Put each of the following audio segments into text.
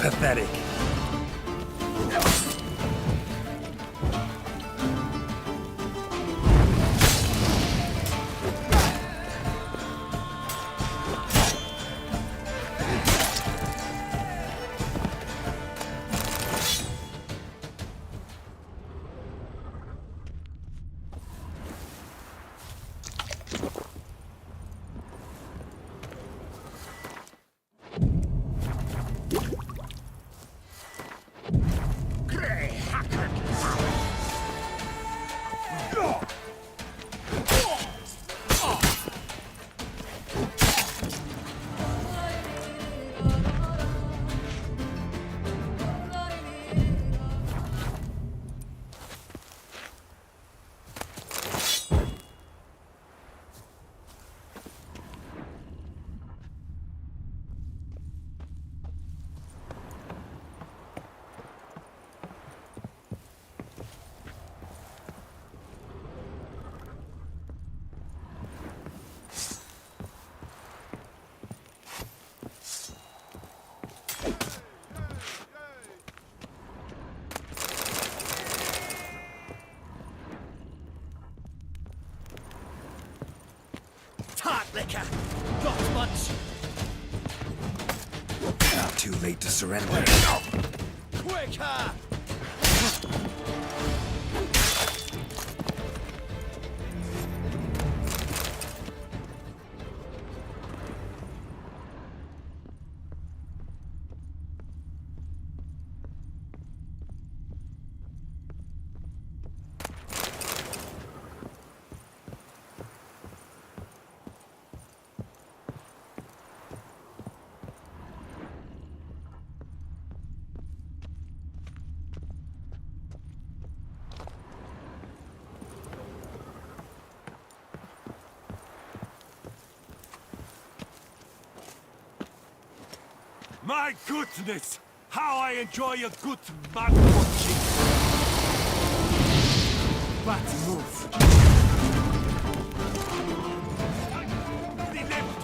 Pathetic. Tart liquor! Got much? Too late to surrender. Quicker! My goodness! How I enjoy a good man watching! But move! The left!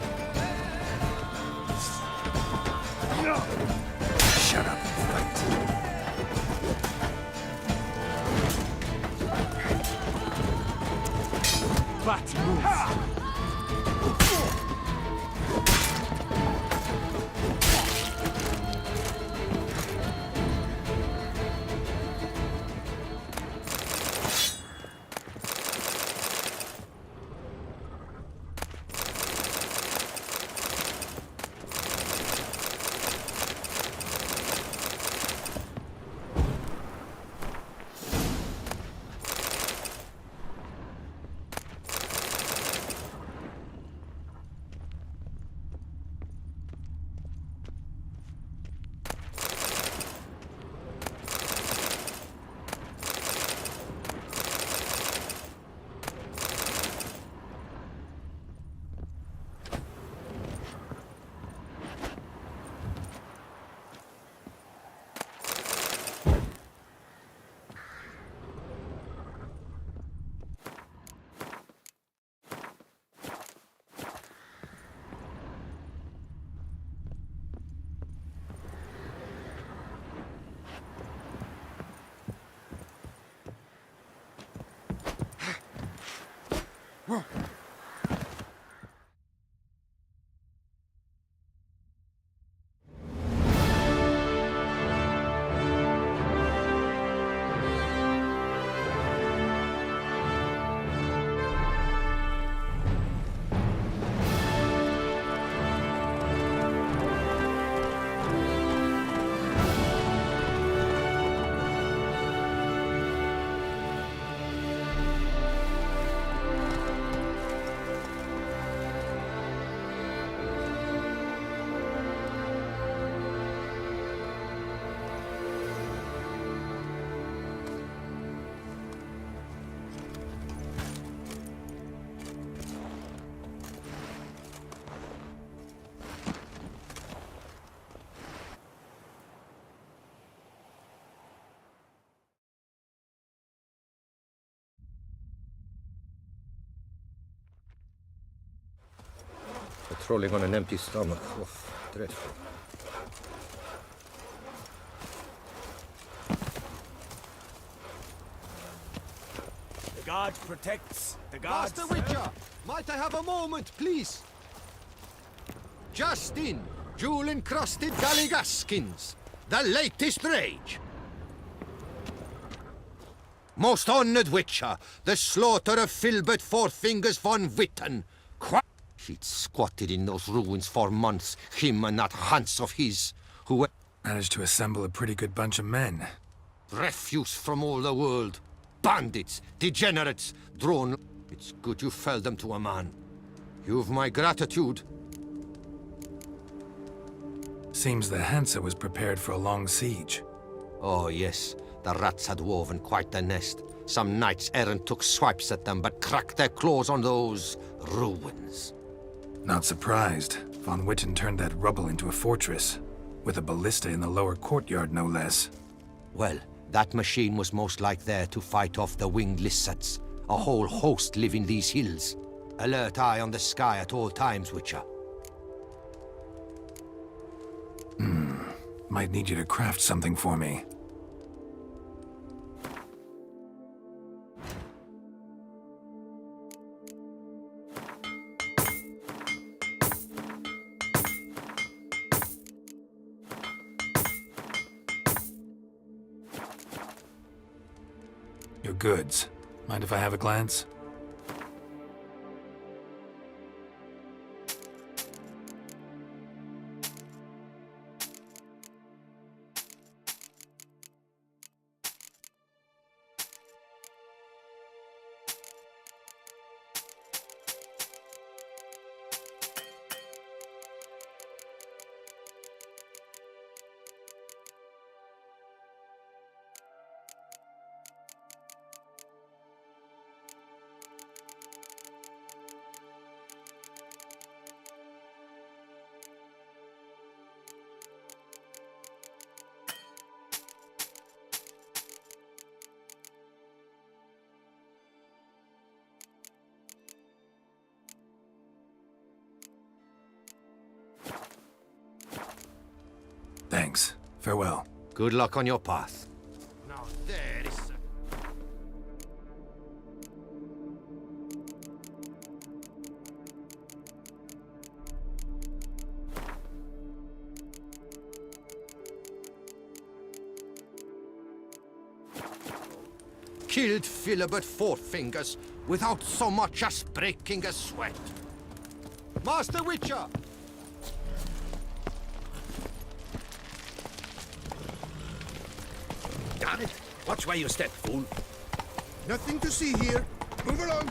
Shut up and fight. But move! Patrolling on an empty stomach. Oh, dreadful. The guard protects. The guard. Master Witcher, might I have a moment, please? Just in, jewel-encrusted galligaskins, the latest rage. Most honored Witcher, the slaughter of Filbert Fourfingers von Witten. He'd squatted in those ruins for months, him and that Hans of his, who Managed to assemble a pretty good bunch of men. refuse from all the world. Bandits, degenerates, drone. It's good you fell them to a man. You've my gratitude. Seems the Hansa was prepared for a long siege. Oh, yes. The rats had woven quite the nest. Some knights errant took swipes at them, but cracked their claws on those ruins. Not surprised. Von Witten turned that rubble into a fortress. With a ballista in the lower courtyard, no less. Well, that machine was most like there to fight off the winged lizards. A whole host live in these hills. Alert eye on the sky at all times, Witcher. Might need you to craft something for me. Your goods. Mind if I have a glance? Thanks. Farewell. Good luck on your path. Now there is... Killed Philibert Fourfingers without so much as breaking a sweat. Master Witcher! Damn it! Watch where you step, fool. Nothing to see here. Move along.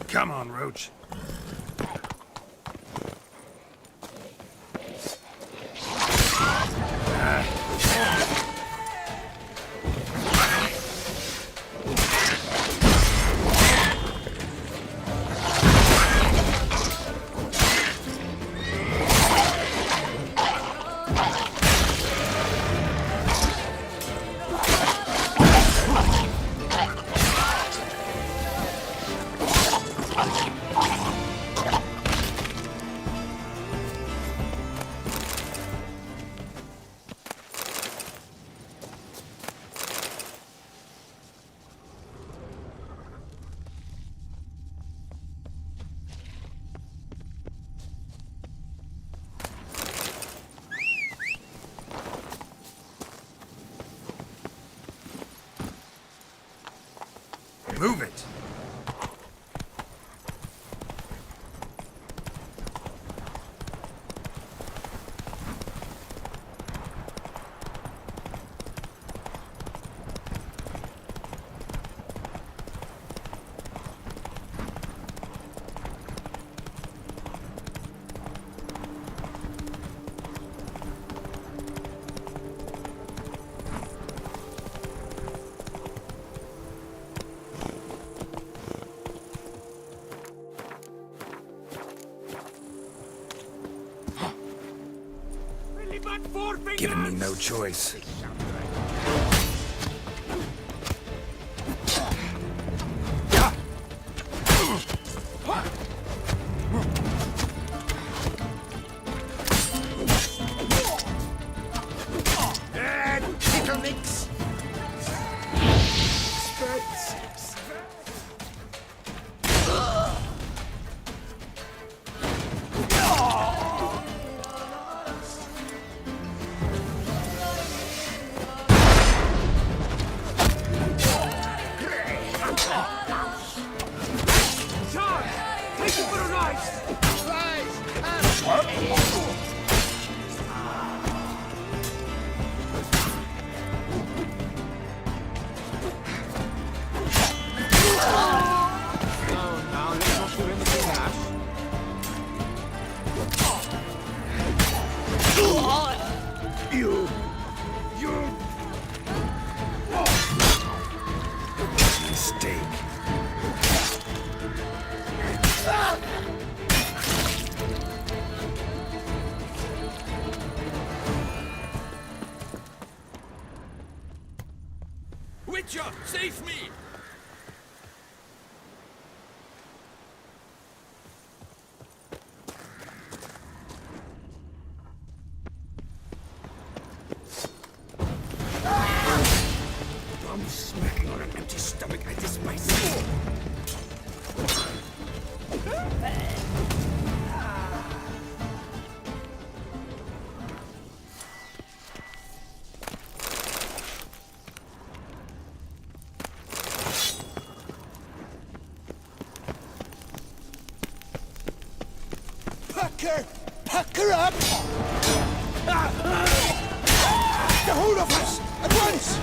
Come on, Roach. Move it! that four fingers! Giving me no choice. Little mix. Charge! Take it for a ride! Mistake. Witcher, save me! I'm smacking on an empty stomach. I despise it. Pack her up! The whole of us! At once!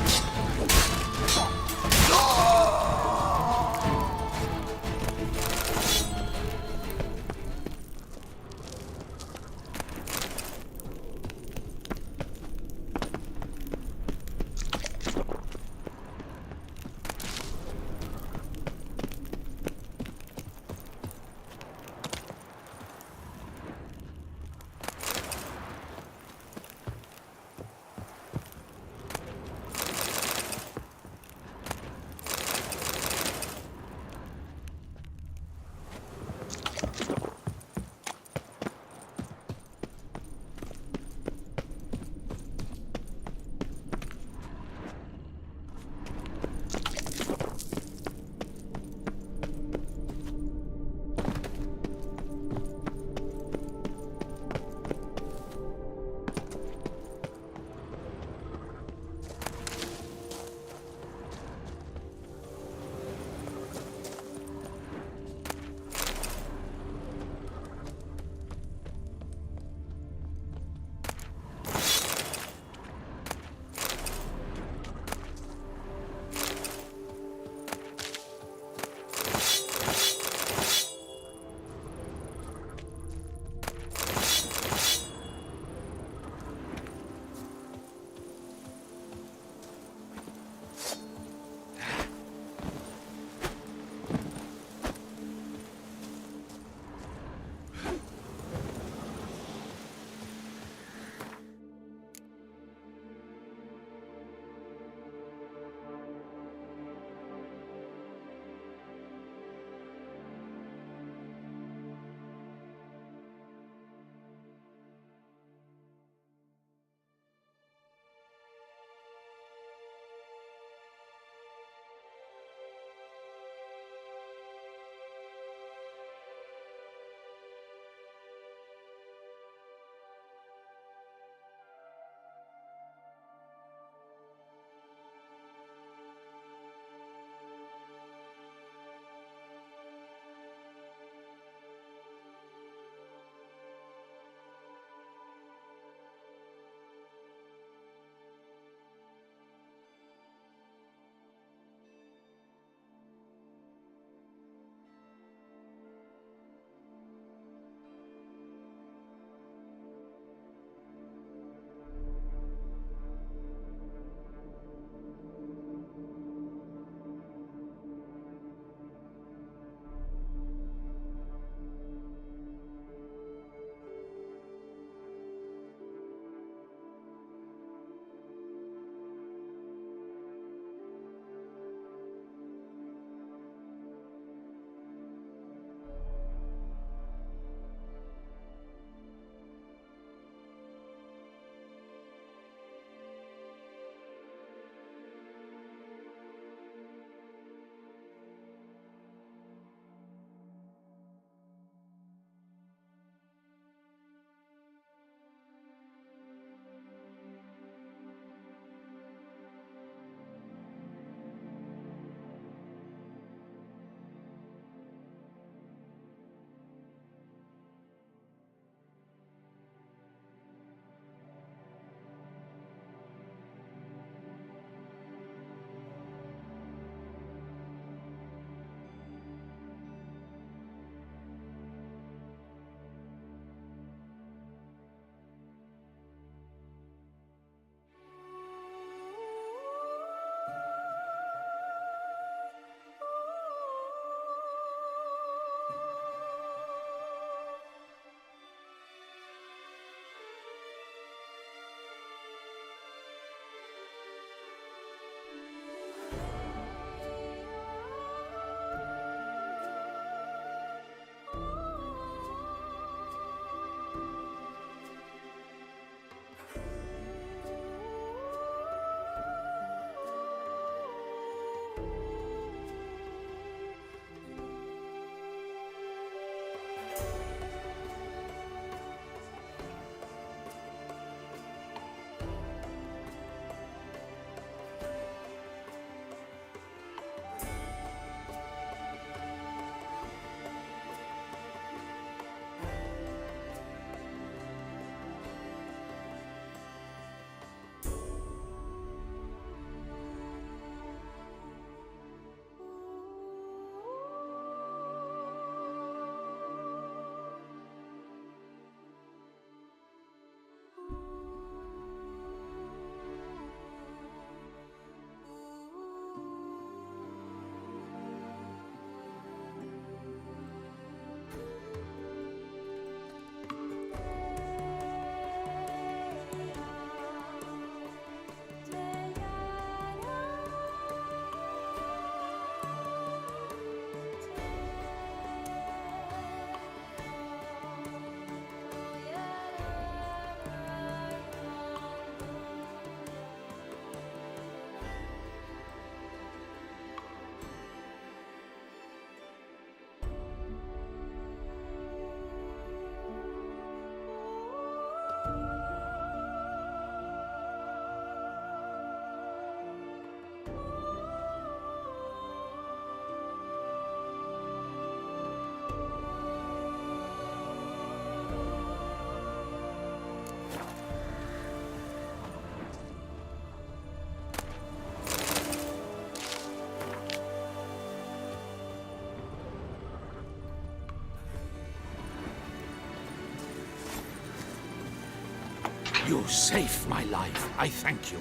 You saved my life. I thank you.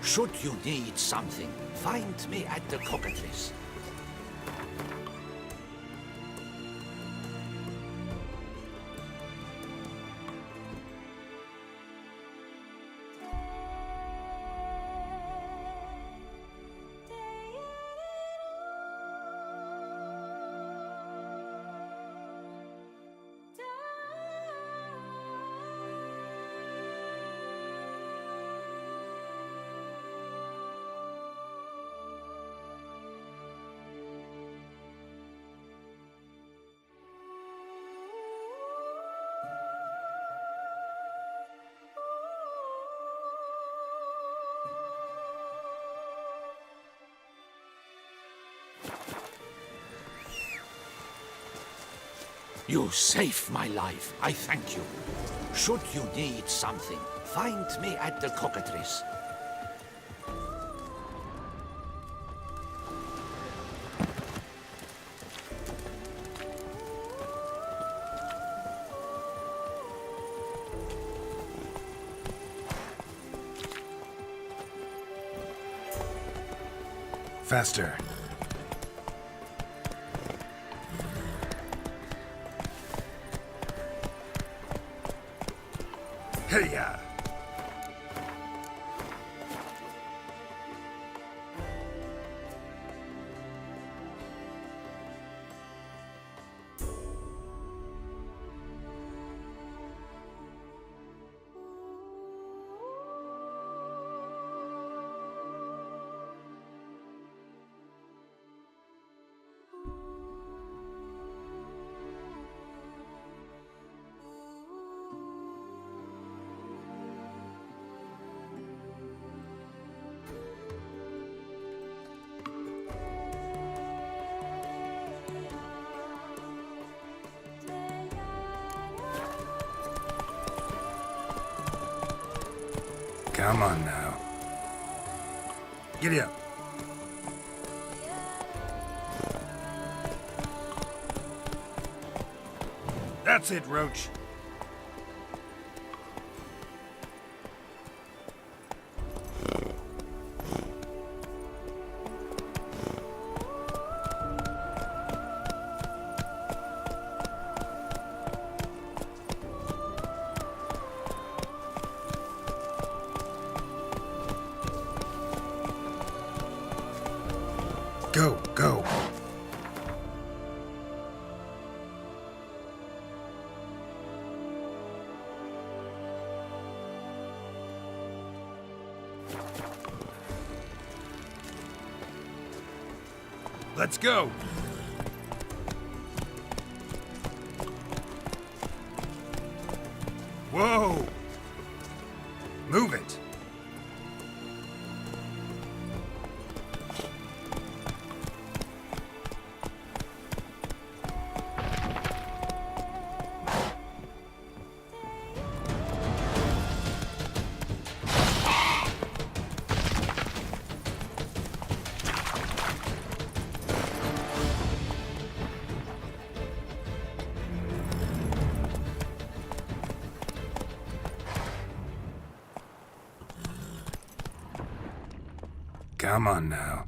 Should you need something, find me at the Cockatrice. You saved my life. I thank you. Should you need something, find me at the Cockatrice. Faster. Hey-ya! Come on now. Giddy up. That's it, Roach. Go, go. Let's go. Whoa. Move it. Come on now.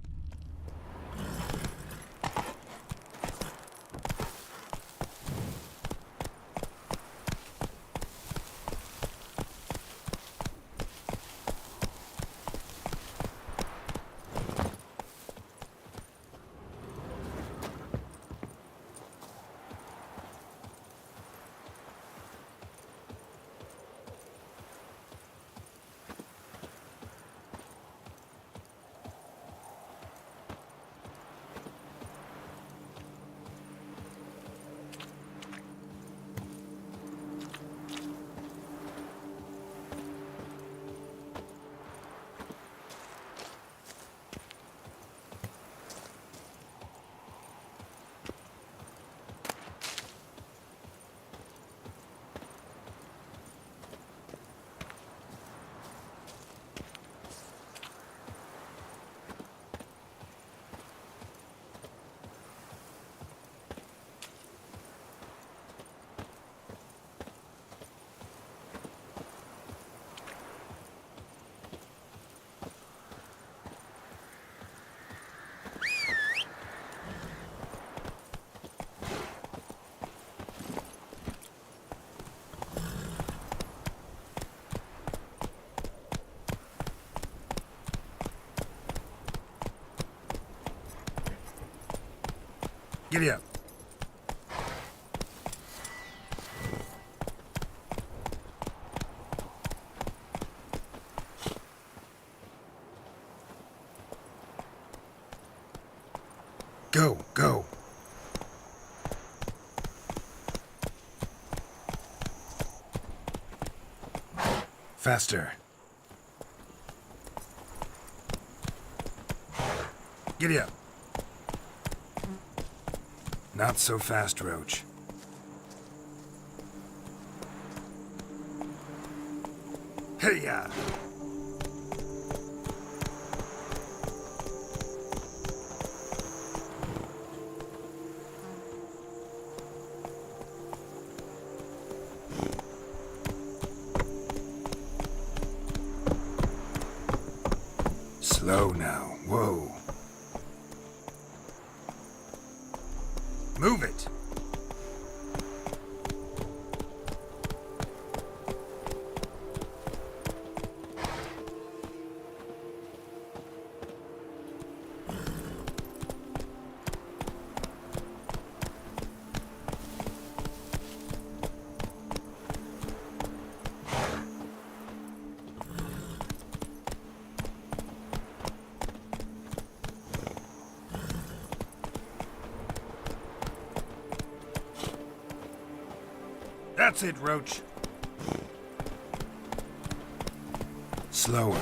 Giddy up. Go, go. Faster. Giddy up. Not so fast, Roach. Hey-ya! Slow now. Whoa. Move it. That's it, Roach. Slower.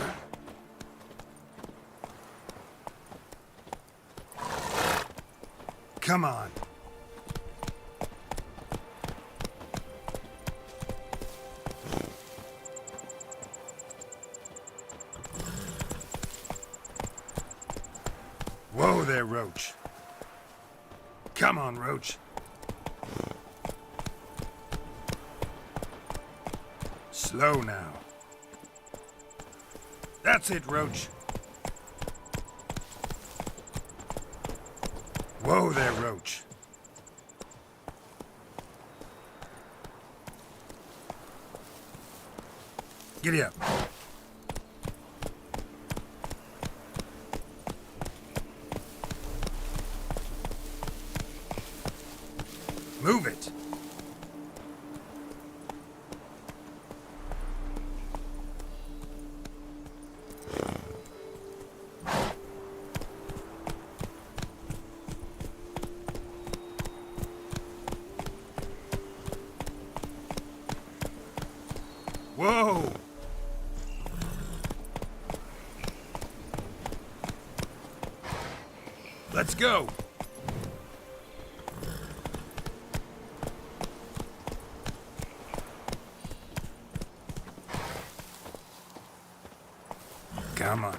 Come on. Whoa there, Roach. Come on, Roach. Slow now. That's it, Roach. Whoa there, Roach. Giddy up. Move it. Whoa! Let's go! Come on.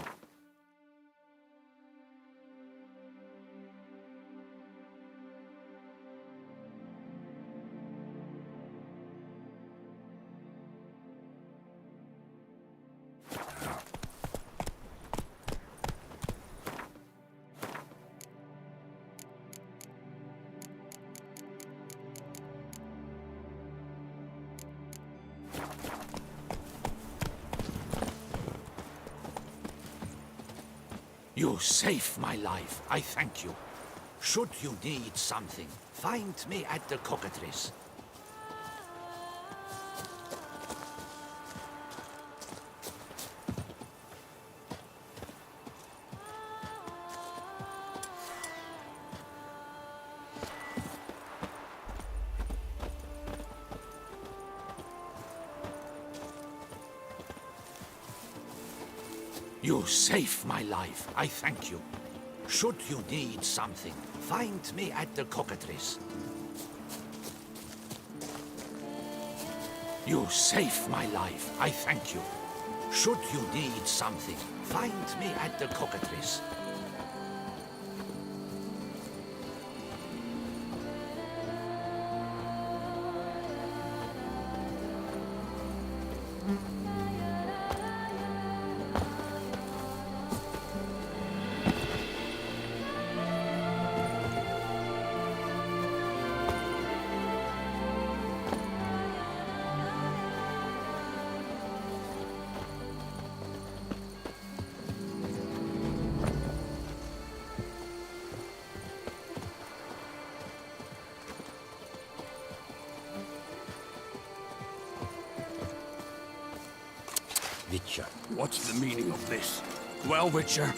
You saved my life. I thank you. Should you need something, find me at the Cockatrice. You saved my life. I thank you. Should you need something, find me at the Cockatrice. You saved my life. I thank you. Should you need something, find me at the Cockatrice. Witcher. What's the meaning of this? Well, Witcher,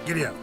Giddy up.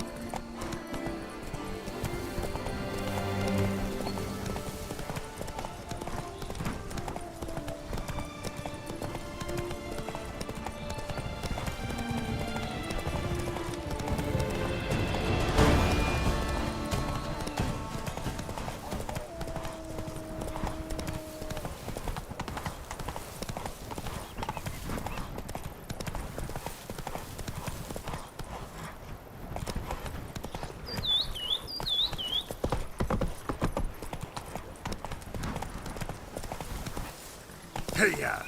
Hey-ya!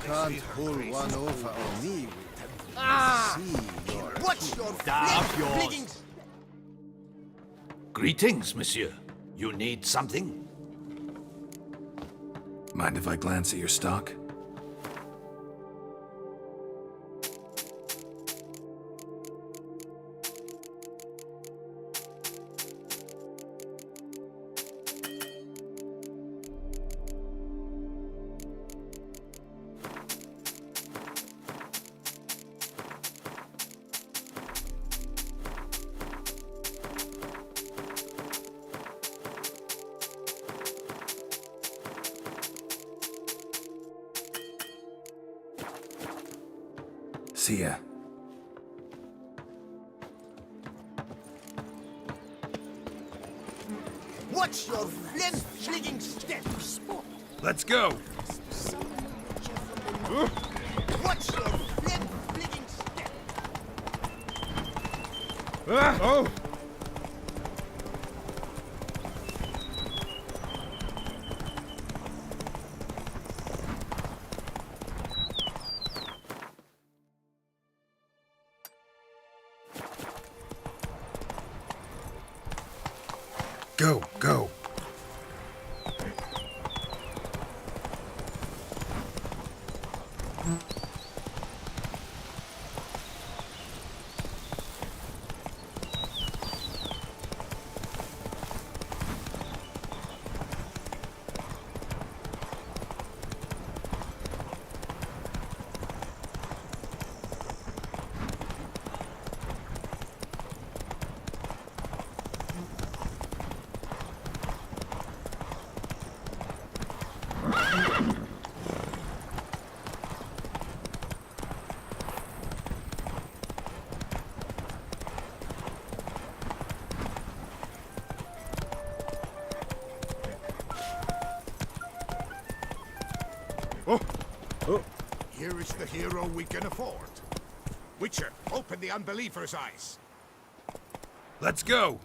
Can't pull one over on me. See your Watch your yours. Greetings, monsieur. You need something? Mind if I glance at your stock? See ya. Watch your flint-slinging steps. Let's go. Watch your flint-slinging steps. Oh! Go, go. Here is the hero we can afford. Witcher, open the unbeliever's eyes. Let's go.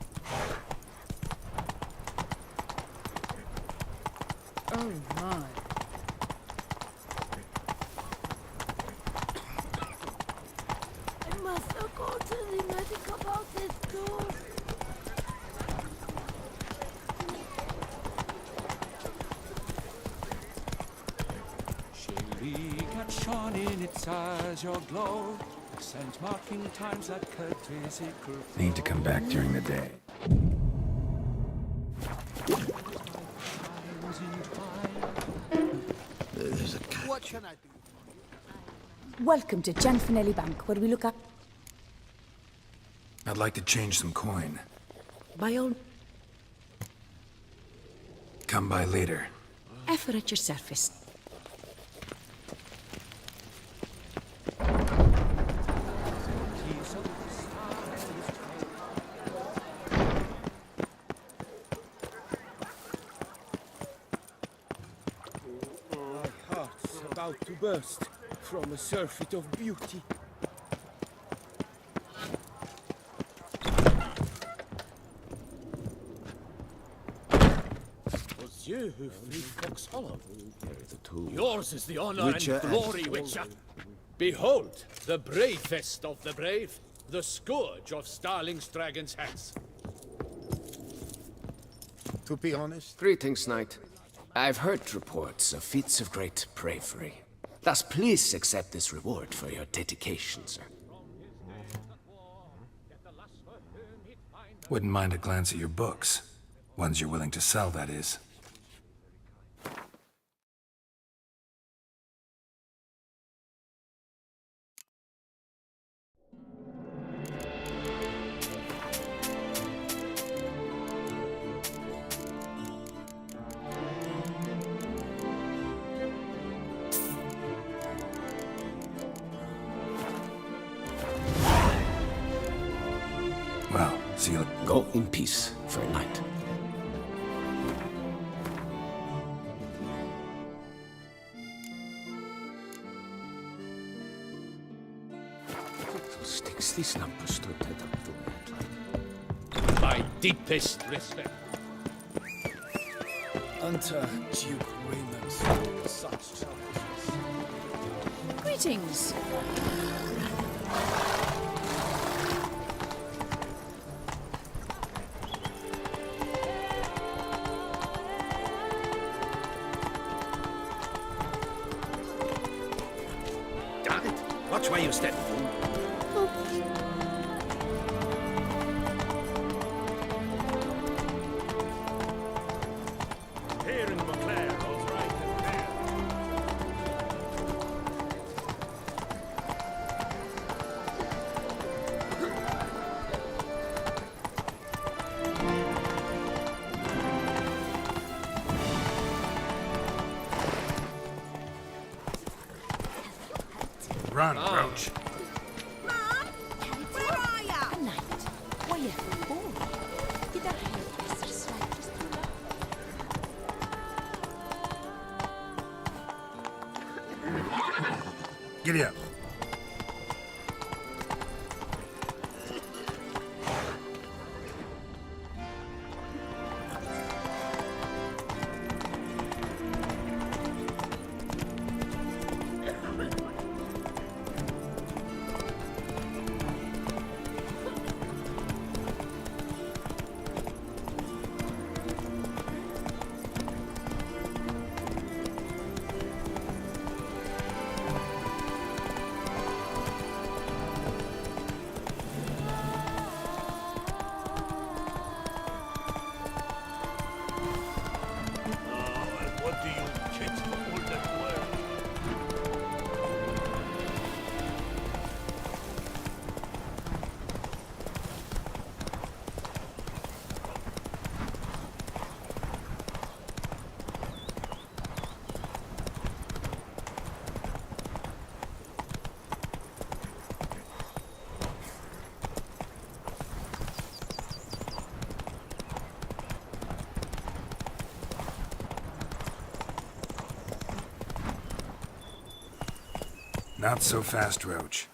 Oh my. I must go to the medic about this too. shone in its eyes, your glow. Accent marking times that courtesy could Need to come back during the day. There's a cat. What can I do? Welcome to Gianfinelli Bank, where we look at... I'd like to change some coin. By all... Come by later. Effort at your service. My heart's about to burst from a surfeit of beauty. Was you who freed Fox Hollow? Yours is the honor Witcher and glory, Witcher. Behold, the bravest of the brave, the scourge of Starling's Dragon's Hands. To be honest, Greetings, knight. I've heard reports of feats of great bravery. Thus, please accept this reward for your dedication, sir. Wouldn't mind a glance at your books. Ones you're willing to sell, that is. Well, see you. Go in peace for a night. Så sticks these numbers to the My deepest respect. Unto Duke Raymond's such selfishness. Greetings. Damn it! Watch where you step, fool. here in Montclair, all's right and fair. Run, Roach. Where are ya? A night. Why, oh. Did our hairdresser slightly screw up? Giddy up. What do you kids all that world? Not so fast, Roach.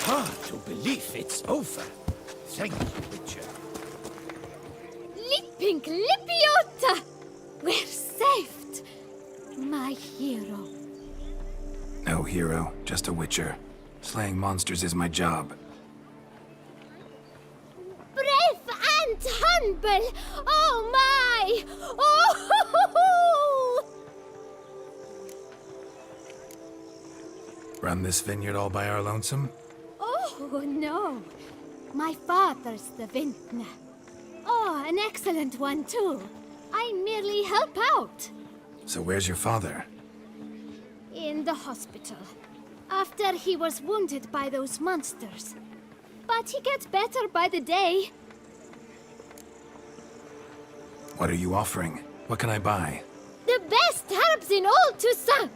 hard to believe it's over. Thank you, Witcher. Lippink Lippiota! We're saved! My hero. No hero, just a witcher. Slaying monsters is my job. Brave and humble! Oh my! Oh! Run this vineyard all by our lonesome? Oh no! My father's the vintner. Oh, an excellent one too. I merely help out. So where's your father? In the hospital. After he was wounded by those monsters. But he gets better by the day. What are you offering? What can I buy? The best herbs in all Toussaint!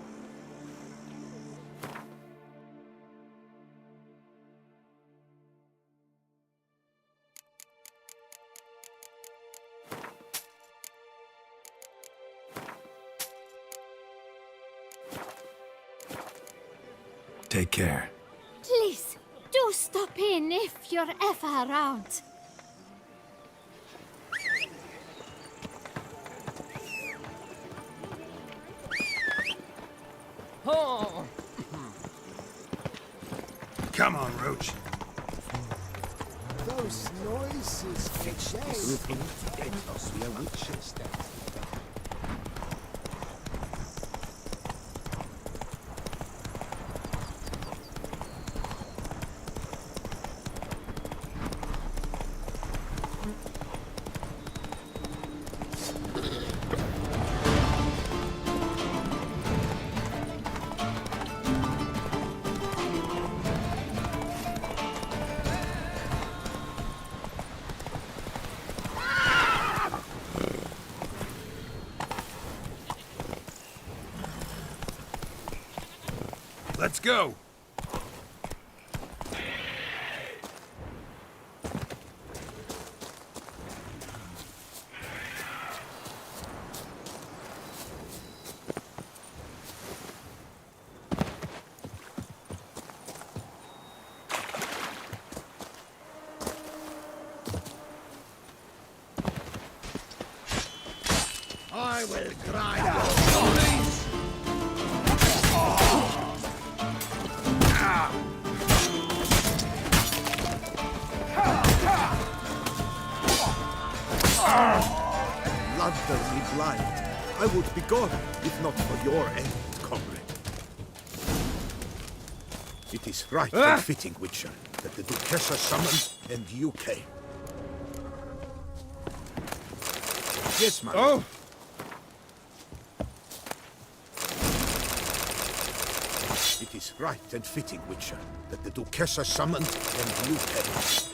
Take care. Please, do stop in if you're ever around. Come on, Roach. Those noises fix this. We are witches then. Let's go. I will grind your Lantern me blind. I would be gone if not for your aid, comrade. It is right and fitting, Witcher, that the Duchessa summoned and you came. Yes, my lord. It is right and fitting, Witcher, that the Duchessa summoned and you came.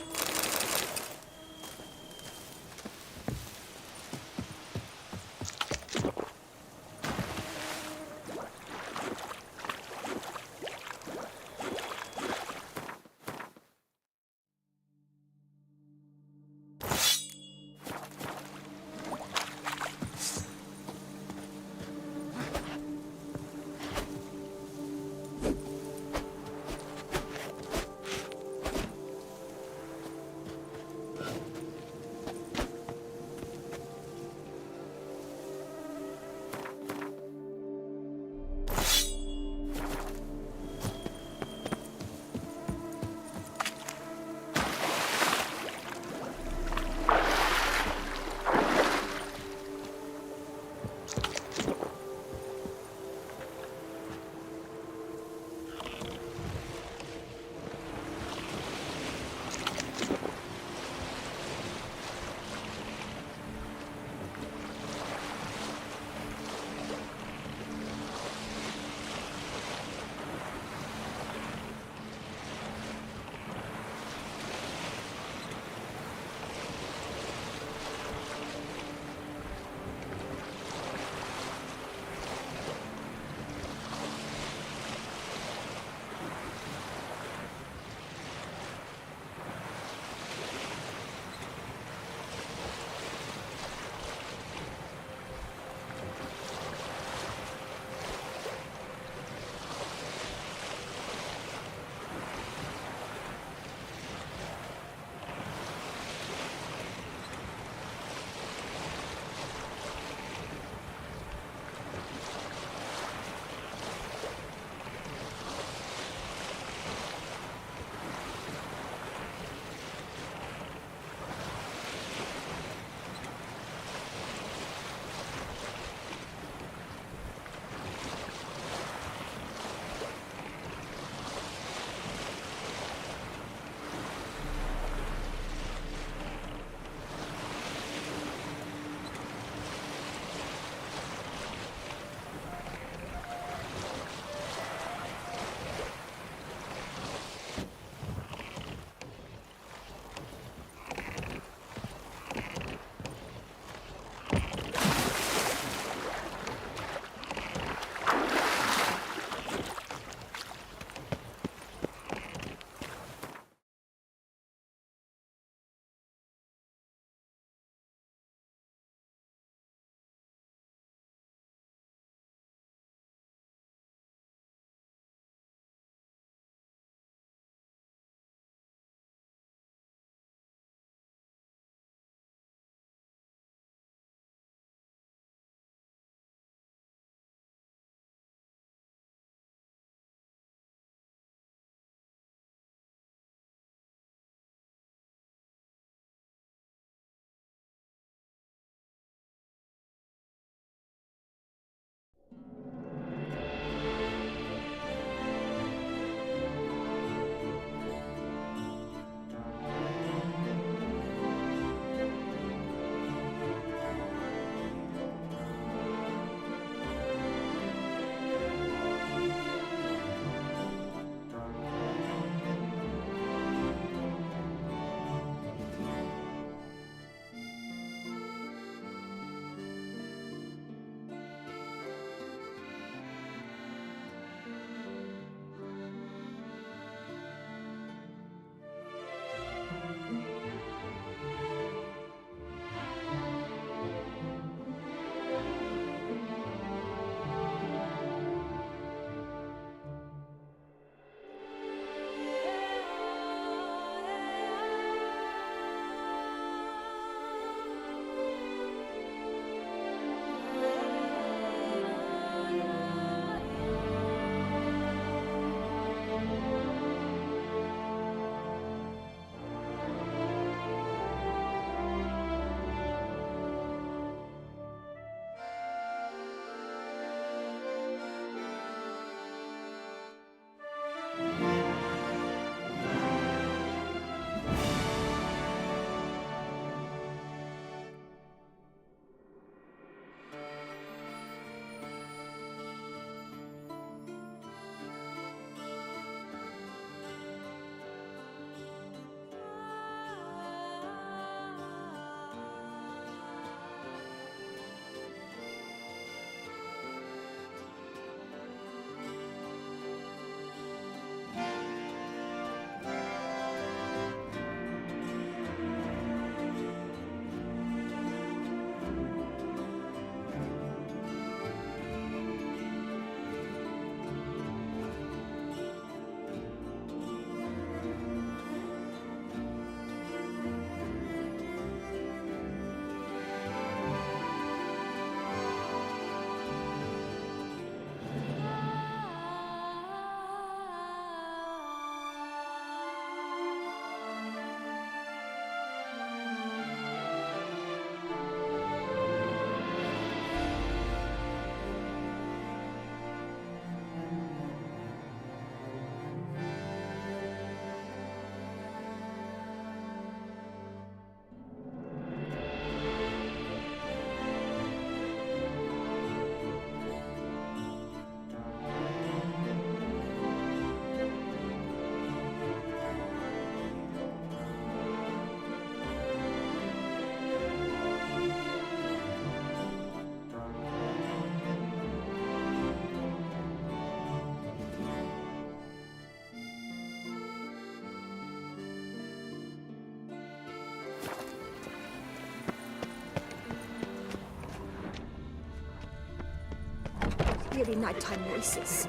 eerie nighttime voices.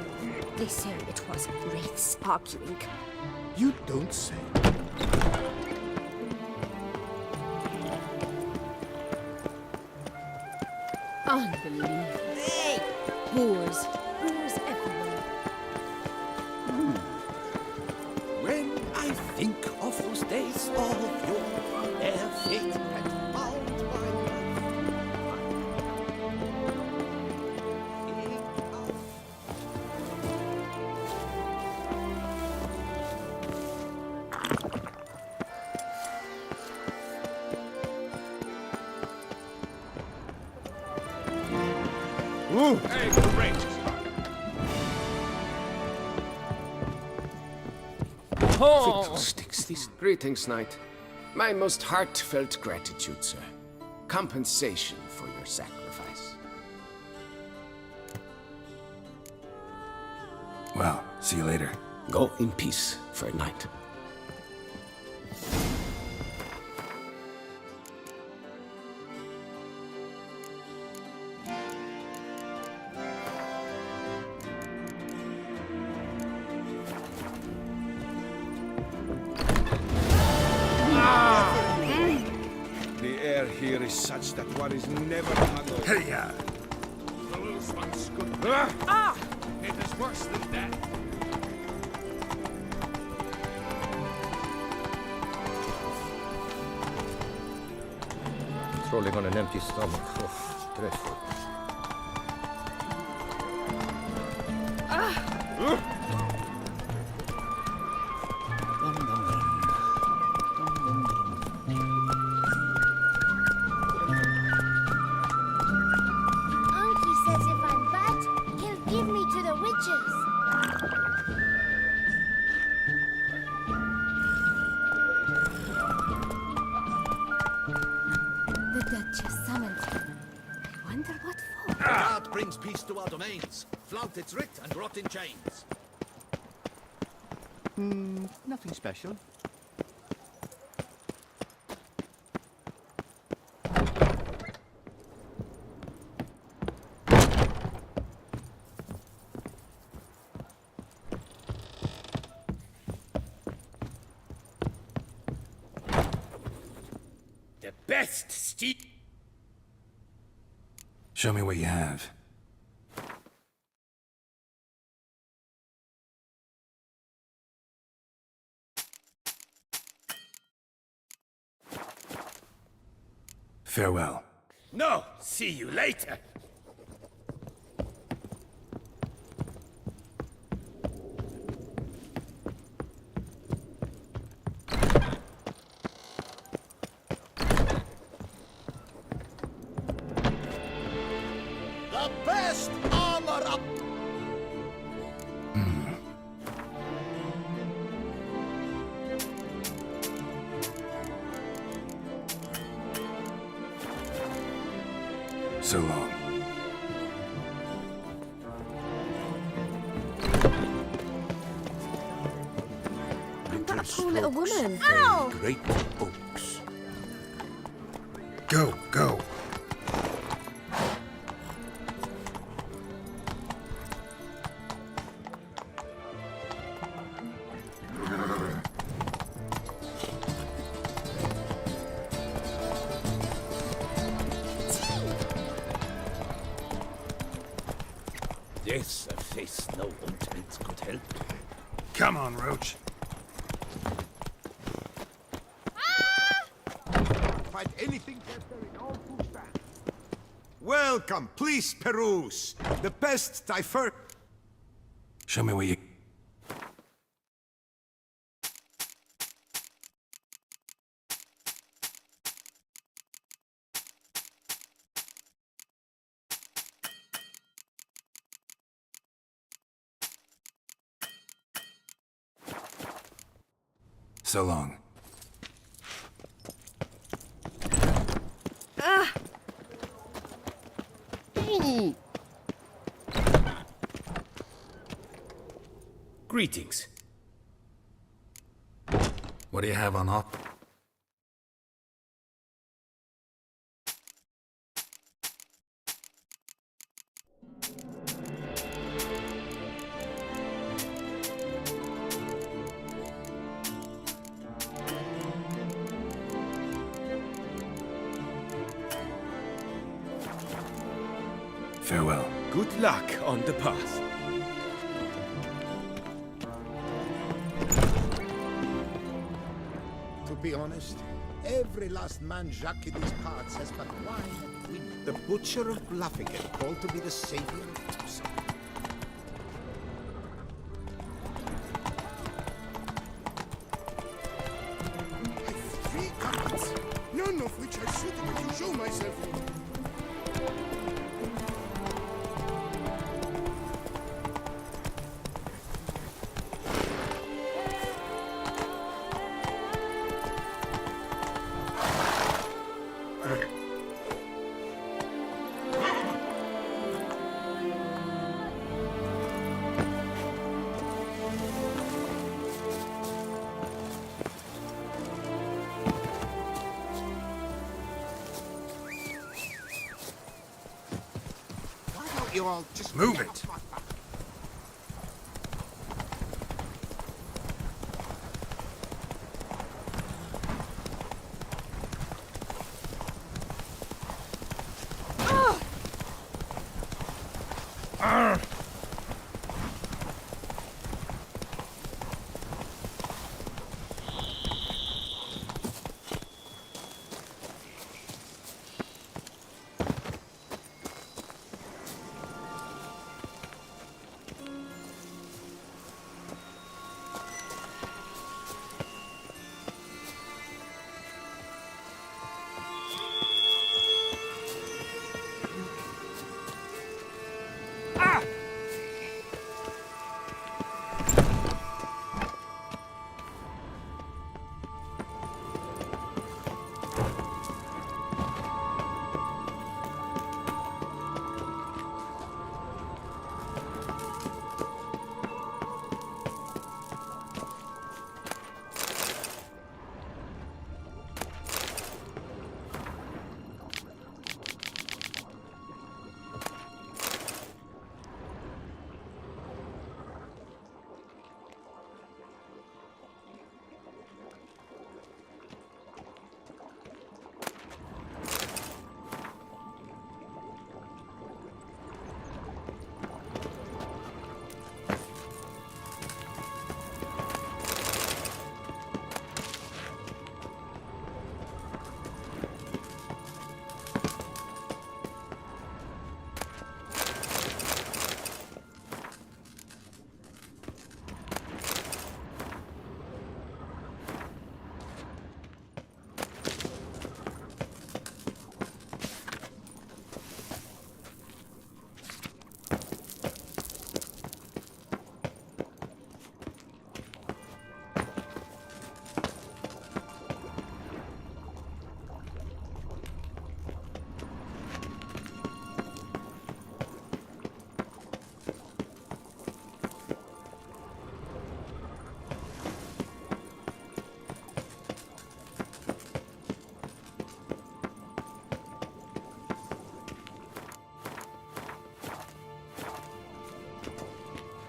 They say it was wraiths arguing. You don't say. Unbelievable. Hey! Boars. Boars everywhere. When I think of those days of yore, ere fate had bound my life. Hey, the Rangers. Fiddlesticks, these... Greetings, knight. My most heartfelt gratitude, sir. Compensation for your sacrifice. Well, see you later. Go in peace, Fair Knight. The air here is such that one is never hungover. Hey-ya! The loose one's good. Ah! It is worse than that. Trolling on an empty stomach. Oh, dreadful. Unky says if I'm bad, he'll give me to the witches. The Duchess summoned him. I wonder what for. The guard brings peace to our domains. Flout its writ and rot in chains. Nothing special. The best steed. Show me what you have. Farewell. No, see you later. The best armor up! So long. That poor little woman. Ow! Great oaks. Go, go. Yes, a face no ointment could help. Come on, Roach. Find anything better in all Fustan. Welcome, please peruse. The best differ. Show me what you... So long. Greetings. What do you have on op? Farewell. Good luck on the path. To be honest, every last man Jacques in these parts has but wine and wind. The Butcher of Bluffingen, called to be the savior of Tuscan. I've 3 cards, none of which are suitable to show myself. Why don't you all just Move it.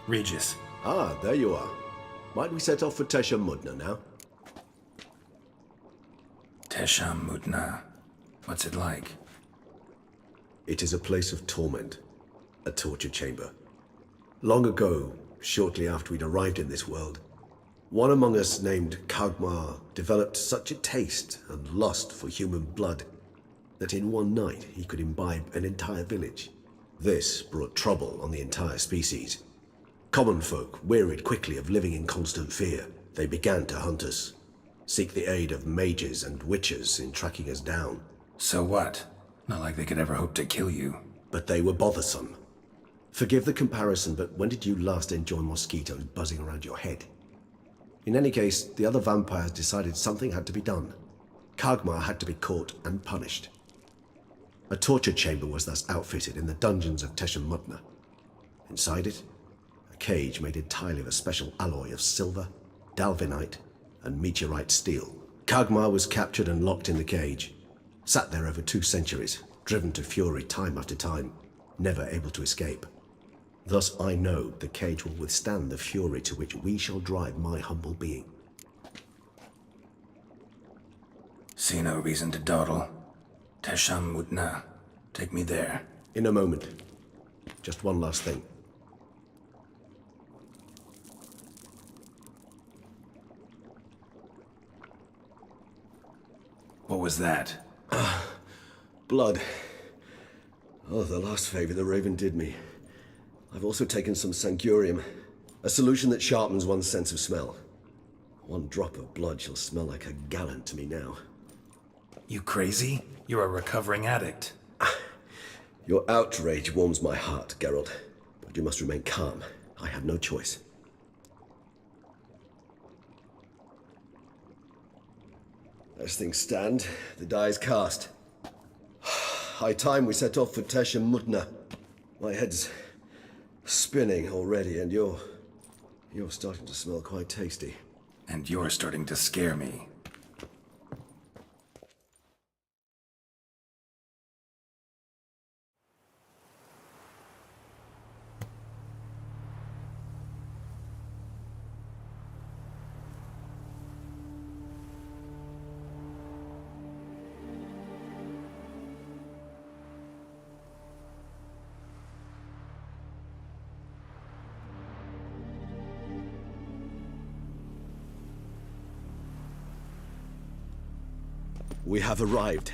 Regis. Ah, there you are. Might we set off for Tesha Mudna now? Tesham Mutna. What's it like? It is a place of torment, a torture chamber. Long ago, shortly after we'd arrived in this world, one among us named Kagmar developed such a taste and lust for human blood that in one night he could imbibe an entire village. This brought trouble on the entire species. Common folk wearied quickly of living in constant fear. They began to hunt us, seek the aid of mages and witches in tracking us down. So what? Not like they could ever hope to kill you. But they were bothersome. Forgive the comparison, but when did you last enjoy mosquitoes buzzing around your head? In any case, the other vampires decided something had to be done. Kagmar had to be caught and punished. A torture chamber was thus outfitted in the dungeons of Tesham Mutna. Inside it, a cage made entirely of a special alloy of silver, dalvinite, and meteorite steel. Kagmar was captured and locked in the cage, sat there over 2 centuries, driven to fury time after time, never able to escape. Thus I know the cage will withstand the fury to which we shall drive my humble being. See no reason to dawdle. Tesham Mutna. Take me there. In a moment. just one last thing. What was that? Blood. Oh, the last favor the Raven did me. I've also taken some Sancurium, a solution that sharpens one's sense of smell. One drop of blood shall smell like a gallon to me now. You crazy? You're a recovering addict. Your outrage warms my heart, Geralt. But you must remain calm. I have no choice. As things stand, the die is cast. High time we set off for Tesha Mutna. My head's spinning already, and you're starting to smell quite tasty. And you're starting to scare me. We have arrived.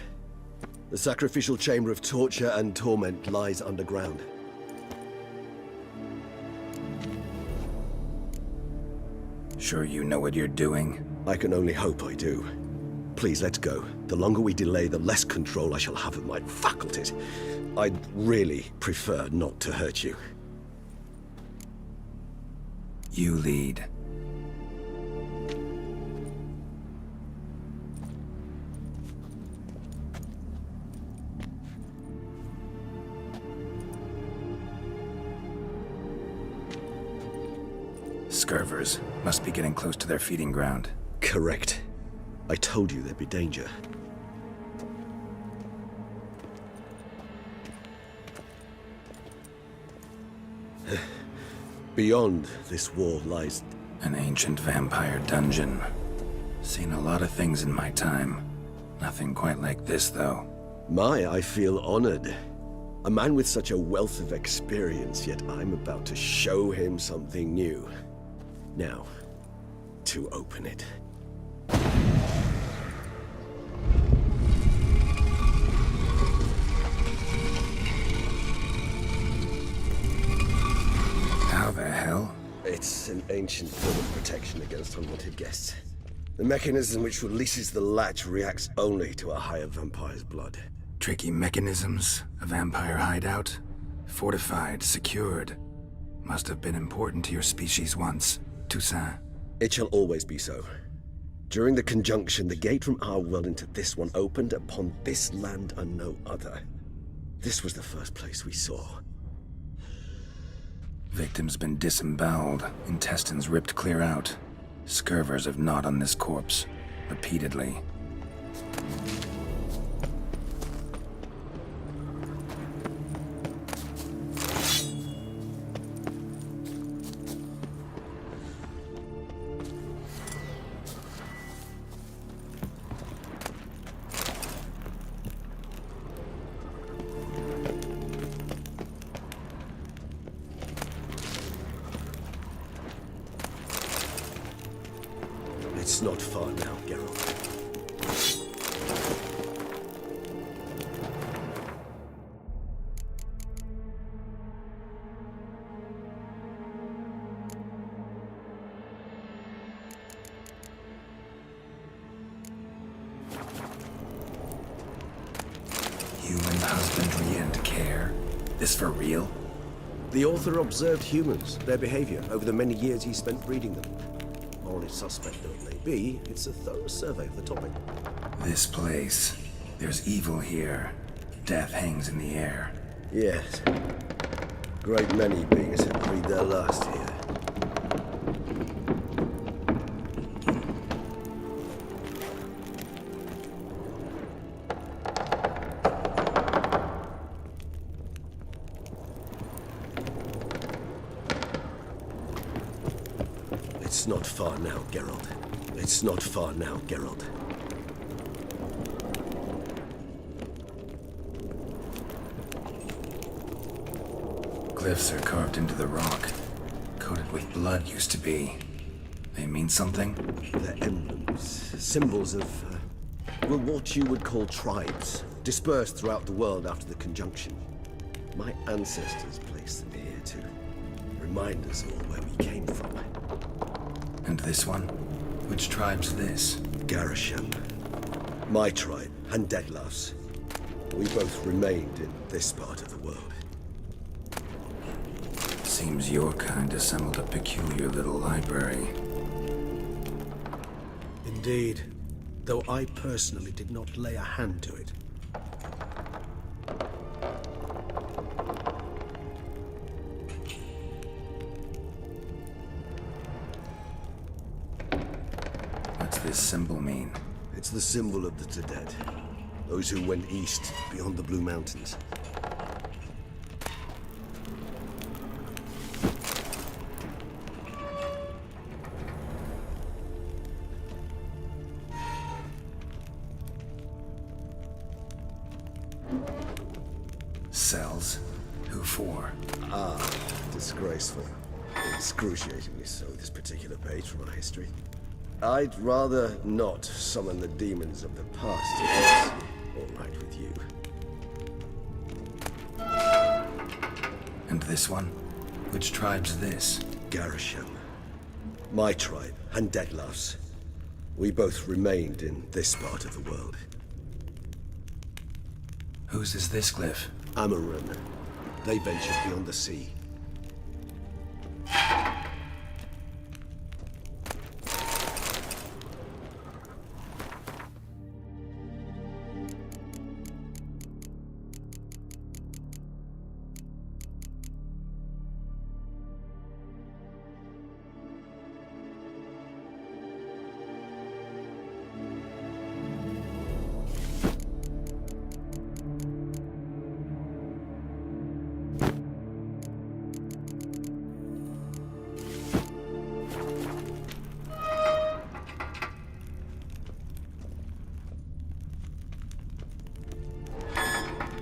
The sacrificial chamber of torture and torment lies underground. Sure you know what you're doing? I can only hope I do. Please, let's go. The longer we delay, the less control I shall have of my faculties. I'd really prefer not to hurt you. You lead. Scurvers must be getting close to their feeding ground. Correct. I told you there'd be danger. Beyond this wall lies... An ancient vampire dungeon. Seen a lot of things in my time. Nothing quite like this, though. I feel honored. A man with such a wealth of experience, yet I'm about to show him something new. Now, to open it. How the hell? It's an ancient form of protection against unwanted guests. The mechanism which releases the latch reacts only to a higher vampire's blood. Tricky mechanisms, a vampire hideout. Fortified, secured. Must have been important to your species once. Toussaint. It shall always be so. During the conjunction, the gate from our world into this one opened upon this land and no other. This was the first place we saw. Victim's been disemboweled, intestines ripped clear out. Scurvers have gnawed on this corpse, repeatedly. It's not far now, Geralt. Human husbandry and care. This for real? The author observed humans, their behavior, over the many years he spent breeding them. Morally suspect though it may be, it's a thorough survey of the topic. This place. There's evil here. Death hangs in the air. Yes. Great many beings have breathed their last here. It's not far now, Geralt. It's not far now, Geralt. glyphs are carved into the rock. Coated with blood used to be. They mean something? They're emblems, symbols of, well, what you would call tribes, dispersed throughout the world after the conjunction. My ancestors placed them here to remind us all where we came from. And this one? Which tribe's this? Garisham. My tribe, and Deadlough's. We both remained in this part of the world. Seems your kind assembled a peculiar little library. Indeed, though I personally did not lay a hand to it. What's this symbol mean? It's the symbol of the dead. Those who went east, beyond the Blue Mountains. Cells? Who for? Ah, disgraceful. Excruciatingly so, this particular page from our history. I'd rather not summon the demons of the past if it's all right with you. And this one? Which tribe's this? Garisham. My tribe, and Deadlough's. We both remained in this part of the world. Whose is this glyph? Amarun. They ventured beyond the sea.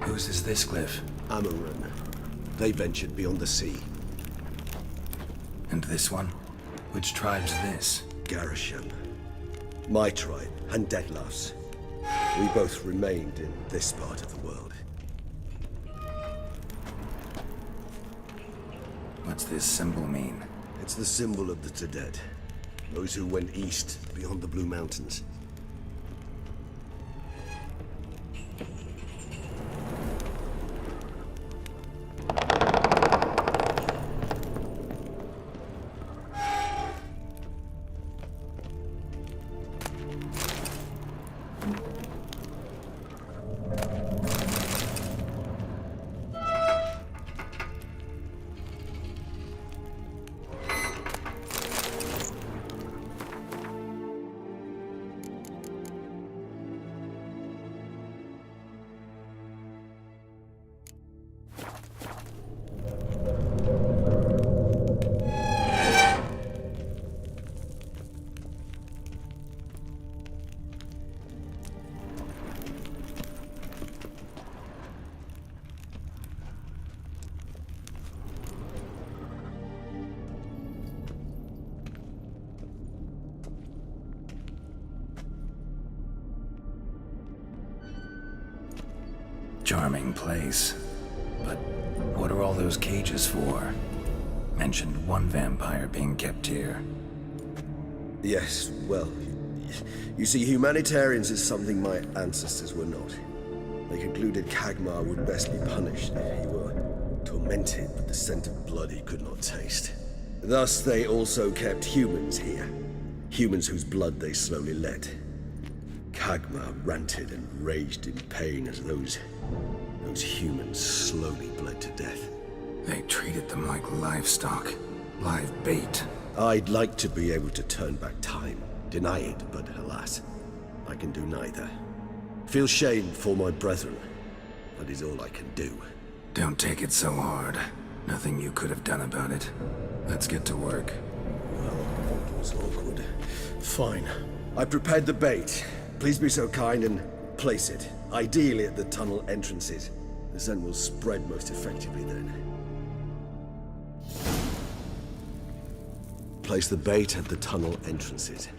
Whose is this glyph? Amarun. They ventured beyond the sea. And this one? Which tribe's this? Garisham. My tribe, and Deadlough's. We both remained in this part of the world. What's this symbol mean? It's the symbol of the dead. Those who went east, beyond the Blue Mountains. Charming place. But what are all those cages for? Mentioned one vampire being kept here. Yes, well, you see, humanitarians is something my ancestors were not. They concluded Kagmar would best be punished if he were tormented with the scent of blood he could not taste. Thus, they also kept humans here. Humans whose blood they slowly let. Kagmar ranted and raged in pain as those humans slowly bled to death. They treated them like livestock. Live bait. I'd like to be able to turn back time, deny it, but alas, I can do neither. Feel shame for my brethren. That is all I can do. Don't take it so hard. Nothing you could have done about it. Let's get to work. Well, that was awkward. Fine. I prepared the bait. Please be so kind and place it, ideally at the tunnel entrances. The scent will spread most effectively then. place the bait at the tunnel entrances.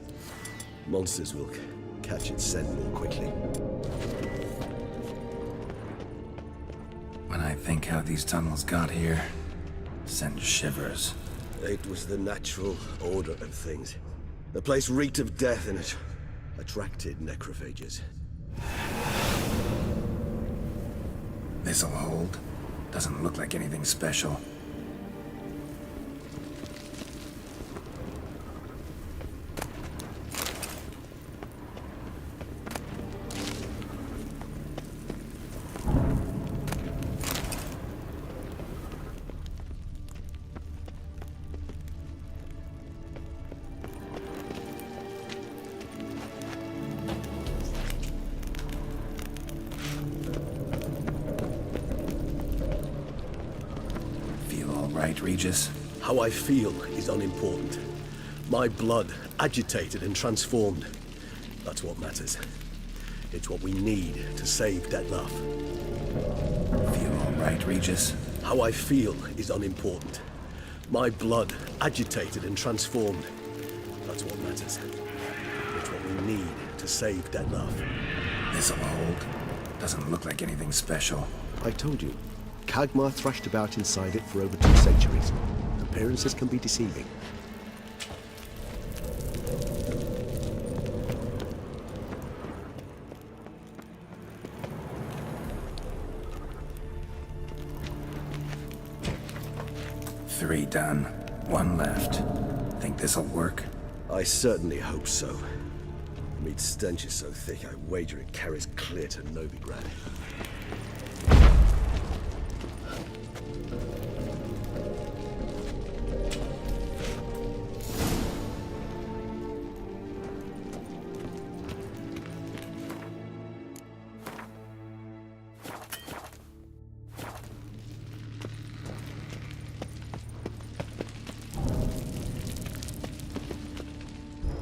Monsters will catch its scent more quickly. When I think how these tunnels got here, sends shivers. It was the natural order of things. The place reeked of death and it attracted necrophages. This'll hold. Doesn't look like anything special. Right, Regis? How I feel is unimportant. My blood agitated and transformed. That's what matters. It's what we need to save Dettlaff. Feel all right, Regis? How I feel is unimportant. My blood agitated and transformed. That's what matters. It's what we need to save Dettlaff. This'll hold. Doesn't look like anything special. I told you. Khagmar thrashed about inside it for over 2 centuries. Appearances can be deceiving. Three done. One left. Think this'll work? I certainly hope so. Meat's stench is so thick, I wager it carries clear to Novigrad.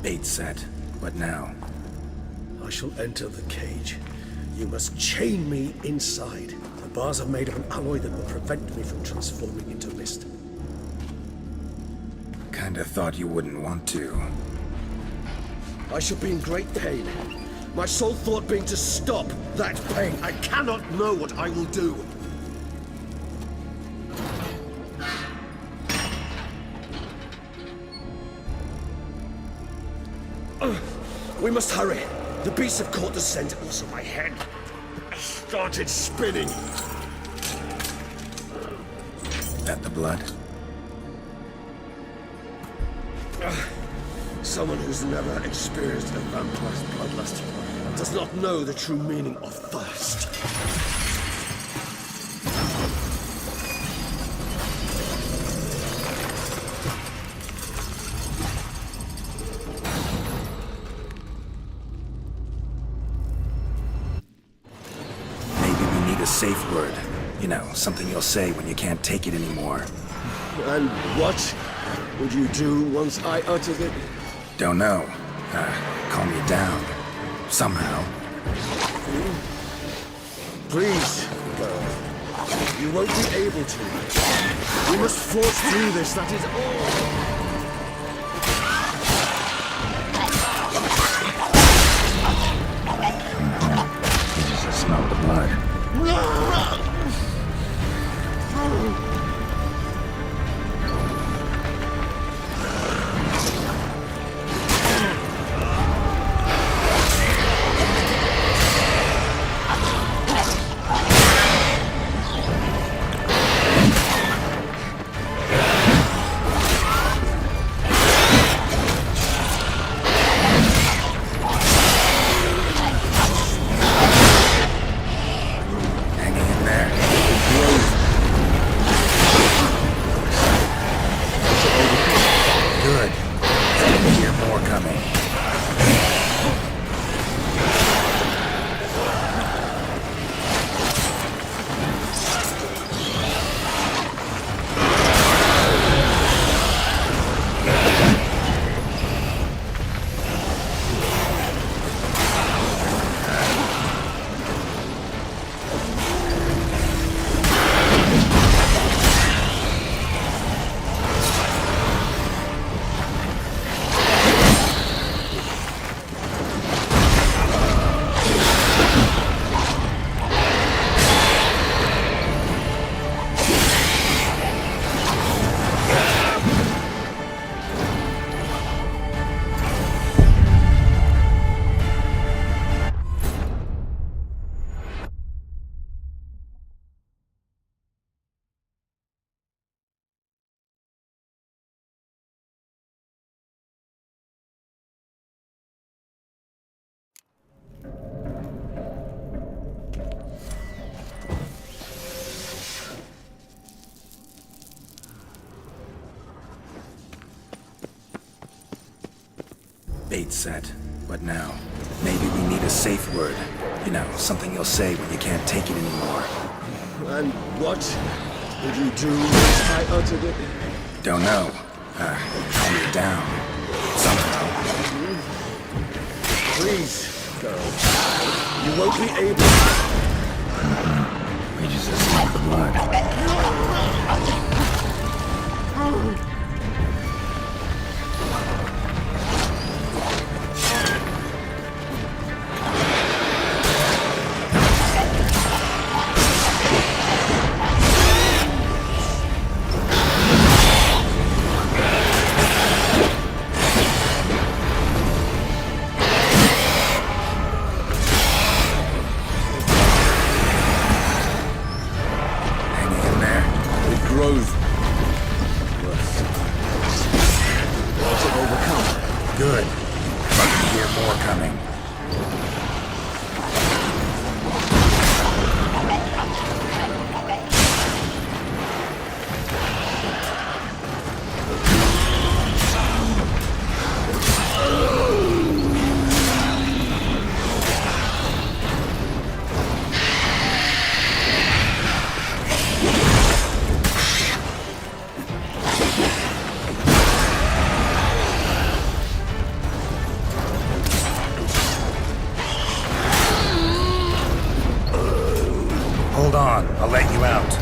Bait set. What now? I shall enter the cage. You must chain me inside. The bars are made of an alloy that will prevent me from transforming into mist. Kinda thought you wouldn't want to. I shall be in great pain. My sole thought being to stop that pain. I cannot know what I will do. We must hurry. The beasts have caught the scent. Also, my head started spinning. That the blood? Someone who's never experienced a vampire's bloodlust does not know the true meaning of thirst. A safe word. You know, something you'll say when you can't take it anymore. And what would you do once I uttered it? Don't know. Calm you down. Somehow. Please, girl. You won't be able to. We must force through this, that is all. Smell the blood. Date set. What now? Maybe we need a safe word. You know, something you'll say when you can't take it anymore. And what did you do once I uttered it? Don't know. Calm you down. Somehow. Please, girl. You won't be able. We just escaped the blood. Good. But we hear more coming. Hold on, I'll let you out.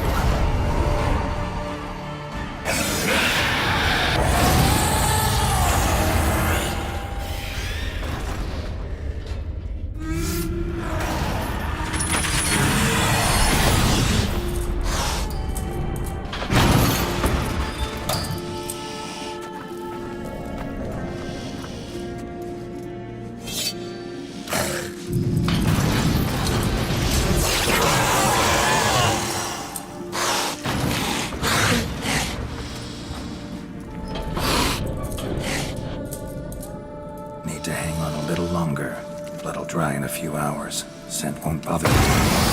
Need to hang on a little longer. Blood'll dry in a few hours. Scent won't bother you anymore.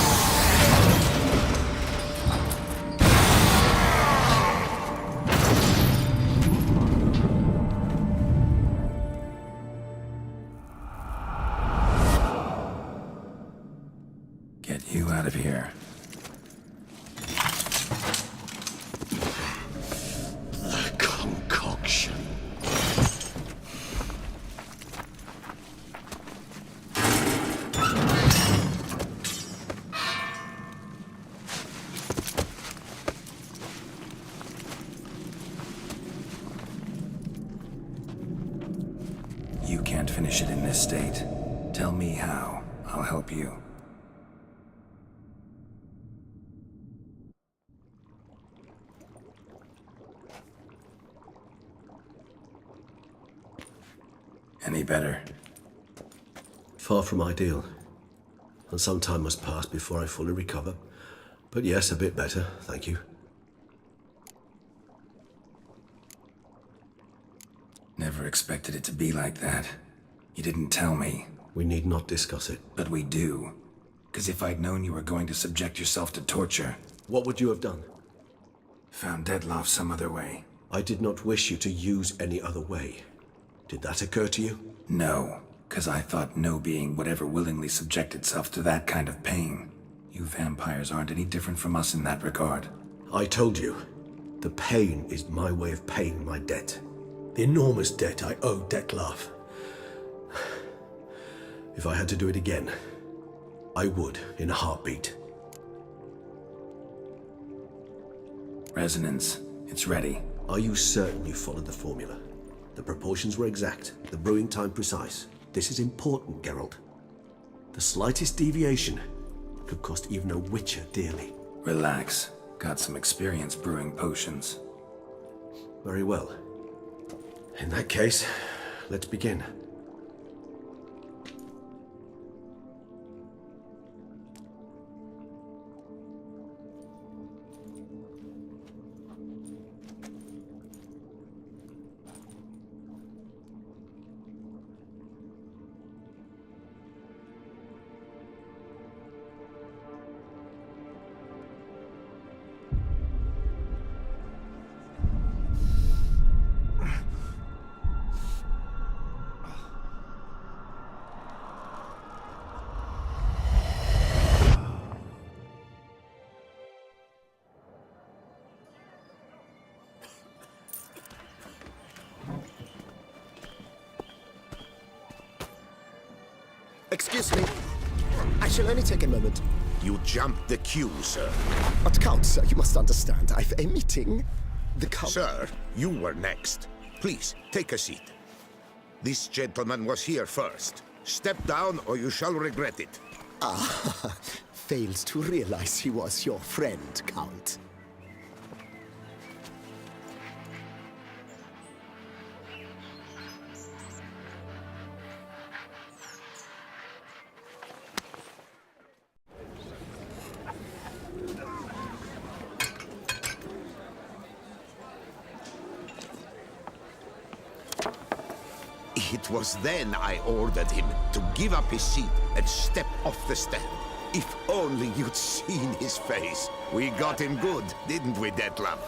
Get you out of here. The concoction. You can't finish it in this state. Tell me how. I'll help you. Any better? Far from ideal. And some time must pass before I fully recover. But yes, a bit better, thank you. Never expected it to be like that. You didn't tell me. We need not discuss it. But we do. 'Cause if I'd known you were going to subject yourself to torture... What would you have done? Found Dettlaff some other way. I did not wish you to use any other way. Did that occur to you? No, 'cause I thought no being would ever willingly subject itself to that kind of pain. You vampires aren't any different from us in that regard. I told you, the pain is my way of paying my debt. The enormous debt I owe Dettlaff. If I had to do it again, I would in a heartbeat. Resonance. It's ready. Are you certain you followed the formula? The proportions were exact, the brewing time precise. This is important, Geralt. The slightest deviation could cost even a Witcher dearly. Relax. Got some experience brewing potions. Very well. In that case, let's begin. Excuse me. I shall only take a moment. You jumped the queue, sir. But Count, sir, you must understand. I've a meeting. The Count... Sir, you were next. Please, take a seat. This gentleman was here first. Step down or you shall regret it. Ah, fails to realize he was your friend, Count. It was then I ordered him to give up his seat and step off the stand. If only you'd seen his face. We got him good, didn't we, Detlef?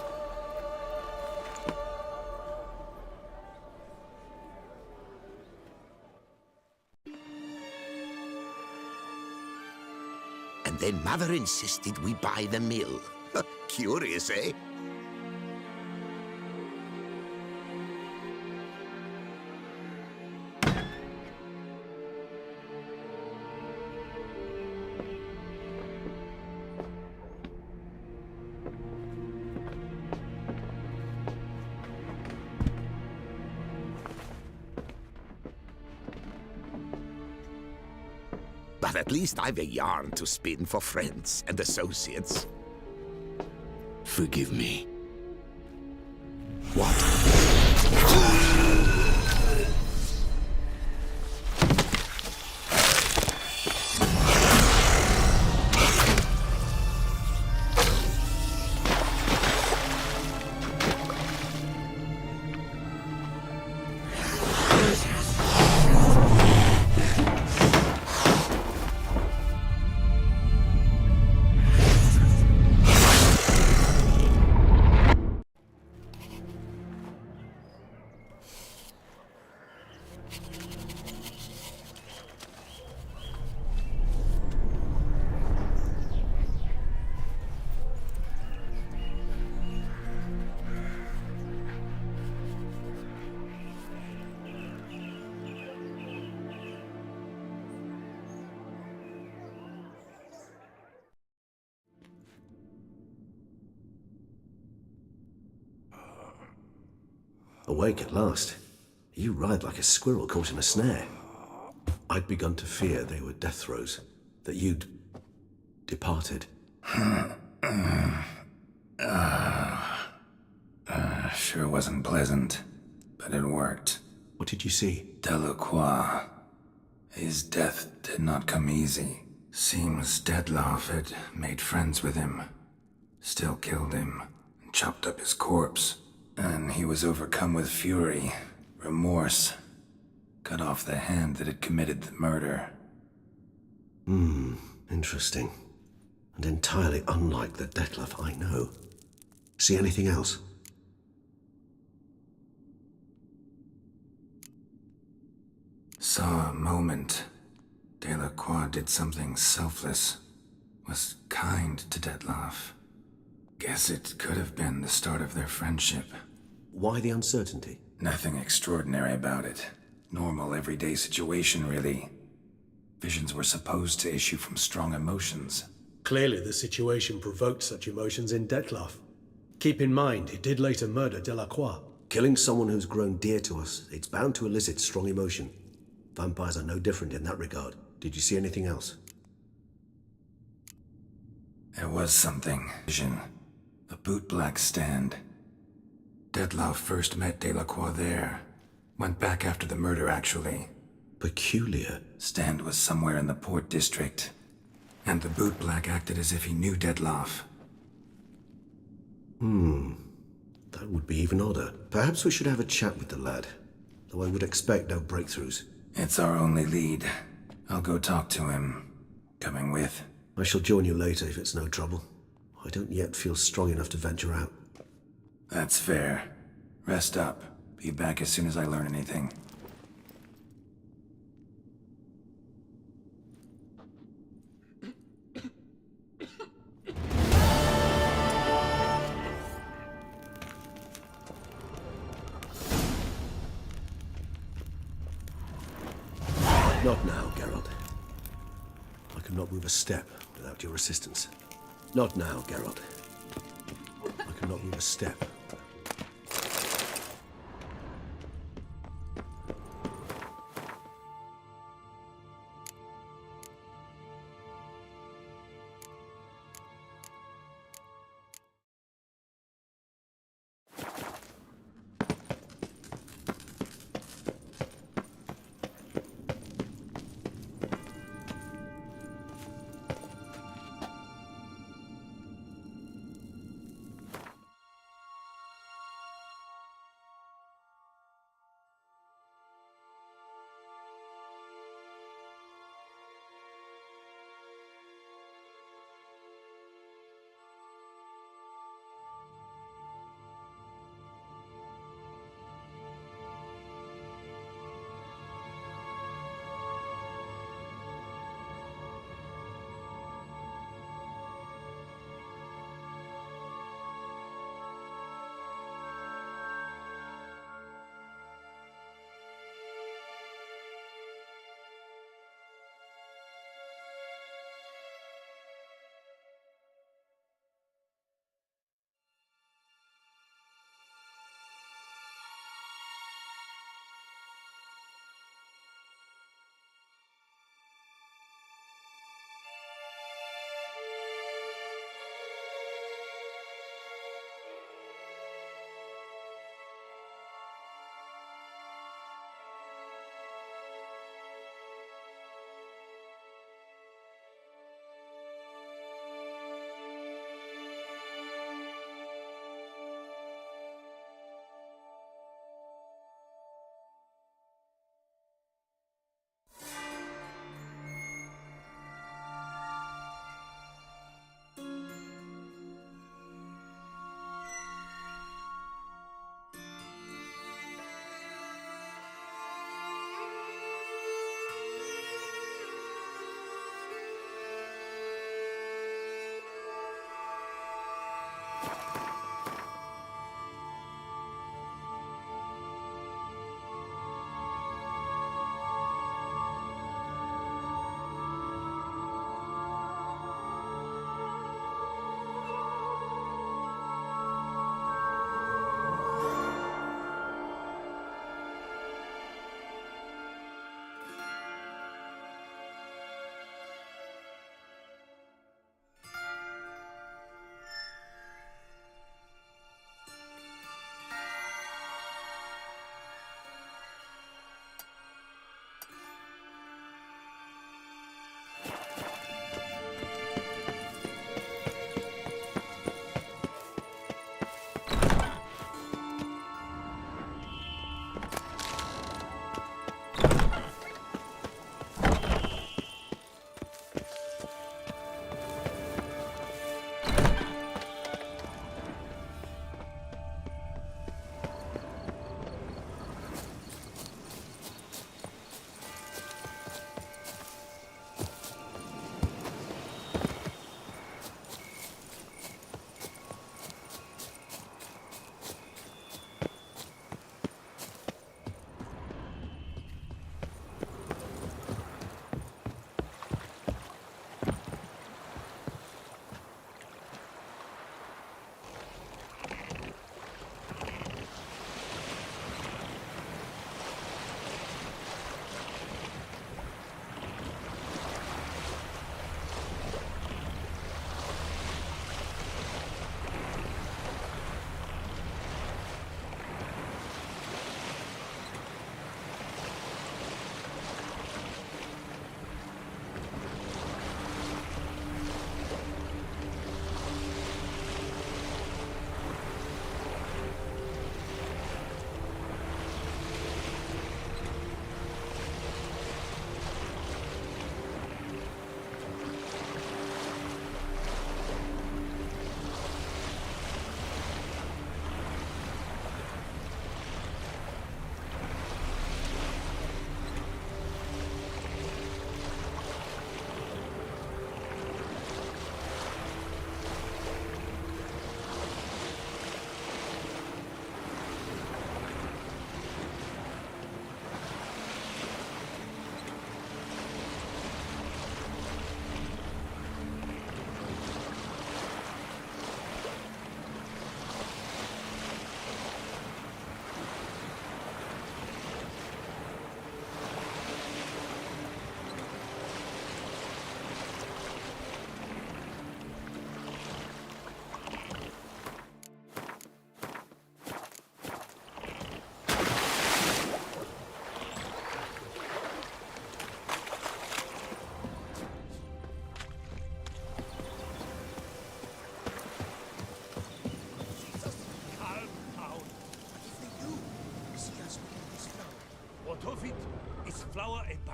And then Mother insisted we buy the mill. Curious, eh? But at least I've a yarn to spin for friends and associates. Forgive me. What? Awake at last. You ride like a squirrel caught in a snare. I'd begun to fear they were death throes, that you'd departed. Sure wasn't pleasant, but it worked. What did you see? Delacroix. His death did not come easy. Seems Detlef had made friends with him, still killed him, and chopped up his corpse. And he was overcome with fury, remorse, cut off the hand that had committed the murder. Interesting. And entirely unlike the Detlef I know. See anything else? Saw a moment. Delacroix did something selfless. Was kind to Detlef. Guess it could have been the start of their friendship. Why the uncertainty? Nothing extraordinary about it. Normal, everyday situation, really. Visions were supposed to issue from strong emotions. Clearly, the situation provoked such emotions in Detlef. Keep in mind, he did later murder Delacroix. Killing someone who's grown dear to us, it's bound to elicit strong emotion. Vampires are no different in that regard. Did you see anything else? There was something. Vision. A bootblack stand. Detlef first met Delacroix there. Went back after the murder, actually. Peculiar. Stand was somewhere in the Port District. And the bootblack acted as if he knew Detlef. That would be even odder. Perhaps we should have a chat with the lad. Though I would expect no breakthroughs. It's our only lead. I'll go talk to him. Coming with? I shall join you later if it's no trouble. I don't yet feel strong enough to venture out. That's fair. Rest up. Be back as soon as I learn anything. Not now, Geralt. could not move a step without your assistance. Not now, Geralt. I could not move a step.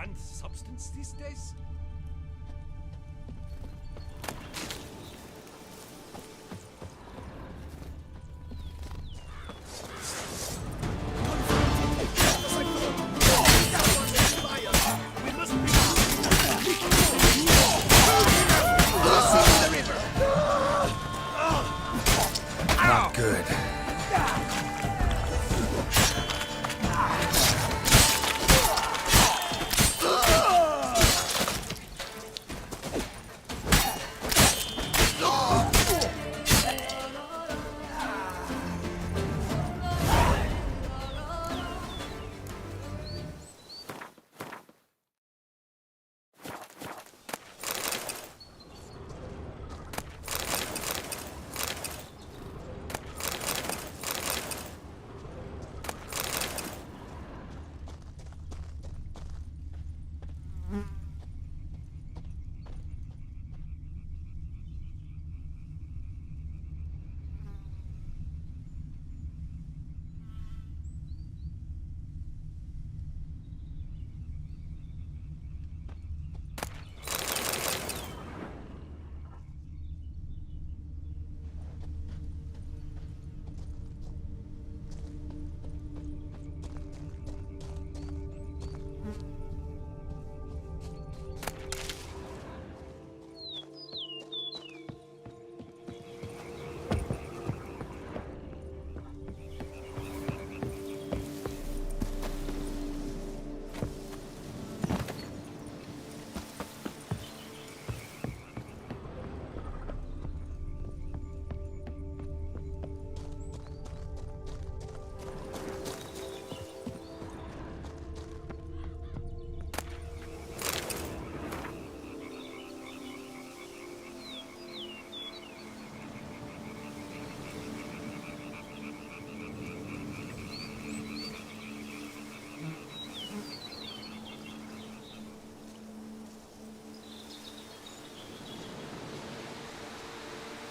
banned substance these days? Not good.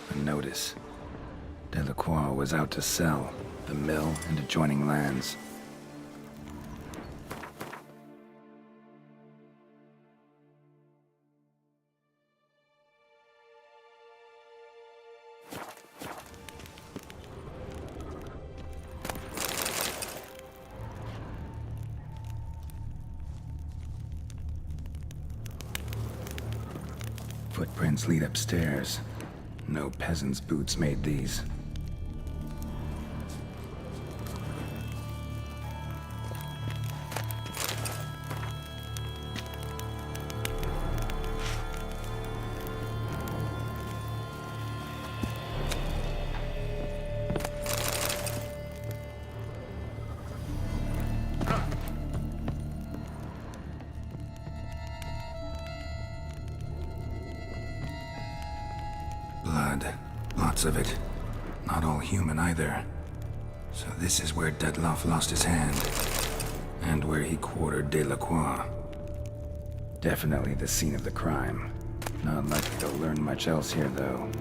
A notice. Delacroix was out to sell the mill and adjoining lands. Footprints lead upstairs. No peasant's boots made these. Blood. Lots of it. Not all human either. So this is where Dettlaff lost his hand. And where he quartered Delacroix. Definitely the scene of the crime. Not likely to learn much else here, though.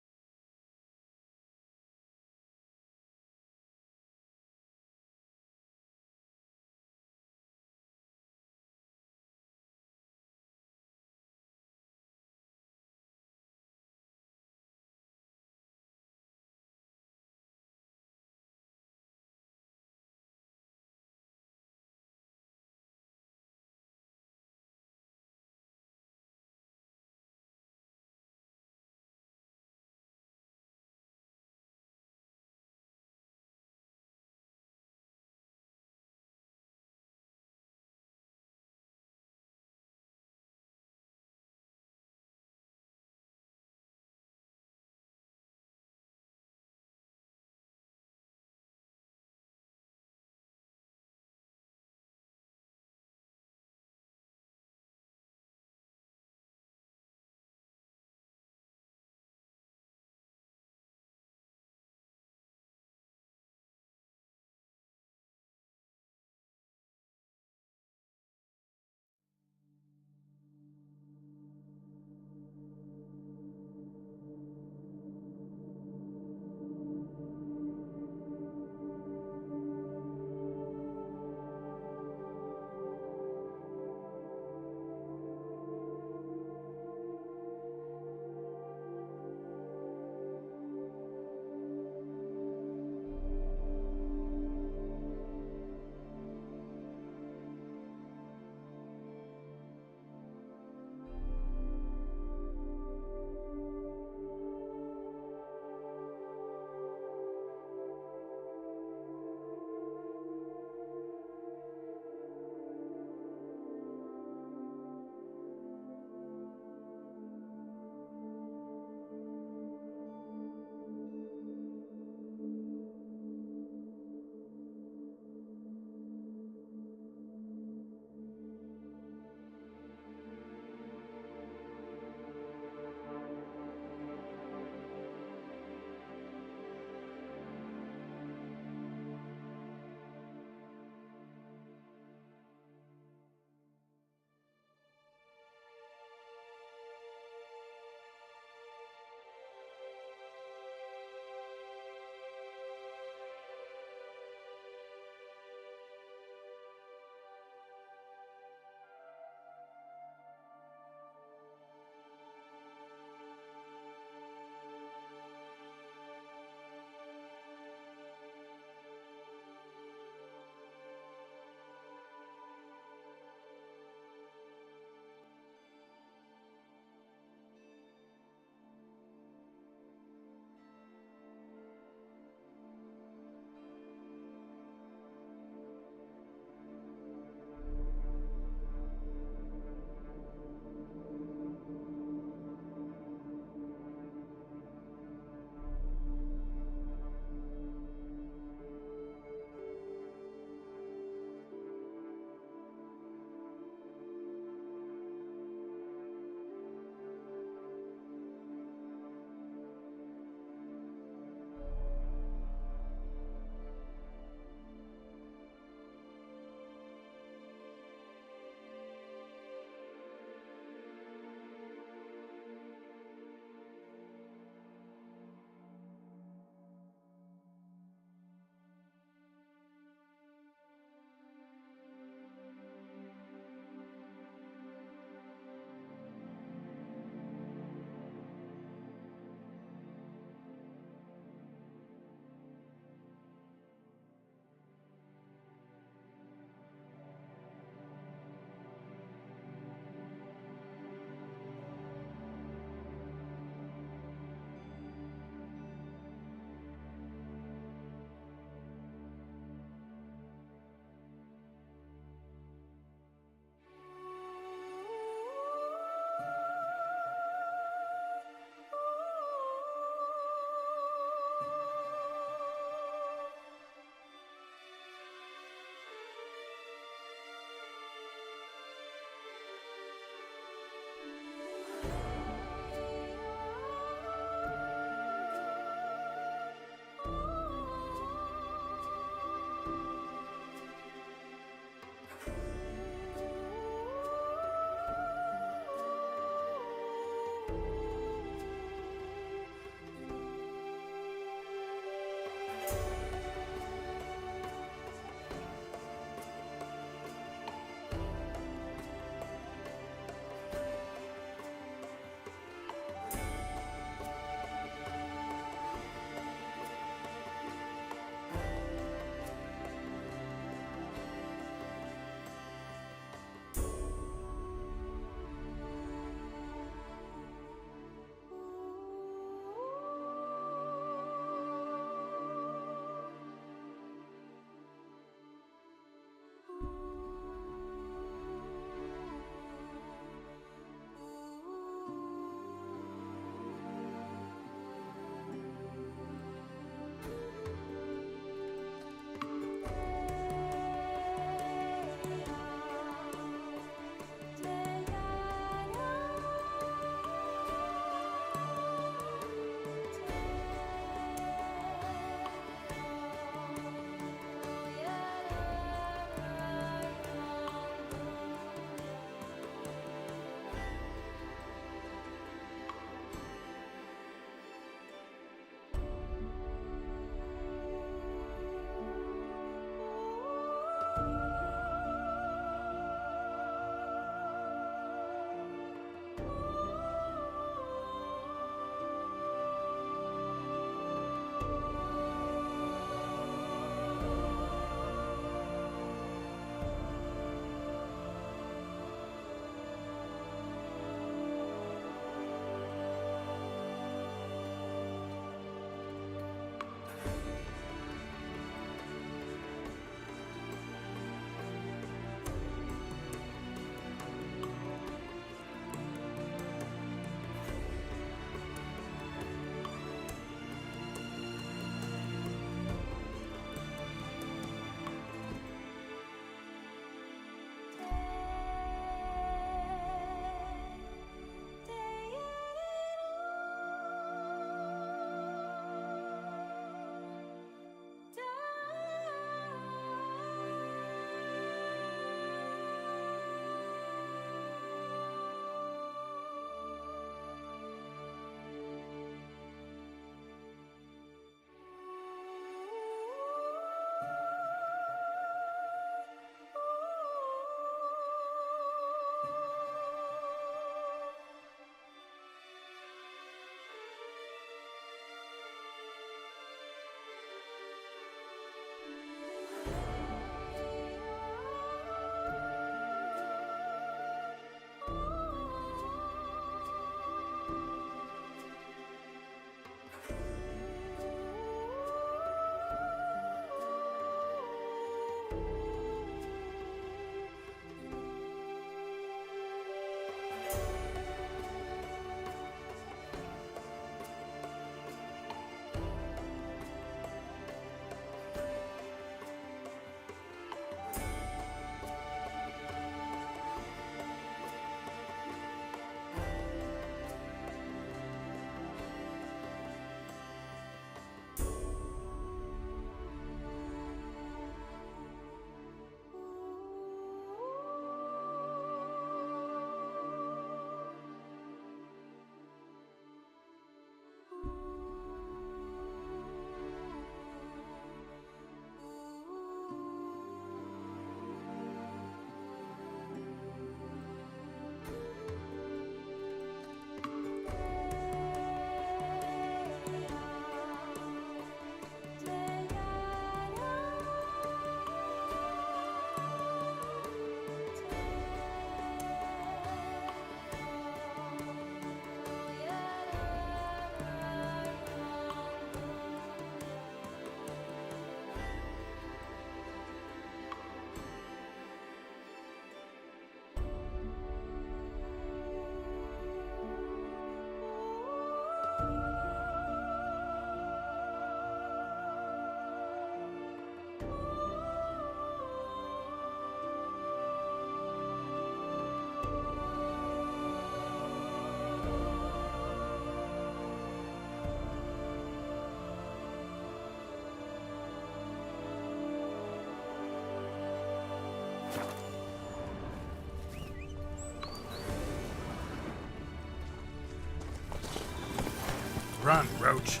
Run, Roach.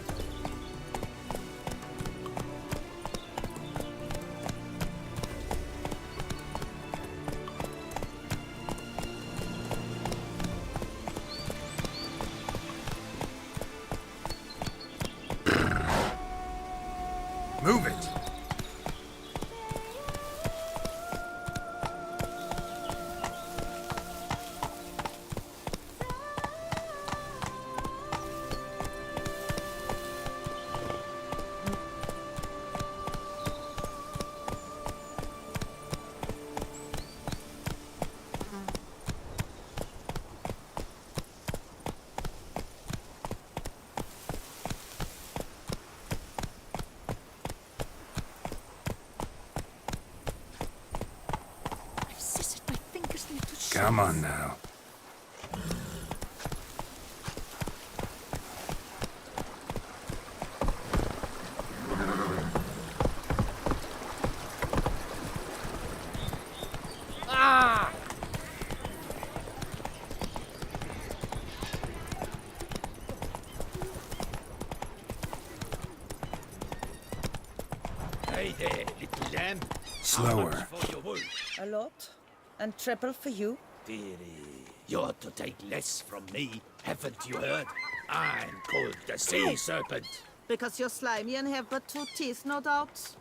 Move it! Come on now. Ah! Hey there, little lamb. Slower. A lot. And triple for you. Dearie, you're to take less from me, haven't you heard? I'm called the Sea Serpent. Because you're slimy and have but 2 teeth, no doubt.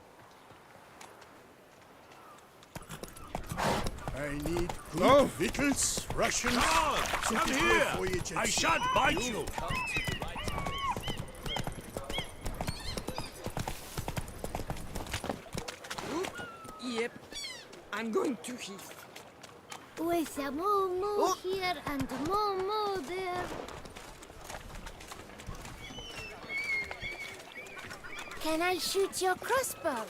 I need good victuals, rations. Come here! I shan't bite you! Yep. I'm going to heath. With a moo here and moo there. Can I shoot your crossbow?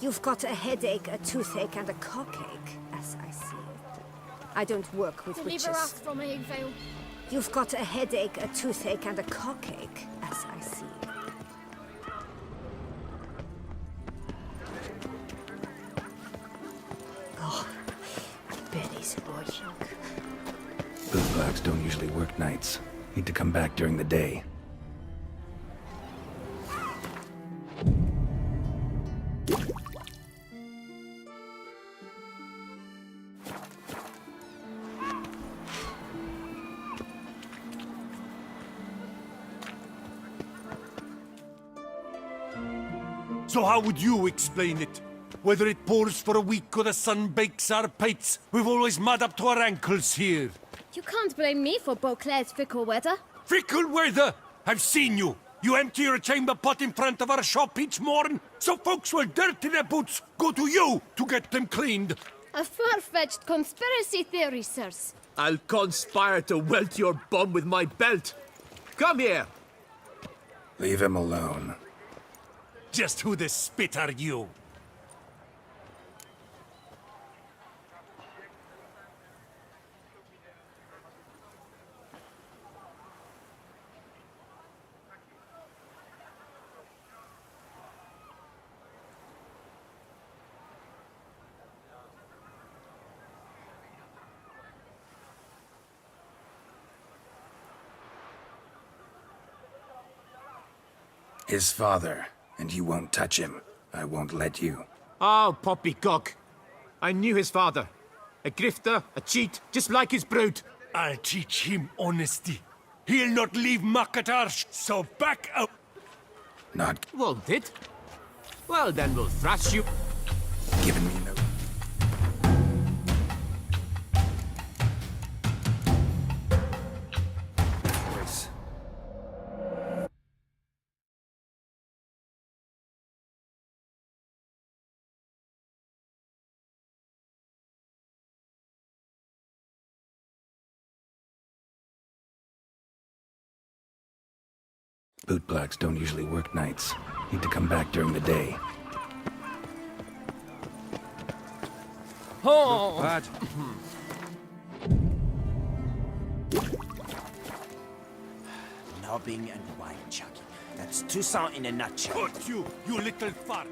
You've got a headache, a toothache, and a cockache, as I see it. I don't work with witches. Deliver us from Higvale. You've got a headache, a toothache, and a cockache, as I see it. Oh, my belly's boiling. Bootblacks don't usually work nights. Need to come back during the day. So how would you explain it? Whether it pours for a week or the sun bakes our pates, we've always mud up to our ankles here. You can't blame me for Beauclair's fickle weather. Fickle weather! I've seen you! You empty your chamber pot in front of our shop each morn, so folks will dirty their boots, go to you to get them cleaned. A far-fetched conspiracy theory, sirs. I'll conspire to welt your bum with my belt. Come here! Leave him alone. Just who the spit are you? His father, and you won't touch him. I won't let you. Oh, poppycock. I knew his father. A grifter, a cheat, just like his brute. I'll teach him honesty. He'll not leave Makatar, so back up. Not Won't it? Well, then we'll thrash you. giving me no... voice. Bootblacks don't usually work nights. Need to come back during the day. Oh! Bad. Nobbing and wine chugging. That's Toussaint in a nutshell. Put you little fart!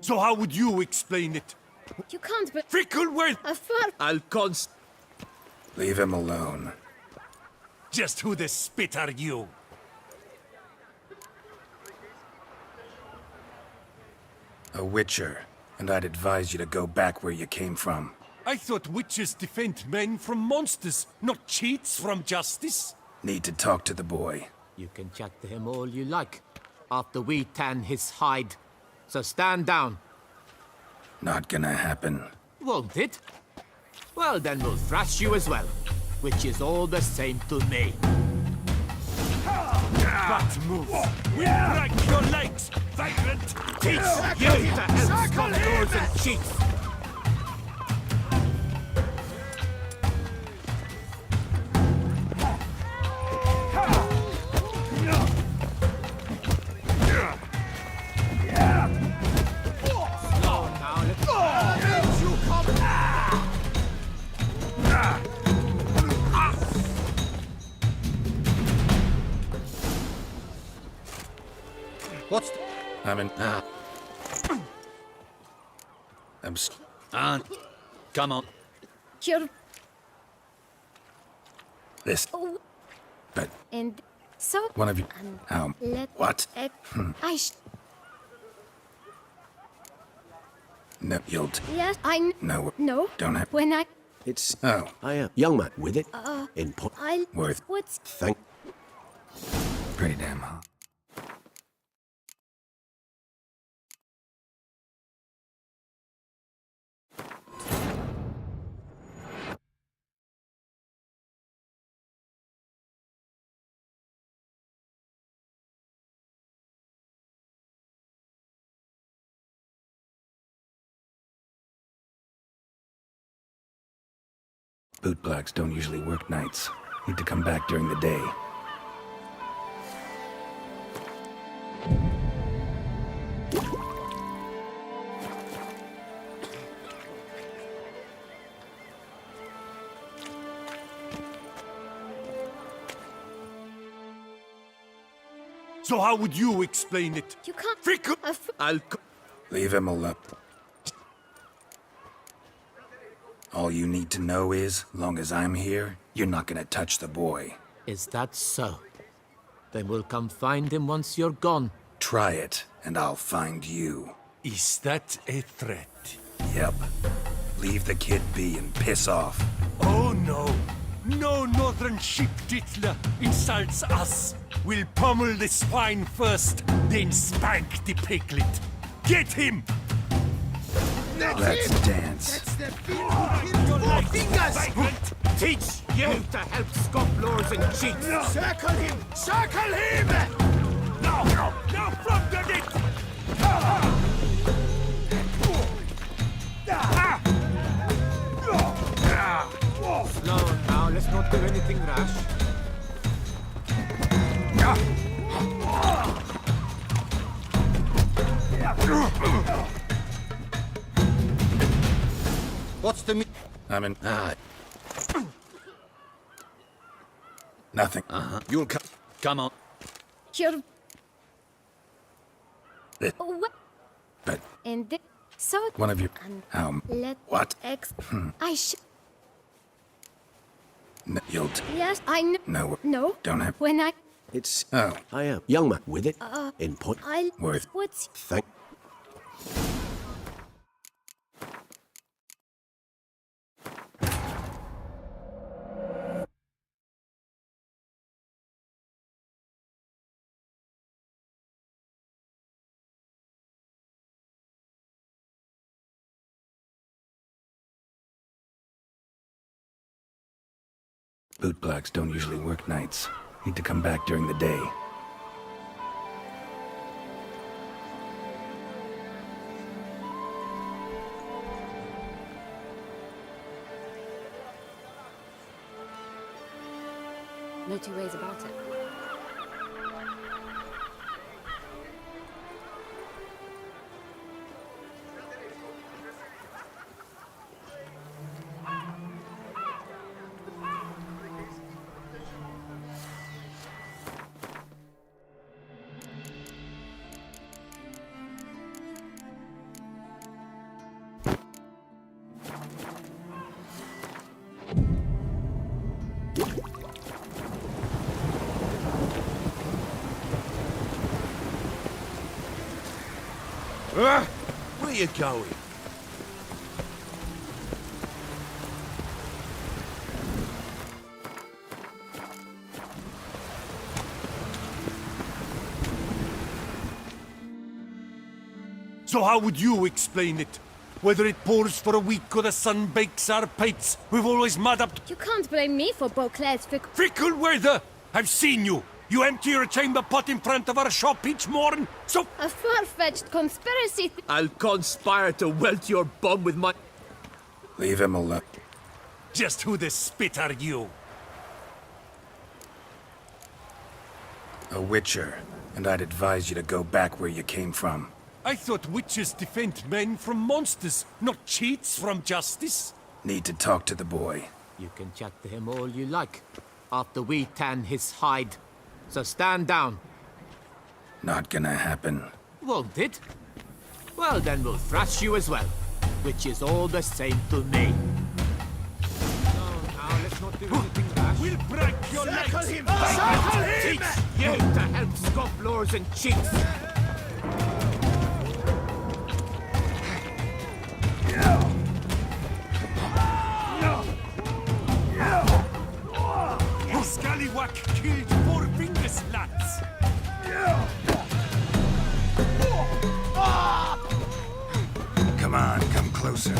So how would you explain it? You can't be... Fickleworth! A fart... I'll const... Leave him alone. Just who the spit are you? A witcher, and I'd advise you to go back where you came from. I thought witches defend men from monsters, not cheats from justice. Need to talk to the boy. You can chat to him all you like, after we tan his hide. So stand down. Not gonna happen. Won't it? Well, then we'll thrash you as well, which is all the same to me. That move! We'll break your legs, vagrant! Teach you to help scofflaws and cheats! What's... I'm in... Come on. You're... This... Oh. But... And... So... One of you... Let... What? I No, you'll... Yes, I... No. No. Don't have... When I... It's... Oh. I am. Young man, with it. In point. I... Worth. What's... Thank... Pretty damn hot. Bootblacks don't usually work nights. Need to come back during the day. So how would you explain it? You can't... Fickle... I'll... Leave him alone. All you need to know is, long as I'm here, you're not gonna touch the boy. Is that so? Then we'll come find him once you're gone. Try it, and I'll find you. Is that a threat? Yep. Leave the kid be and piss off. Oh no! No northern sheep dittler insults us! We'll pummel the swine first, then spank the piglet. Get him! Let's dance. Teach you to help scofflaws and cheats! Circle him! Circle him! No! No! From the net! Slow now, let's not do anything rash. What's the... I'm in... Nothing. You'll come. Come on. You're... It. Oh, what? But... And... So... One of you... Let... What? I should... No, you'll... Yes, I know... No. No. Don't have... When I... It's... Oh. I am. Young man, with it. In point. I... Worth. What's... Thank... Bootblacks don't usually work nights. Need to come back during the day. No two ways about it. Where you going? So how would you explain it? Whether it pours for a week or the sun bakes our pipes, we've always mud up. You can't blame me for Beauclair's Fickle weather! I've seen you! You empty your chamber pot in front of our shop each morn, so... A far-fetched conspiracy. I'll conspire to welt your bum with my... Leave him alone. Just who the spit are you? A witcher, and I'd advise you to go back where you came from. I thought witches defend men from monsters, not cheats from justice. Need to talk to the boy. You can chat to him all you like, after we tan his hide. So stand down. Not gonna happen. Won't it? Well, then we'll thrash you as well, which is all the same to me. No, now let's not do anything rash. We'll break your legs! Circle him! Teach you to help scofflaws and cheats! Scallywag killed 4 fingers, lads! Come on, come closer.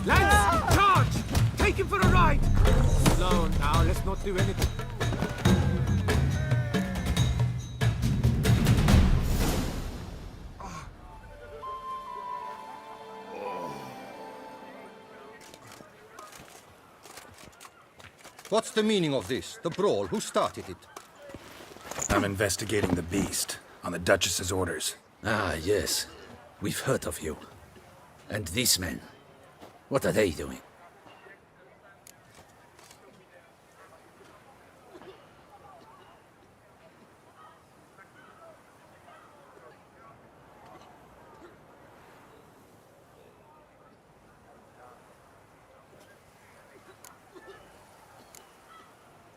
Lads, charge! Take him for a ride! Slow now, let's not do anything. What's the meaning of this? The brawl? Who started it? I'm investigating the beast, on the Duchess's orders. Ah, yes. We've heard of you. And these men, what are they doing?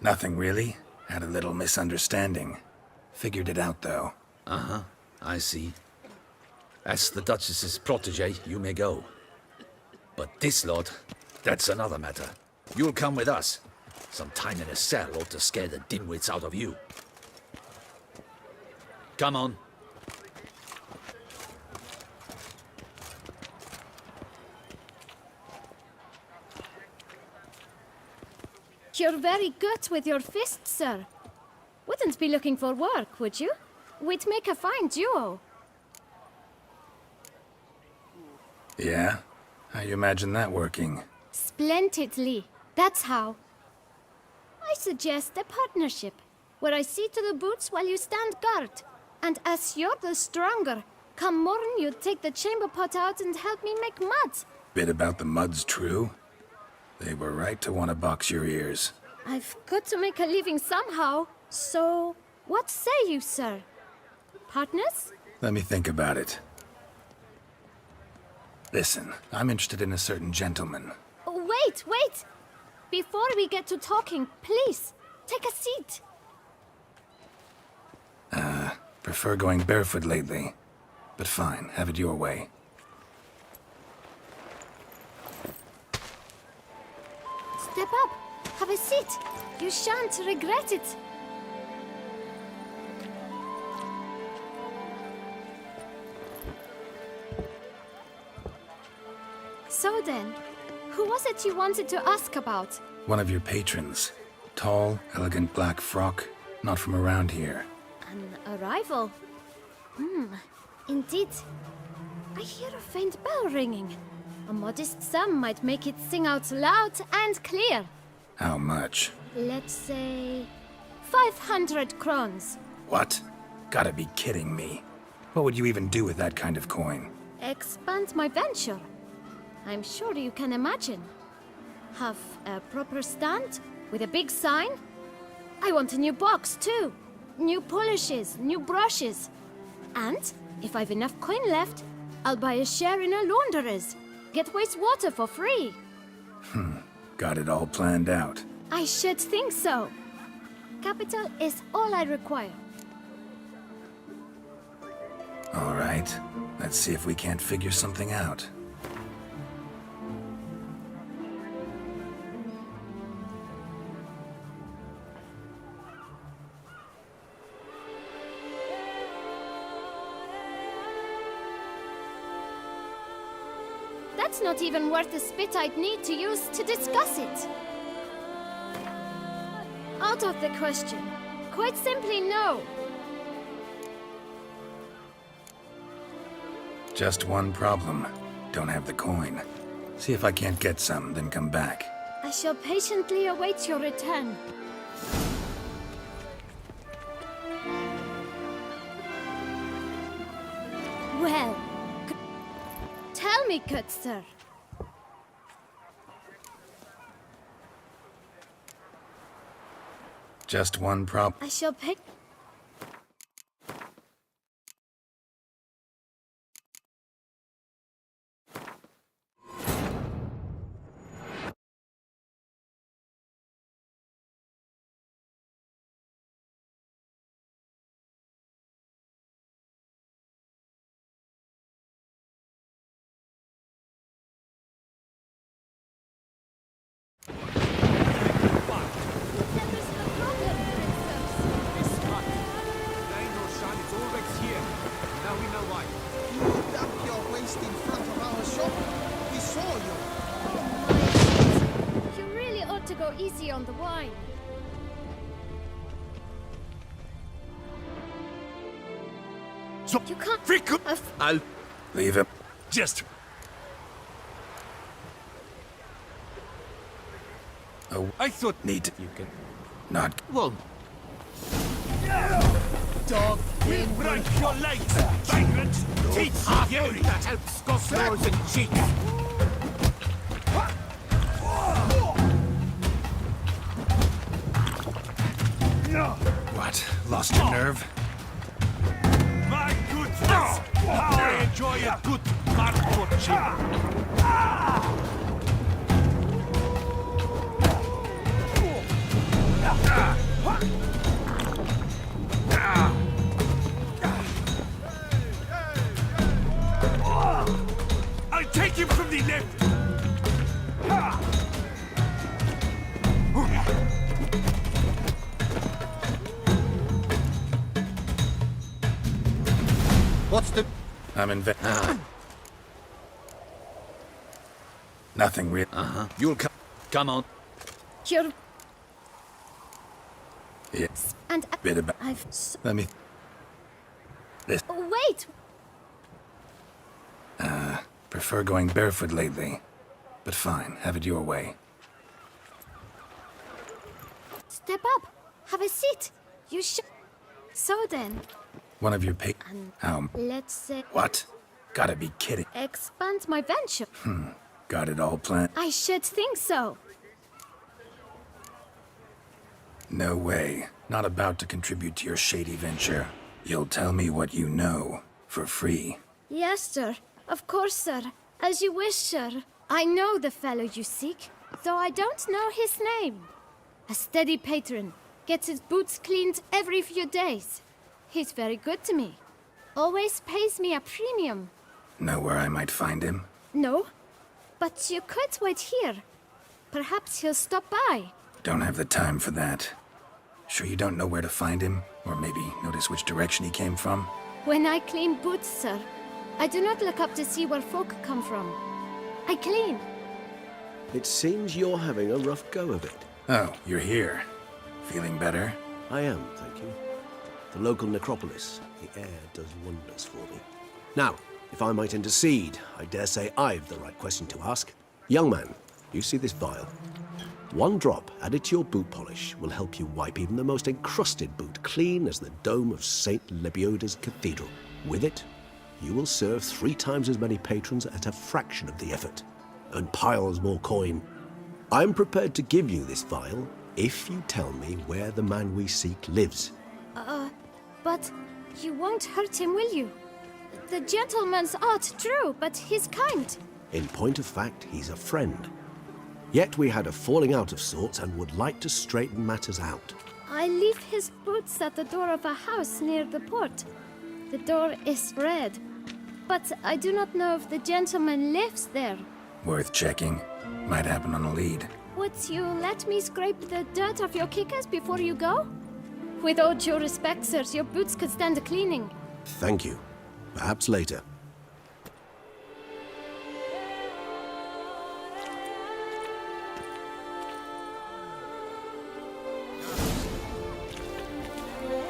Nothing really. Had a little misunderstanding. Figured it out, though. Uh-huh, I see. As the Duchess's protege, you may go. But this lot, that's another matter. You'll come with us. Some time in a cell ought to scare the dimwits out of you. Come on. You're very good with your fists, sir. Wouldn't be looking for work, would you? We'd make a fine duo. Yeah? How you imagine that working? Splendidly. That's how. I suggest a partnership, where I see to the boots while you stand guard. And as you're the stronger, come morn you take the chamber pot out and help me make mud. Bit about the mud's true? They were right to want to box your ears. I've got to make a living somehow, so what say you, sir? Partners? Let me think about it. Listen, I'm interested in a certain gentleman. Wait, wait! Before we get to talking, please, take a seat. Prefer going barefoot lately. But fine, have it your way. Step up, have a seat. You shan't regret it. So then, who was it you wanted to ask about? One of your patrons. Tall, elegant black frock. Not from around here. An arrival? Indeed. I hear a faint bell ringing. A modest sum might make it sing out loud and clear. How much? Let's say 500 crowns. What? Gotta be kidding me. What would you even do with that kind of coin? Expand my venture. I'm sure you can imagine. Have a proper stand with a big sign. I want a new box too. New polishes, new brushes. And if I've enough coin left, I'll buy a share in a launderer's. Get wastewater for free. Got it all planned out. I should think so. capital is all I require. All right. Let's see if we can't figure something out. That's not even worth the spit I'd need to use to discuss it. Out of the question. Quite simply, no. Just one problem. Don't have the coin. See if I can't get some, then come back. I shall patiently await your return. Well, tell me, good sir. Just one problem. I shall pick. Easy on the wine. So you can't. I'll leave him. Just. Oh, I thought need you can not. Well. Dog. We'll break your legs, vagrant. Teach you that helps scoff nose and cheeks. What? Lost your nerve? My goodness! How I enjoy a good mark I'll take him from the left! What's the... I'm in Nothing real. You'll come. Come on. You're... Yes. And Bit about... I've... Let me... This... Wait! Prefer going barefoot lately. But fine, have it your way. Step up. Have a seat. You should... So then... One of your let's say... What? Gotta be kidding. Expand my venture. Got it all planned? I should think so. No way. Not about to contribute to your shady venture. You'll tell me what you know, for free. Yes, sir. Of course, sir. As you wish, sir. I know the fellow you seek, though I don't know his name. A steady patron. Gets his boots cleaned every few days. He's very good to me. Always pays me a premium. Know where I might find him? No, but you could wait here. Perhaps he'll stop by. Don't have the time for that. Sure you don't know where to find him? Or maybe notice which direction he came from? When I clean boots, sir, I do not look up to see where folk come from. I clean. It seems you're having a rough go of it. Oh, you're here. Feeling better? I am, thank you. The local necropolis. The air does wonders for me. Now, if I might intercede, I dare say I've the right question to ask. Young man, you see this vial? One drop added to your boot polish will help you wipe even the most encrusted boot clean as the dome of St. Lebioda's Cathedral. With it, you will serve 3 times as many patrons at a fraction of the effort. Earn piles more coin. I'm prepared to give you this vial if you tell me where the man we seek lives. But you won't hurt him, will you? The gentleman's odd, true, but he's kind. In point of fact, he's a friend. Yet we had a falling out of sorts and would like to straighten matters out. I I leave his boots at the door of a house near the port. The door is red, but I do not know if the gentleman lives there. Worth checking. Might happen on a lead. Would you let me scrape the dirt off your kickers before you go? With all due respect, sirs, your boots could stand a cleaning. Thank you. Perhaps later.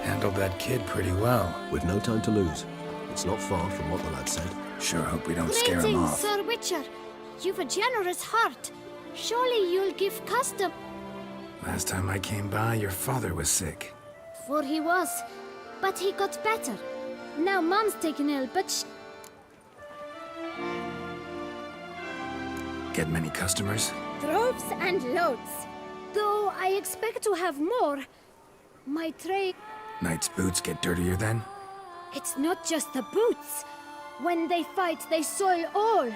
Handled that kid pretty well. With no time to lose. It's not far from what the lad said. Sure hope we don't scare him Greetings, off. Sir Witcher. You've a generous heart. Surely you'll give custom. Last time I came by, your father was sick. For he was, but he got better. Now Mom's taken ill, but Get many customers? droves and loads. Though I expect to have more. My trade... Knight's boots get dirtier then? It's not just the boots. When they fight, they soil all.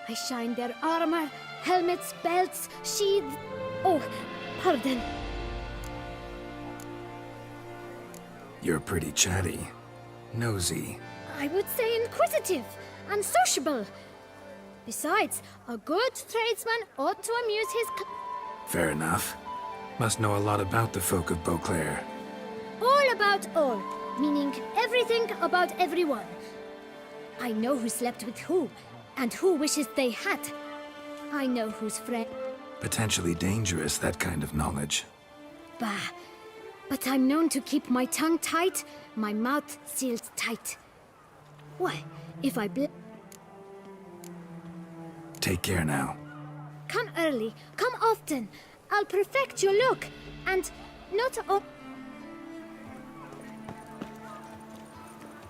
I shine their armor, helmets, belts, sheaths... Oh, pardon. You're pretty chatty. Nosy. I would say inquisitive and sociable. Besides, a good tradesman ought to amuse his... Fair enough. Must know a lot about the folk of Beauclair. All about all, meaning everything about everyone. I know who slept with who, and who wishes they had. I know who's friend... Potentially dangerous, that kind of knowledge. Bah. But I'm known to keep my tongue tight, my mouth sealed tight. Why, if I Take care now. Come early, come often. I'll perfect your look, and not all...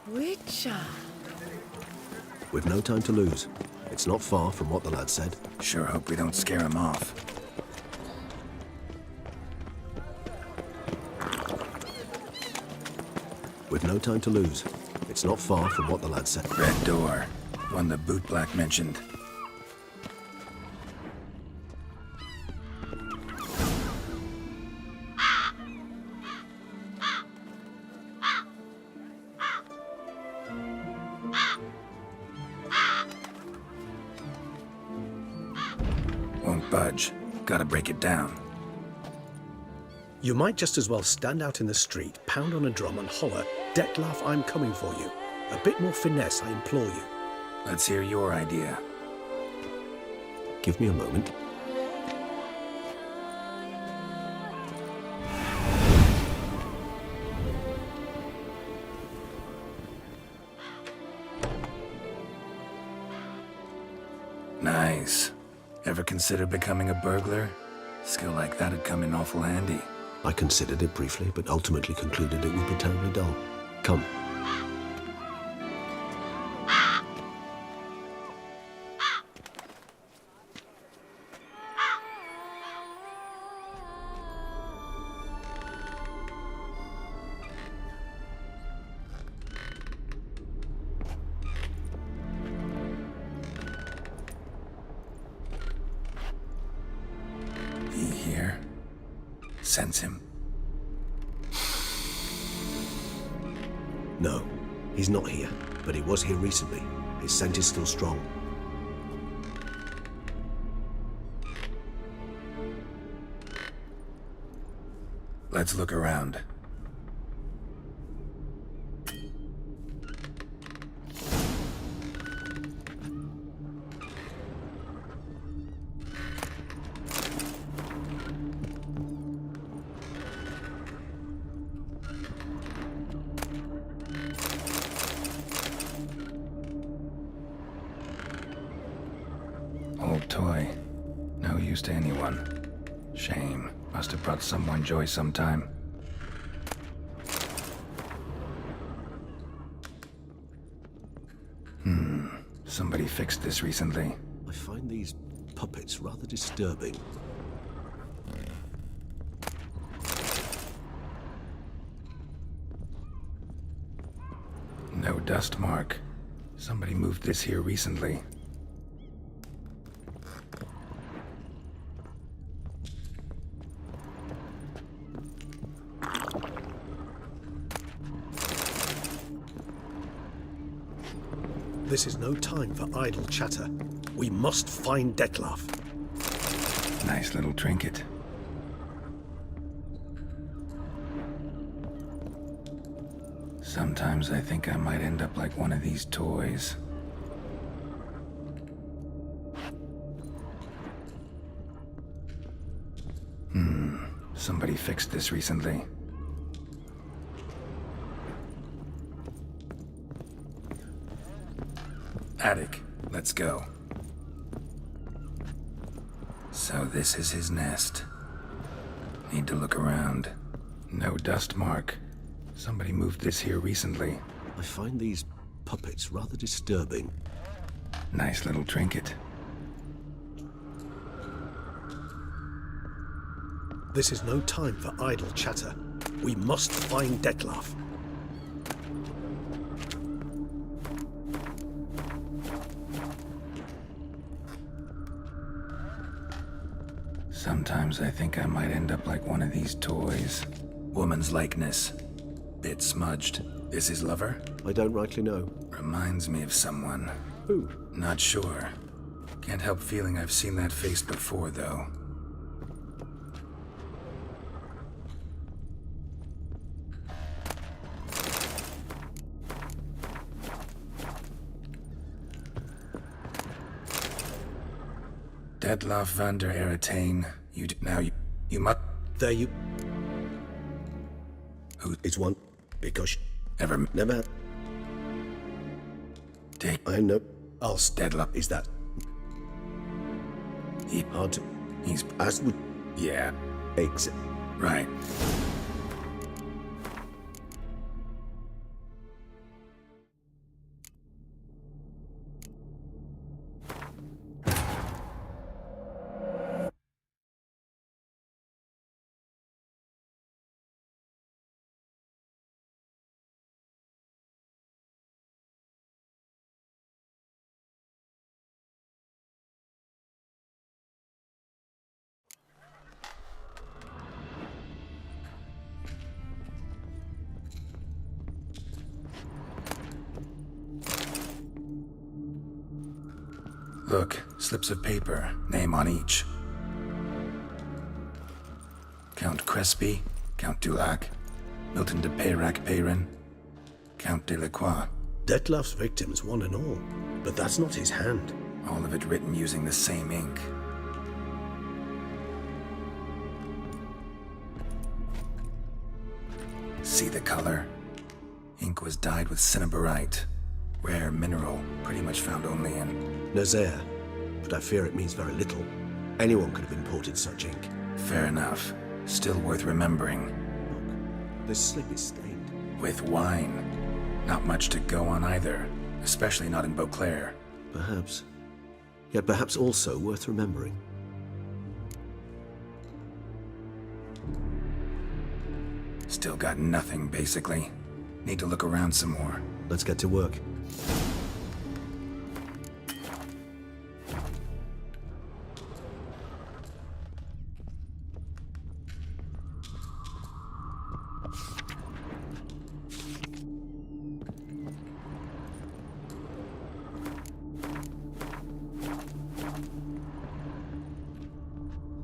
Witcher. With no time to lose. It's not far from what the lad said. Sure hope we don't scare him off. With no time to lose. It's not far from what the lad said. Red door. One the bootblack mentioned. Won't budge. Gotta break it down. You might just as well stand out in the street, pound on a drum and holler, "Dettlaff, I'm coming for you." A bit more finesse, I implore you. Let's hear your idea. Give me a moment. Nice. Ever consider becoming a burglar? Skill like that'd come in awful handy. I considered it briefly, but ultimately concluded it would be terribly dull. Come. He here? Sense him. No, he's not here, but he was here recently. His scent is still strong. Let's look around. Old toy. No use to anyone. Shame. Must have brought someone joy sometime. Somebody fixed this recently. I find these puppets rather disturbing. No dust mark. Somebody moved this here recently. This is no time for idle chatter. We must find Dettlaff. Nice little trinket. Sometimes I think I might end up like one of these toys. Somebody fixed this recently. Attic, let's go. So this is his nest. Need to look around. No dust mark. Somebody moved this here recently. I find these puppets rather disturbing. Nice little trinket. This is no time for idle chatter. We must find Dettlaff. Sometimes I think I might end up like one of these toys. Woman's likeness. Bit smudged. This his lover? I don't rightly know. Reminds me of someone. Who? Not sure. Can't help feeling I've seen that face before, though. Dettlaff van der Eretain. You must... There you... Who? It's one. Because... Never... Take... I know. Ulst. Dettlaff. Is that... Hard to... He's... As would... Yeah. Exit. Right. Look, slips of paper, name on each. Count Crespi, Count Dulac, Milton de Peyrac-Peyrin, Count Delacroix. Dettlaff's victims, one and all. But that's not his hand. All of it written using the same ink. See the color? Ink was dyed with cinnabarite. Rare mineral, pretty much found only in... Nazaire. But I fear it means very little. Anyone could have imported such ink. Fair enough. Still worth remembering. Look, this slip is stained. With wine. Not much to go on either. Especially not in Beauclair. Perhaps. Yet perhaps also worth remembering. Still got nothing, basically. Need to look around some more. Let's get to work.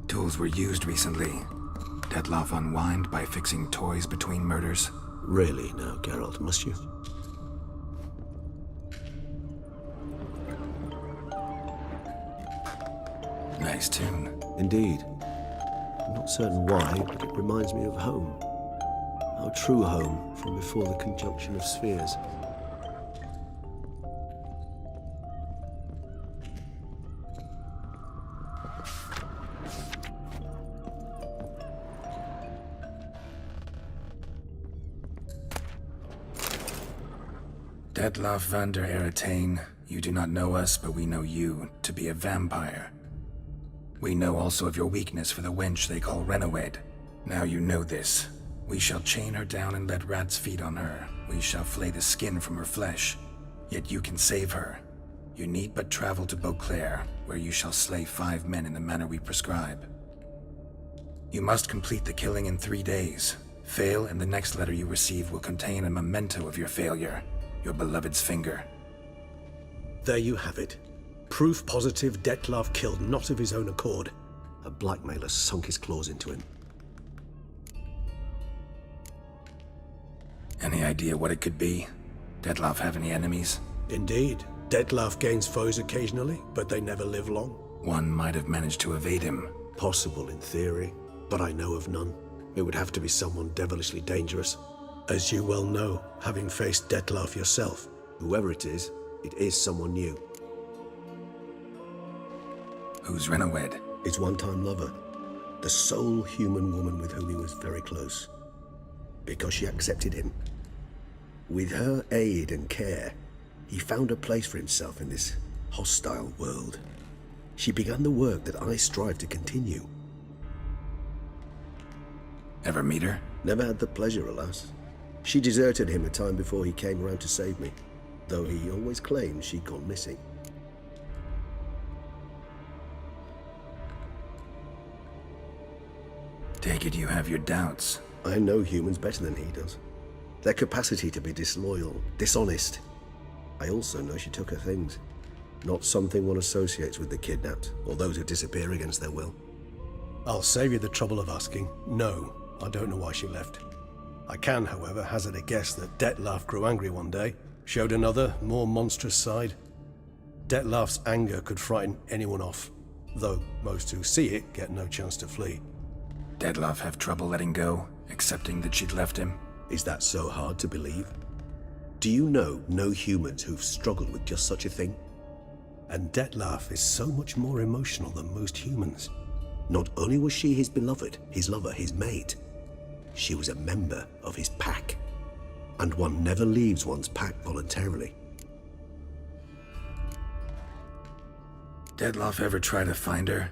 Tools were used recently. Dettlaff unwind by fixing toys between murders. Really now, Geralt, must you? Nice tune. Indeed. I'm not certain why, but it reminds me of home. Our true home from before the conjunction of spheres. Dettlaff van der Eretain, you do not know us, but we know you to be a vampire. We know also of your weakness for the wench they call Renoed. Now you know this. We shall chain her down and let rats feed on her. We shall flay the skin from her flesh. Yet you can save her. You need but travel to Beauclair, where you shall slay 5 men in the manner we prescribe. You must complete the killing in 3 days. Fail, and the next letter you receive will contain a memento of your failure. Your beloved's finger. There you have it. Proof positive Dettlaff killed not of his own accord. A blackmailer sunk his claws into him. Any idea what it could be? Dettlaff have any enemies? Indeed. Dettlaff gains foes occasionally, but they never live long. One might have managed to evade him. Possible in theory, but I know of none. It would have to be someone devilishly dangerous. As you well know, having faced Dettlaff yourself. Whoever it is someone new. Who's Renawed? His one-time lover. The sole human woman with whom he was very close. Because she accepted him. With her aid and care, he found a place for himself in this hostile world. She began the work that I strive to continue. Ever meet her? Never had the pleasure, alas. She deserted him a time before he came around to save me, though he always claimed she'd gone missing. Take it you have your doubts. I know humans better than he does. Their capacity to be disloyal, dishonest. I also know she took her things. Not something one associates with the kidnapped, or those who disappear against their will. I'll save you the trouble of asking. No, I don't know why she left. I can, however, hazard a guess that Dettlaff grew angry one day, showed another, more monstrous side. Dettlaff's anger could frighten anyone off, though most who see it get no chance to flee. Dettlaff have trouble letting go, accepting that she'd left him? Is that so hard to believe? Do you know no humans who've struggled with just such a thing? And Dettlaff is so much more emotional than most humans. Not only was she his beloved, his lover, his mate, she was a member of his pack. And one never leaves one's pack voluntarily. Dettlaff ever try to find her?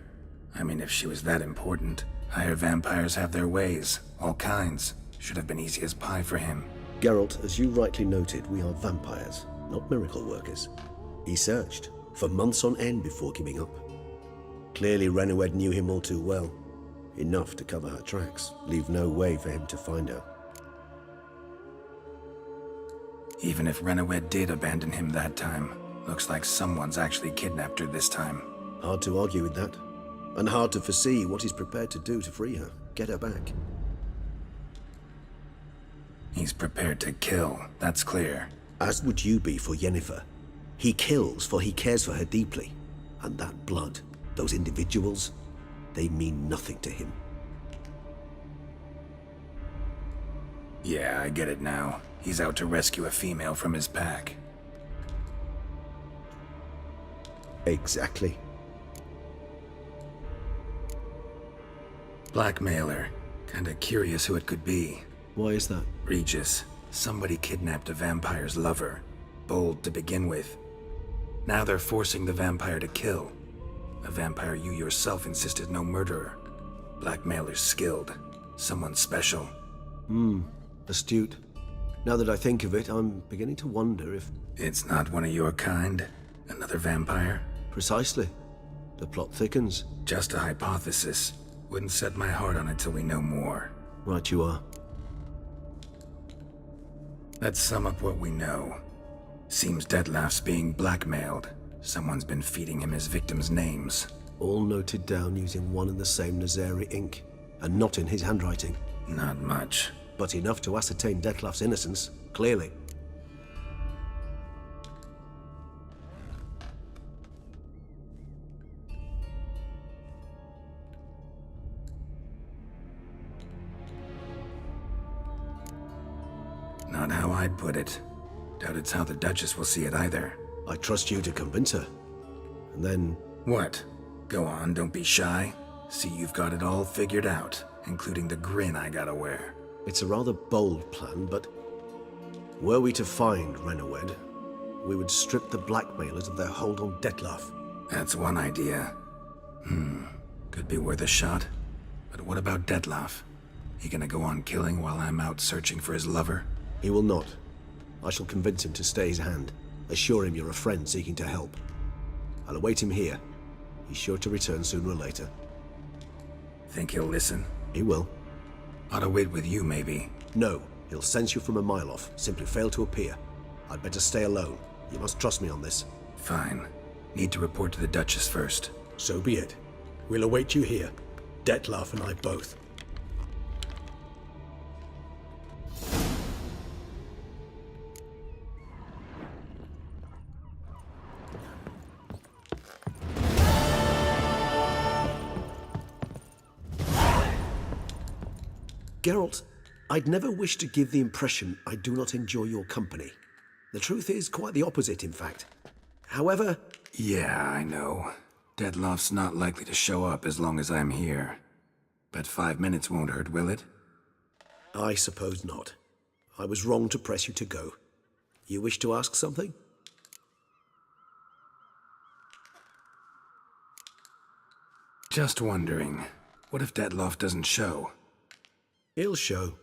I mean, if she was that important. Higher vampires have their ways, all kinds. Should have been easy as pie for him. Geralt, as you rightly noted, we are vampires, not miracle workers. He searched, for months on end before giving up. Clearly Renawed knew him all too well. Enough to cover her tracks, leave no way for him to find her. Even if Renawed did abandon him that time, looks like someone's actually kidnapped her this time. Hard to argue with that. And hard to foresee what he's prepared to do to free her, get her back. He's prepared to kill, that's clear. As would you be for Yennefer. He kills for he cares for her deeply. And that blood, those individuals, they mean nothing to him. Yeah, I get it now. He's out to rescue a female from his pack. Exactly. Blackmailer. Kinda curious who it could be. Why is that? Regis. Somebody kidnapped a vampire's lover. Bold to begin with. Now they're forcing the vampire to kill. A vampire you yourself insisted no murderer. Blackmailer's skilled. Someone special. Astute. Now that I think of it, I'm beginning to wonder if... It's not one of your kind? Another vampire? Precisely. The plot thickens. Just a hypothesis. Wouldn't set my heart on it till we know more. Right you are. Let's sum up what we know. Seems Dettlaff's being blackmailed. Someone's been feeding him his victims' names. All noted down using one and the same Nazari ink, and not in his handwriting. Not much. But enough to ascertain Dettlaff's innocence, clearly. Not how I'd put it. Doubt it's how the Duchess will see it either. I trust you to convince her. And then... What? Go on, don't be shy. See you've got it all figured out, including the grin I gotta wear. It's a rather bold plan, but... Were we to find Renawed, we would strip the blackmailers of their hold on Dettlaff. That's one idea. Could be worth a shot. But what about Dettlaff? He gonna go on killing while I'm out searching for his lover? He will not. I shall convince him to stay his hand. Assure him you're a friend seeking to help. I'll await him here. He's sure to return sooner or later. Think he'll listen? He will. Ought to wait with you, maybe. No. He'll sense you from a mile off. Simply fail to appear. I'd better stay alone. You must trust me on this. Fine. Need to report to the Duchess first. So be it. We'll await you here. Dettlaff and I both. Geralt, I'd never wish to give the impression I do not enjoy your company. The truth is quite the opposite, in fact. However... Yeah, I know. Dettlaff's not likely to show up as long as I'm here. But 5 minutes won't hurt, will it? I suppose not. I was wrong to press you to go. You wish to ask something? Just wondering, what if Dettlaff doesn't show? He'll show.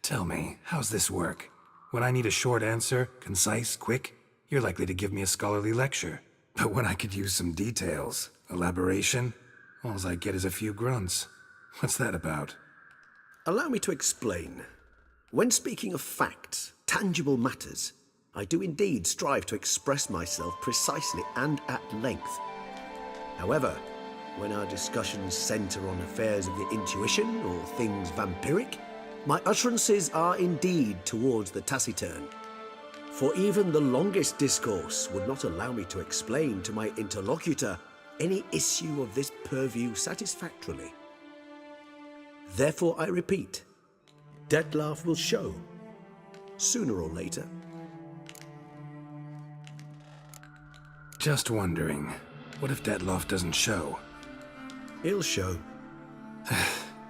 Tell me, how's this work? When I need a short answer, concise, quick, you're likely to give me a scholarly lecture. But when I could use some details, elaboration, all I get is a few grunts. What's that about? Allow me to explain. When speaking of facts, tangible matters, I do indeed strive to express myself precisely and at length. However, when our discussions center on affairs of the intuition or things vampiric, my utterances are indeed towards the taciturn. For even the longest discourse would not allow me to explain to my interlocutor any issue of this purview satisfactorily. Therefore, I repeat, Dettlaff will show, sooner or later. Just wondering, what if Dettlaff doesn't show? He'll show.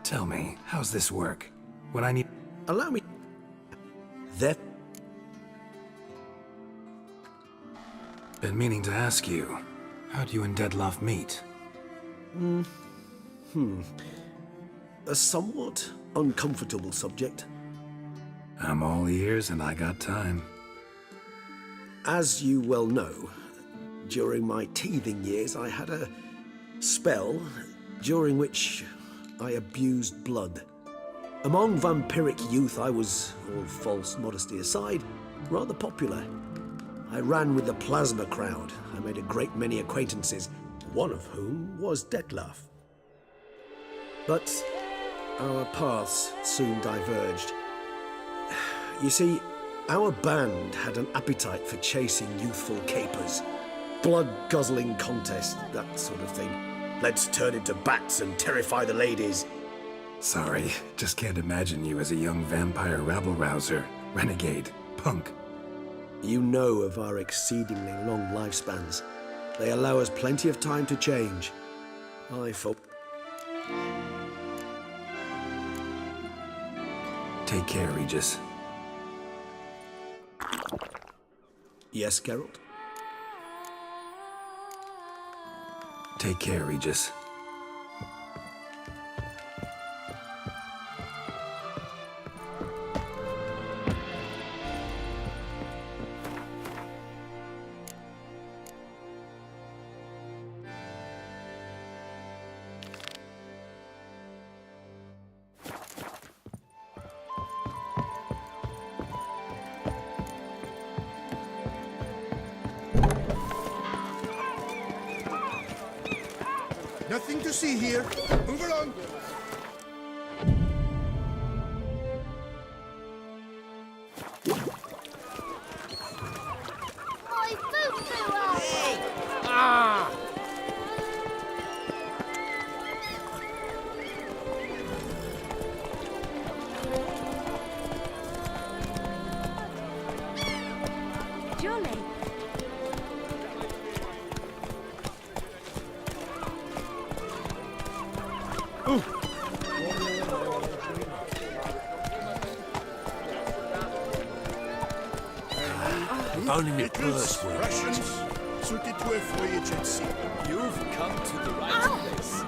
Tell me, how's this work? When I need... Allow me... Been meaning to ask you, how do you and Dettlaff meet? A somewhat uncomfortable subject. I'm all ears and I got time. As you well know, during my teething years I had a spell during which I abused blood. Among vampiric youth I was, all false modesty aside, rather popular. I ran with the plasma crowd. I made a great many acquaintances, one of whom was Dettlaff. But our paths soon diverged. You see, our band had an appetite for chasing youthful capers, blood-guzzling contests, that sort of thing. Let's turn into bats and terrify the ladies. Sorry, just can't imagine you as a young vampire rabble-rouser, renegade, punk. You know of our exceedingly long lifespans. They allow us plenty of time to change. Take care, Regis. Yes, Geralt? Take care, Regis. Nothing to see here. Move along. Jolly. Only my purse will. Russians, suited to a voyage at sea. You've come to the right place.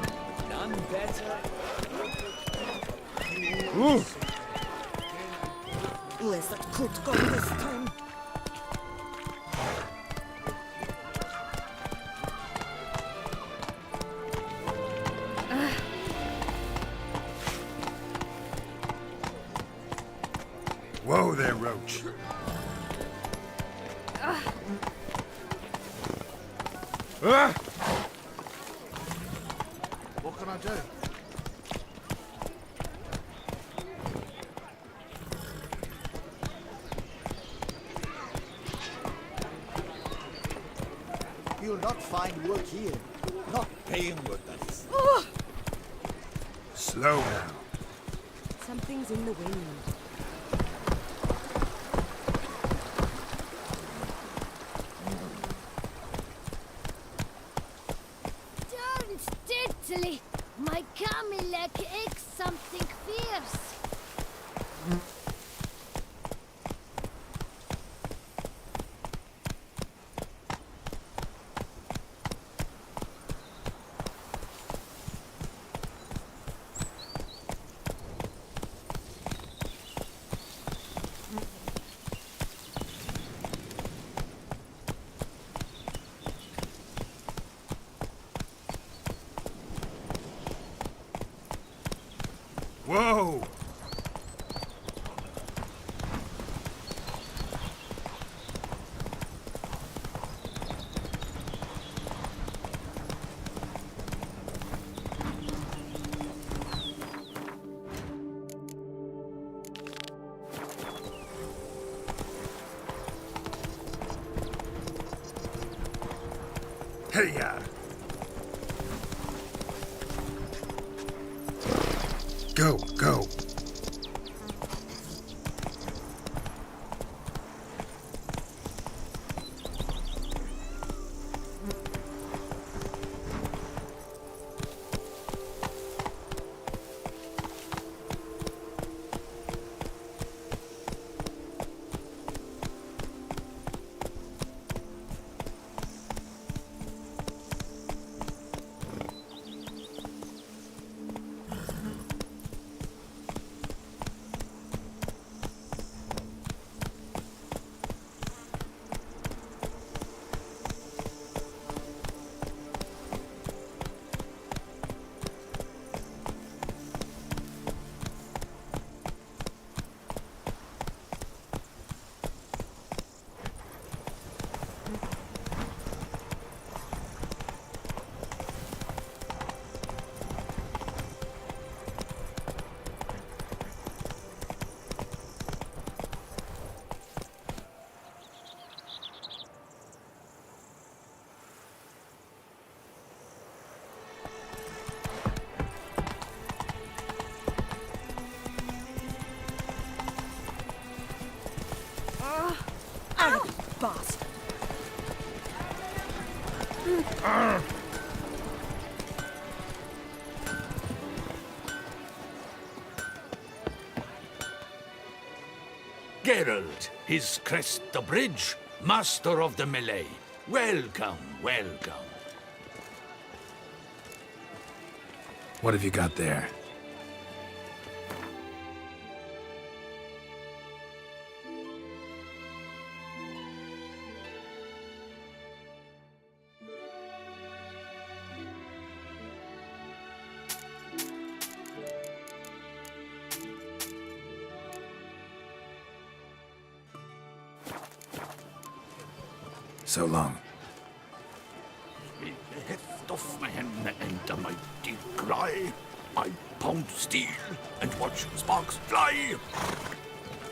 None better. Where's that coat gone this time? Whoa there, Roach. What can I do? You'll not find work here. Not paying work, that is. Slow down. Something's in the wind. Don't diddly! My Camilek aches something fierce. Whoa! Hey-ya! Go, go! Bastard. Geralt, his crest the bridge, master of the melee. Welcome, welcome. What have you got there? So long. With the heft of man and a mighty cry, I pound steel and watch sparks fly.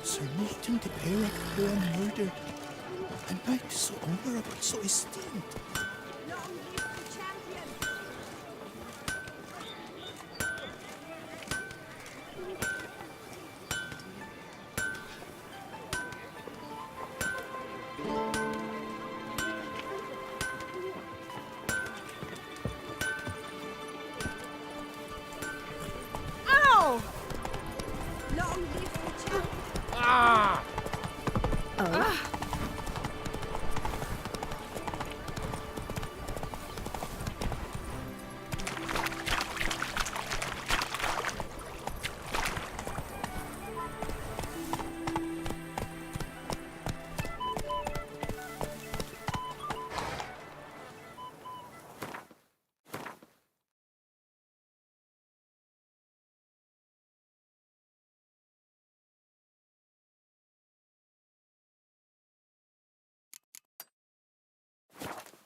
Sir Milton de Peyrac born murdered, and knight so honorable, so esteemed. Ow! Long live the champion. Oh.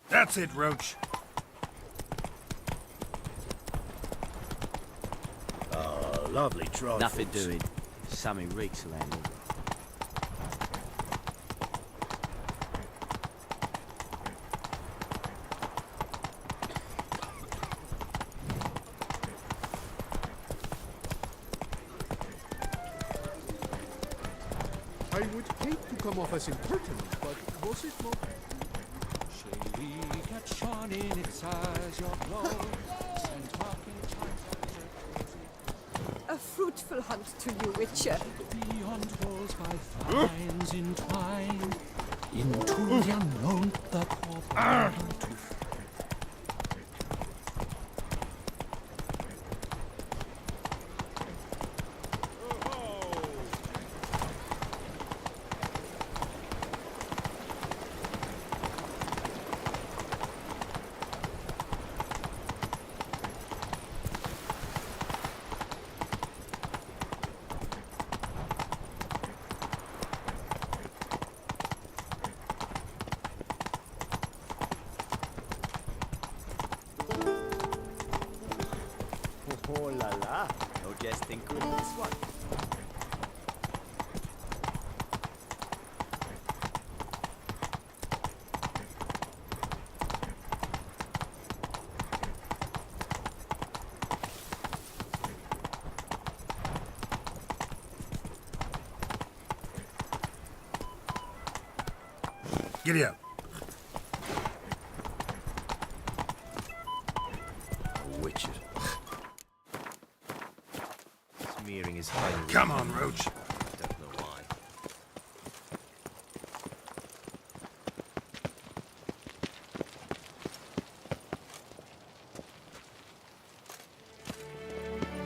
That's it, Roach. Lovely try. Nothing doing. Sammy reeks landing. I would hate to come off as impertinent, but was it not? Shady cat shone in its eyes, your clothes, and talking A fruitful hunt to you, Witcher. beyond walls by vines entwined, into the unknown the poor to Oh la la. No jesting good in this one. Giddy up. Witcher. Smearing his hand. Come on, Roach. Don't know why.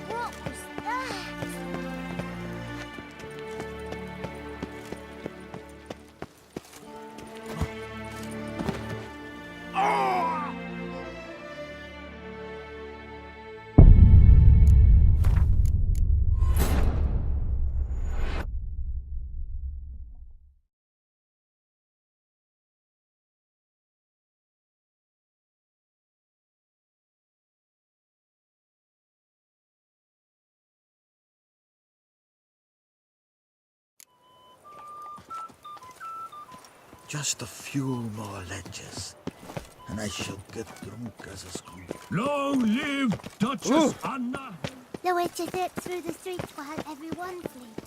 What was that? Just a few more ledges, and I shall get drunk as a skunk. Long live Duchess Anna! The Witcher dips through the streets while everyone flees.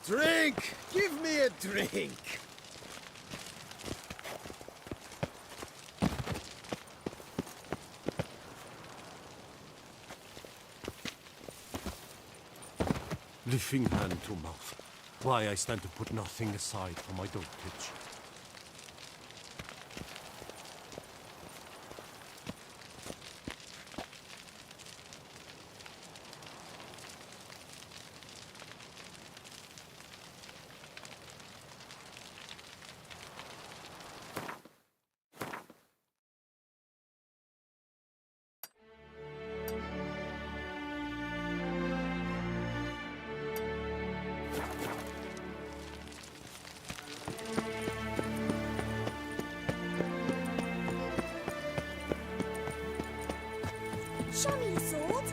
Drink! Give me a drink! Lifting hand to mouth. Why I stand to put nothing aside for my dotage. Show me your sword.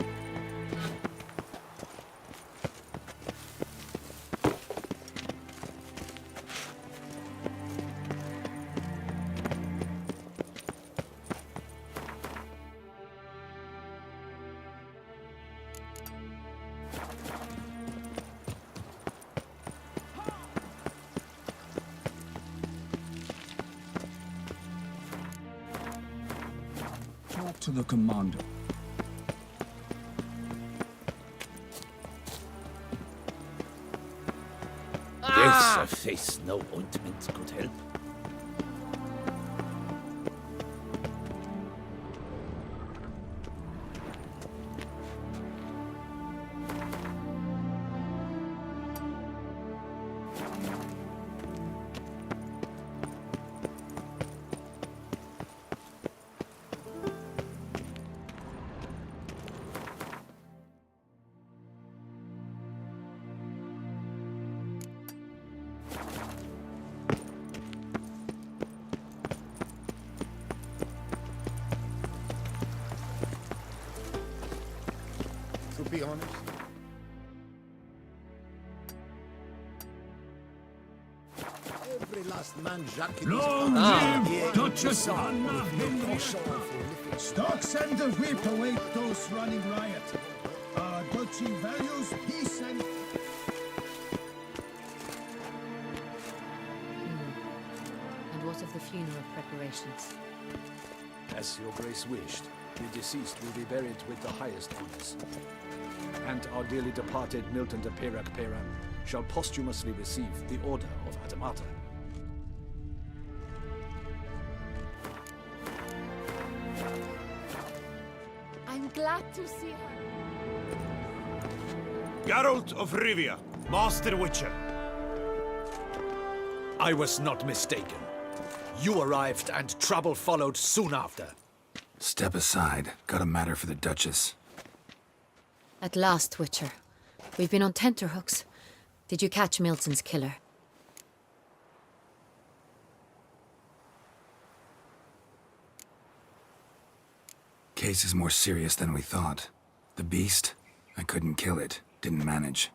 Talk to the commander. Yes, a face no ointment could help. to be honest. Every last man Jacques in Long his live Duchess Anna Henrietta! Stocks and the whip await those running riot. Our duchy values peace and... And what of the funeral preparations? As your grace wished, the deceased will be buried with the highest honors. And our dearly departed Milton de Peyrac Peyran shall posthumously receive the Order of Adamata. I'm glad to see her. Geralt of Rivia, Master Witcher. I was not mistaken. You arrived and trouble followed soon after. Step aside. Got a matter for the Duchess. At last, Witcher. We've been on tenterhooks. Did you catch Milton's killer? Case is more serious than we thought. The beast? I couldn't kill it. Didn't manage.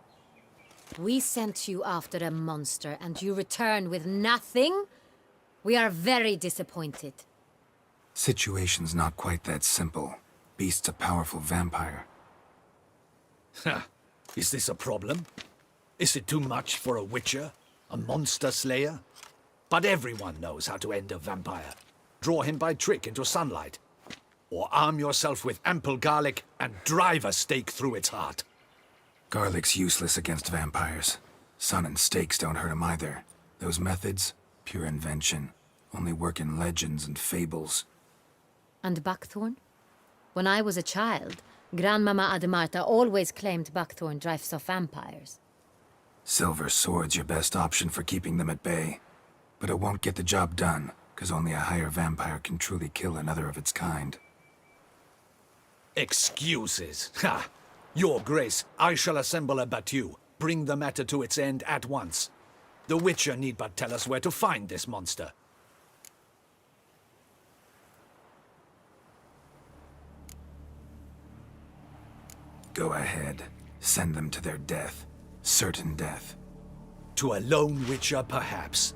We sent you after a monster, and you return with nothing? We are very disappointed. Situation's not quite that simple. Beast's a powerful vampire. Ha! Is this a problem? Is it too much for a witcher? A monster slayer? But everyone knows how to end a vampire. Draw him by trick into sunlight. Or arm yourself with ample garlic and drive a stake through its heart. Garlic's useless against vampires. Sun and stakes don't hurt him either. Those methods, pure invention. Only work in legends and fables. And buckthorn? When I was a child, Grandmama Admarta always claimed buckthorn drives off vampires. Silver sword's your best option for keeping them at bay. But it won't get the job done, because only a higher vampire can truly kill another of its kind. Excuses! Ha! Your Grace, I shall assemble a battue. Bring the matter to its end at once. The Witcher need but tell us where to find this monster. Go ahead. Send them to their death. Certain death. To a lone Witcher, perhaps.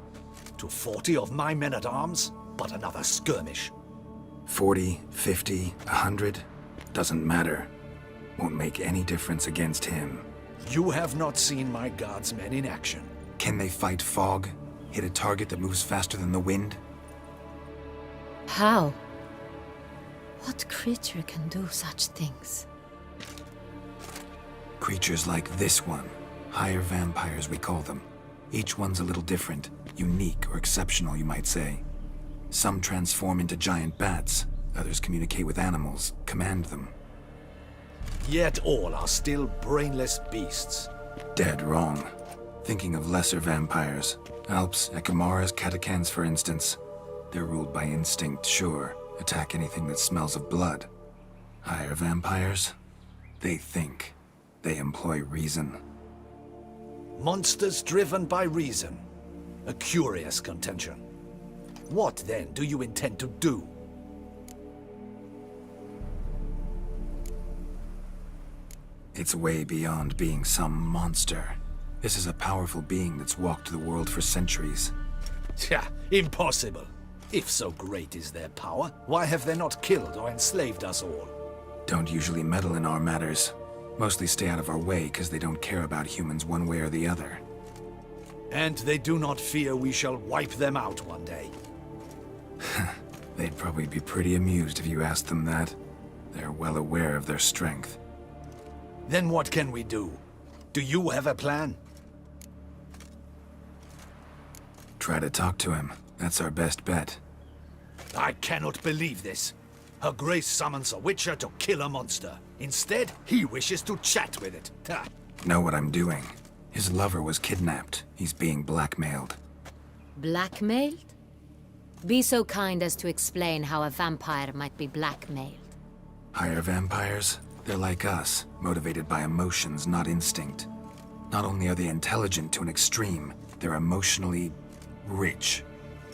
To 40 of my men-at-arms, but another skirmish. 40, 50, 100? Doesn't matter. Won't make any difference against him. You have not seen my guardsmen in action. Can they fight fog? Hit a target that moves faster than the wind? How? What creature can do such things? Creatures like this one. Higher vampires, we call them. Each one's a little different. Unique or exceptional, you might say. Some transform into giant bats. Others communicate with animals, command them. Yet all are still brainless beasts. Dead wrong. Thinking of lesser vampires. Alps, Ekamaras, Catacans, for instance. They're ruled by instinct, sure. Attack anything that smells of blood. Higher vampires? They think. They employ reason. Monsters driven by reason. A curious contention. What, then, do you intend to do? It's way beyond being some monster. This is a powerful being that's walked the world for centuries. Tja, impossible. If so great is their power, why have they not killed or enslaved us all? Don't usually meddle in our matters. Mostly stay out of our way because they don't care about humans one way or the other. And they do not fear we shall wipe them out one day. They'd probably be pretty amused if you asked them that. They're well aware of their strength. Then what can we do? Do you have a plan? Try to talk to him. That's our best bet. I cannot believe this. Her Grace summons a Witcher to kill a monster. Instead, he wishes to chat with it. Ha. Know what I'm doing. His lover was kidnapped. He's being blackmailed. Blackmailed? Be so kind as to explain how a vampire might be blackmailed. Higher vampires? They're like us, motivated by emotions, not instinct. Not only are they intelligent to an extreme, they're emotionally rich,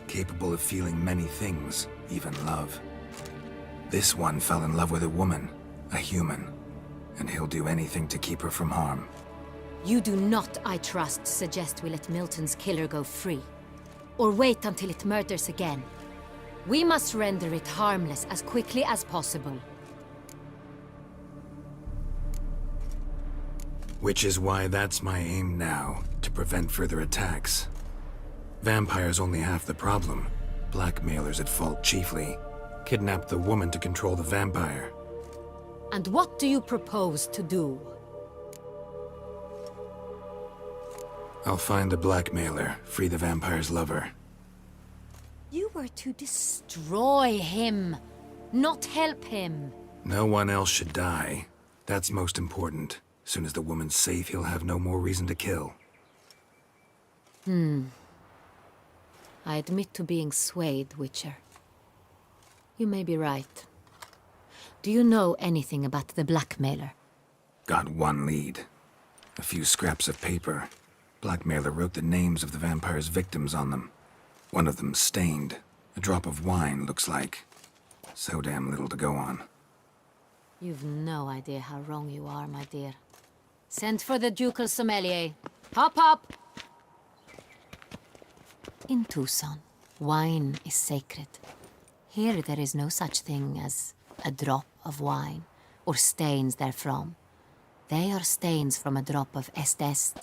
capable of feeling many things, even love. This one fell in love with a woman, a human. and he'll do anything to keep her from harm. You do not, I trust, suggest we let Milton's killer go free. Or wait until it murders again. We must render it harmless as quickly as possible. Which is why that's my aim now, to prevent further attacks. Vampires only half the problem. Blackmailers at fault chiefly. Kidnapped the woman to control the vampire. And what do you propose to do? I'll find the blackmailer, free the vampire's lover. You were to destroy him, not help him. No one else should die. That's most important. Soon as the woman's safe, he'll have no more reason to kill. I admit to being swayed, Witcher. You may be right. Do you know anything about the blackmailer? Got one lead. A few scraps of paper. Blackmailer wrote the names of the vampire's victims on them. One of them stained. A drop of wine, looks like. So damn little to go on. You've no idea how wrong you are, my dear. Send for the ducal sommelier. Hop, hop! In Tucson, wine is sacred. Here there is no such thing as a drop of wine, or stains therefrom. They are stains from a drop of Est,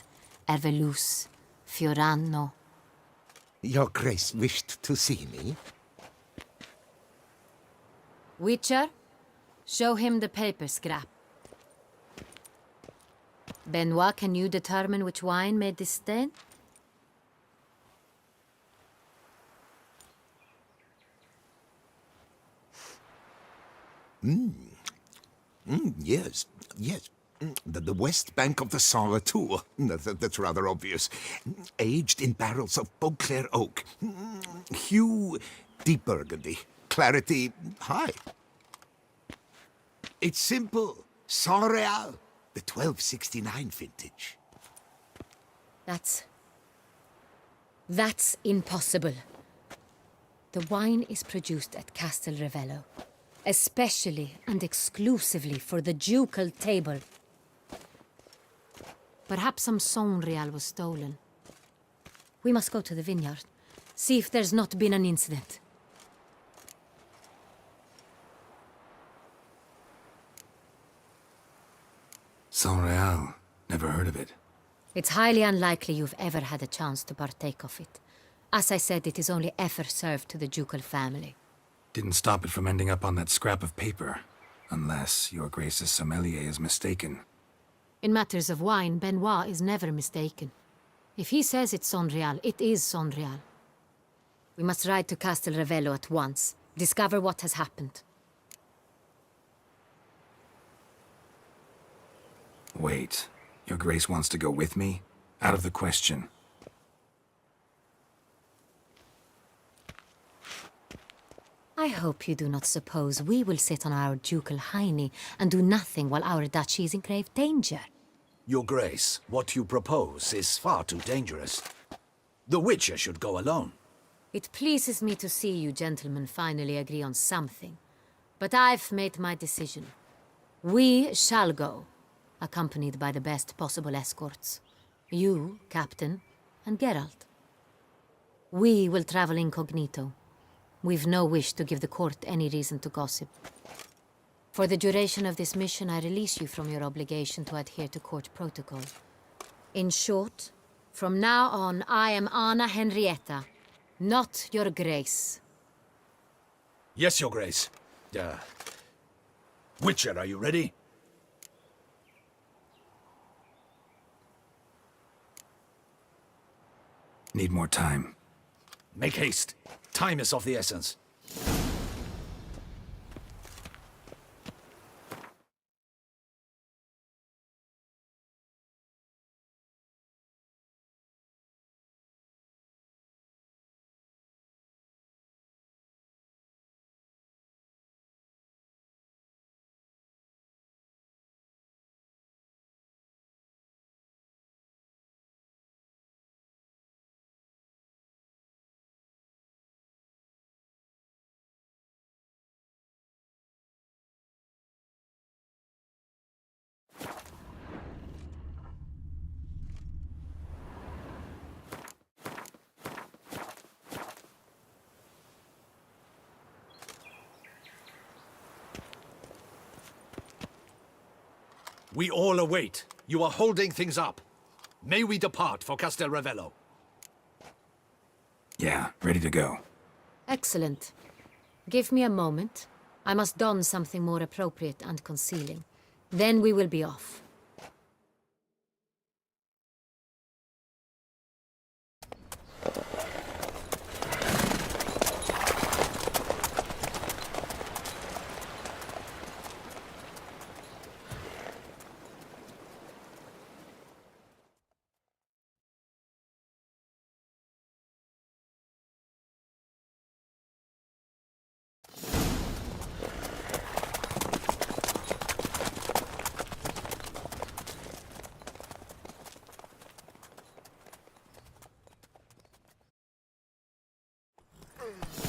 Ervelus, Fiorano. Your Grace wished to see me? Witcher, show him the paper scrap. Benoit, can you determine which wine made this stain? Yes, yes. The west bank of the Saint Latour. That's rather obvious. Aged in barrels of Beauclair oak. Hue, deep burgundy. Clarity, high. It's simple. Saint Real, the 1269 vintage. That's impossible. The wine is produced at Castel Ravello, especially and exclusively for the ducal table. Perhaps some Saint Real was stolen. We must go to the vineyard, see if there's not been an incident. Saint Real. Never heard of it. It's highly unlikely you've ever had a chance to partake of it. As I said, it is only ever served to the ducal family. Didn't stop it from ending up on that scrap of paper. Unless your Grace's sommelier is mistaken. In matters of wine, Benoit is never mistaken. If he says it's Saint Real, it is Saint Real. We must ride to Castel Ravello at once. Discover what has happened. Wait. Your Grace wants to go with me? Out of the question. I hope you do not suppose we will sit on our ducal hiney and do nothing while our duchy is in grave danger. Your Grace, what you propose is far too dangerous. The Witcher should go alone. It pleases me to see you gentlemen finally agree on something. But I've made my decision. We shall go, accompanied by the best possible escorts. You, Captain, and Geralt. We will travel incognito. We've no wish to give the court any reason to gossip. For the duration of this mission, I release you from your obligation to adhere to court protocol. In short, from now on, I am Anna Henrietta, not your Grace. Yes, Your Grace. Witcher, are you ready? Need more time. Make haste. Time is of the essence. We all await. You are holding things up. May we depart for Castel Ravello? Yeah, ready to go. Excellent. Give me a moment. I must don something more appropriate and concealing. Then we will be off.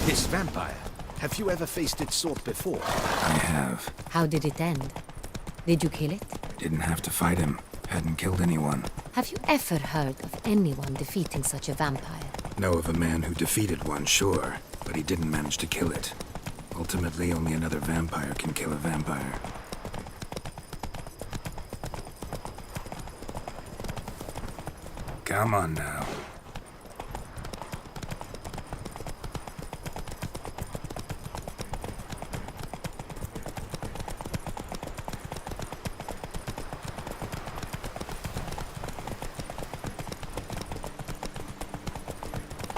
This vampire. Have you ever faced its sort before? I have. How did it end? Did you kill it? Didn't have to fight him. Hadn't killed anyone. Have you ever heard of anyone defeating such a vampire? Know of a man who defeated one, sure, but he didn't manage to kill it. Ultimately, only another vampire can kill a vampire. Come on now.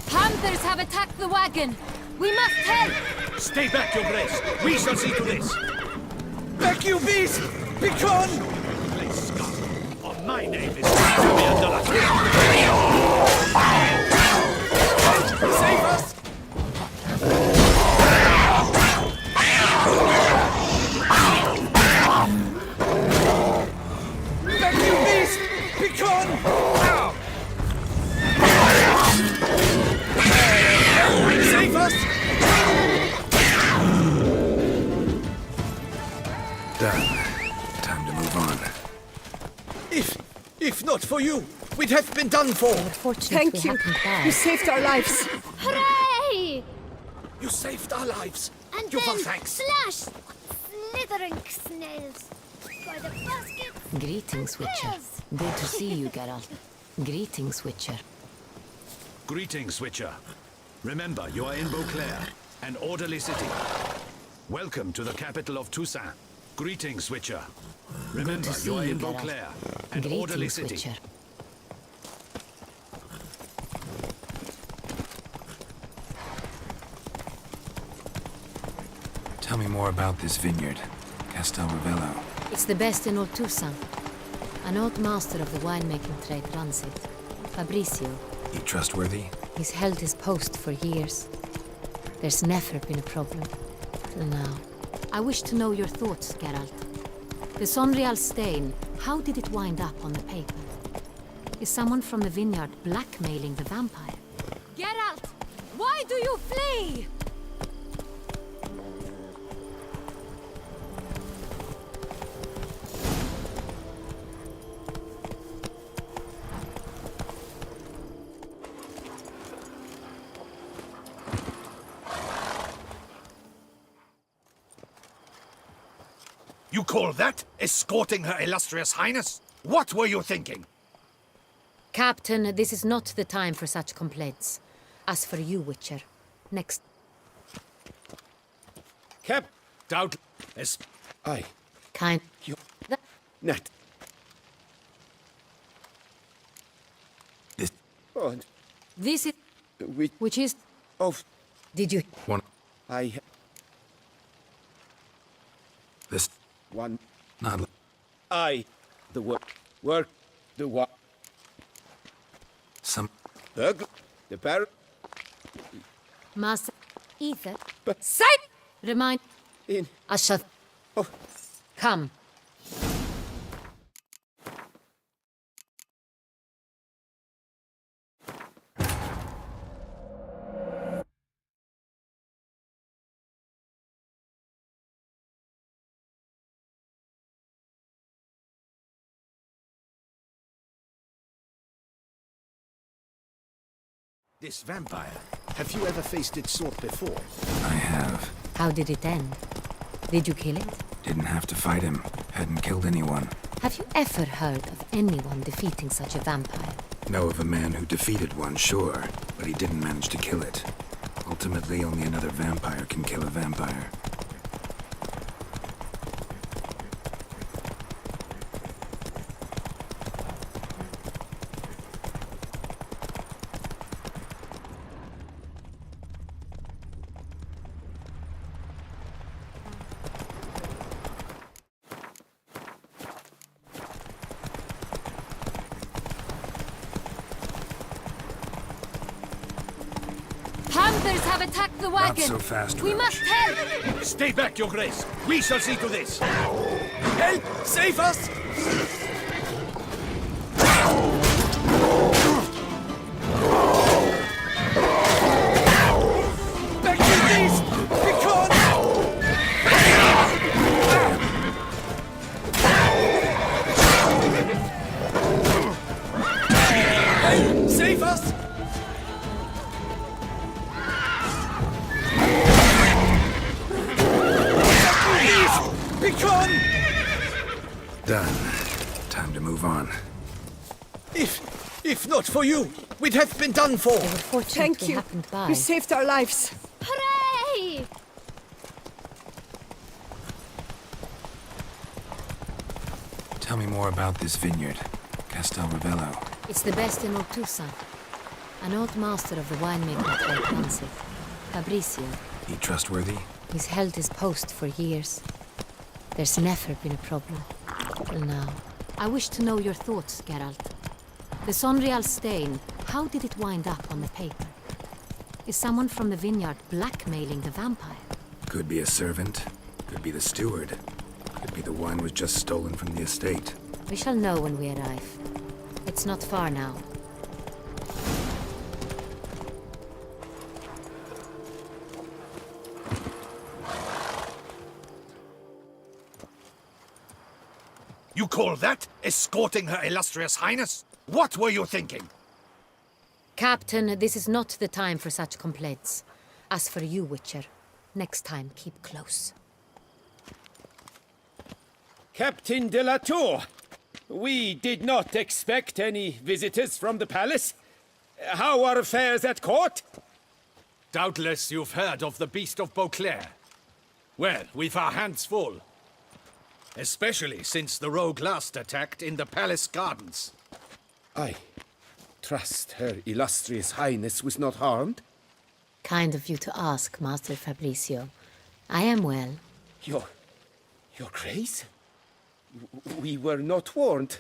Panthers have attacked the wagon! We must help! Stay back, Your Grace. We shall see to this. Back, you beast! Begone! Place scum. Or my name is Save us! Back, you beast! Begone! Save us! Done. Time to move on. If not for you, we'd have been done for. Thank you. You saved our lives. Hooray! You saved our lives. And You then, for thanks. slash! Slithering snails. By the basket. Greetings, Witcher. Good to see you, Geralt. Greetings, Witcher. Greetings, Witcher. Remember, you are in Beauclair, an orderly city. Welcome to the capital of Toussaint. Greetings, Witcher. Remember, see you are you, in Geralt. Beauclair, an orderly Greetings, city. Witcher. Tell me more about this vineyard, Castel Ravello. It's the best in all Toussaint. An old master of the winemaking trade runs it. Fabricio. He trustworthy? He's held his post for years. There's never been a problem. Till now. I wish to know your thoughts, Geralt. The Sonreal stain, how did it wind up on the paper? Is someone from the vineyard blackmailing the vampire? Geralt! Why do you flee? You call that escorting Her Illustrious Highness? What were you thinking? Captain, this is not the time for such complaints. As for you, Witcher, next... Cap, doubt, es... Aye. Kind... You... That... Nat. This... Oh, This is... we... Which is... Of... Did you... One... I... This... One... Not... I... The work... Work... The what? Some... The parrot... Master... Ether... But... Sight! Remind... In... Asha... Oh... Come. This vampire. Have you ever faced its sort before? I have. How did it end? Did you kill it? Didn't have to fight him. Hadn't killed anyone. Have you ever heard of anyone defeating such a vampire? Know of a man who defeated one, sure, but he didn't manage to kill it. Ultimately, only another vampire can kill a vampire. Panthers have attacked the wagon! Not so fast, We Roach. must help! Stay back, Your Grace. We shall see to this. Help! Save us! Back to these! Begone! Help! Save us! Begone! Done. Time to move on. If not for you, we'd have been done for. Thank you. happened by. You saved our lives. Hooray! Tell me more about this vineyard. Castel Ravello. It's the best in Ortusa. An old master of the winemaking trade runs it. Fabricio. He trustworthy? He's held his post for years. There's never been a problem. Till now. I wish to know your thoughts, Geralt. The Sonreal stain, how did it wind up on the paper? Is someone from the vineyard blackmailing the vampire? Could be a servant. Could be the steward. Could be the wine was just stolen from the estate. We shall know when we arrive. It's not far now. You call that escorting Her Illustrious Highness? What were you thinking? Captain, this is not the time for such complaints. As for you, Witcher, next time keep close. Captain de la Tour, we did not expect any visitors from the palace. How are affairs at court? Doubtless you've heard of the Beast of Beauclair. Well, we've our hands full. Especially since the rogue last attacked in the palace gardens. I trust Her Illustrious Highness was not harmed? Kind of you to ask, Master Fabricio. I am well. Your Grace? We were not warned.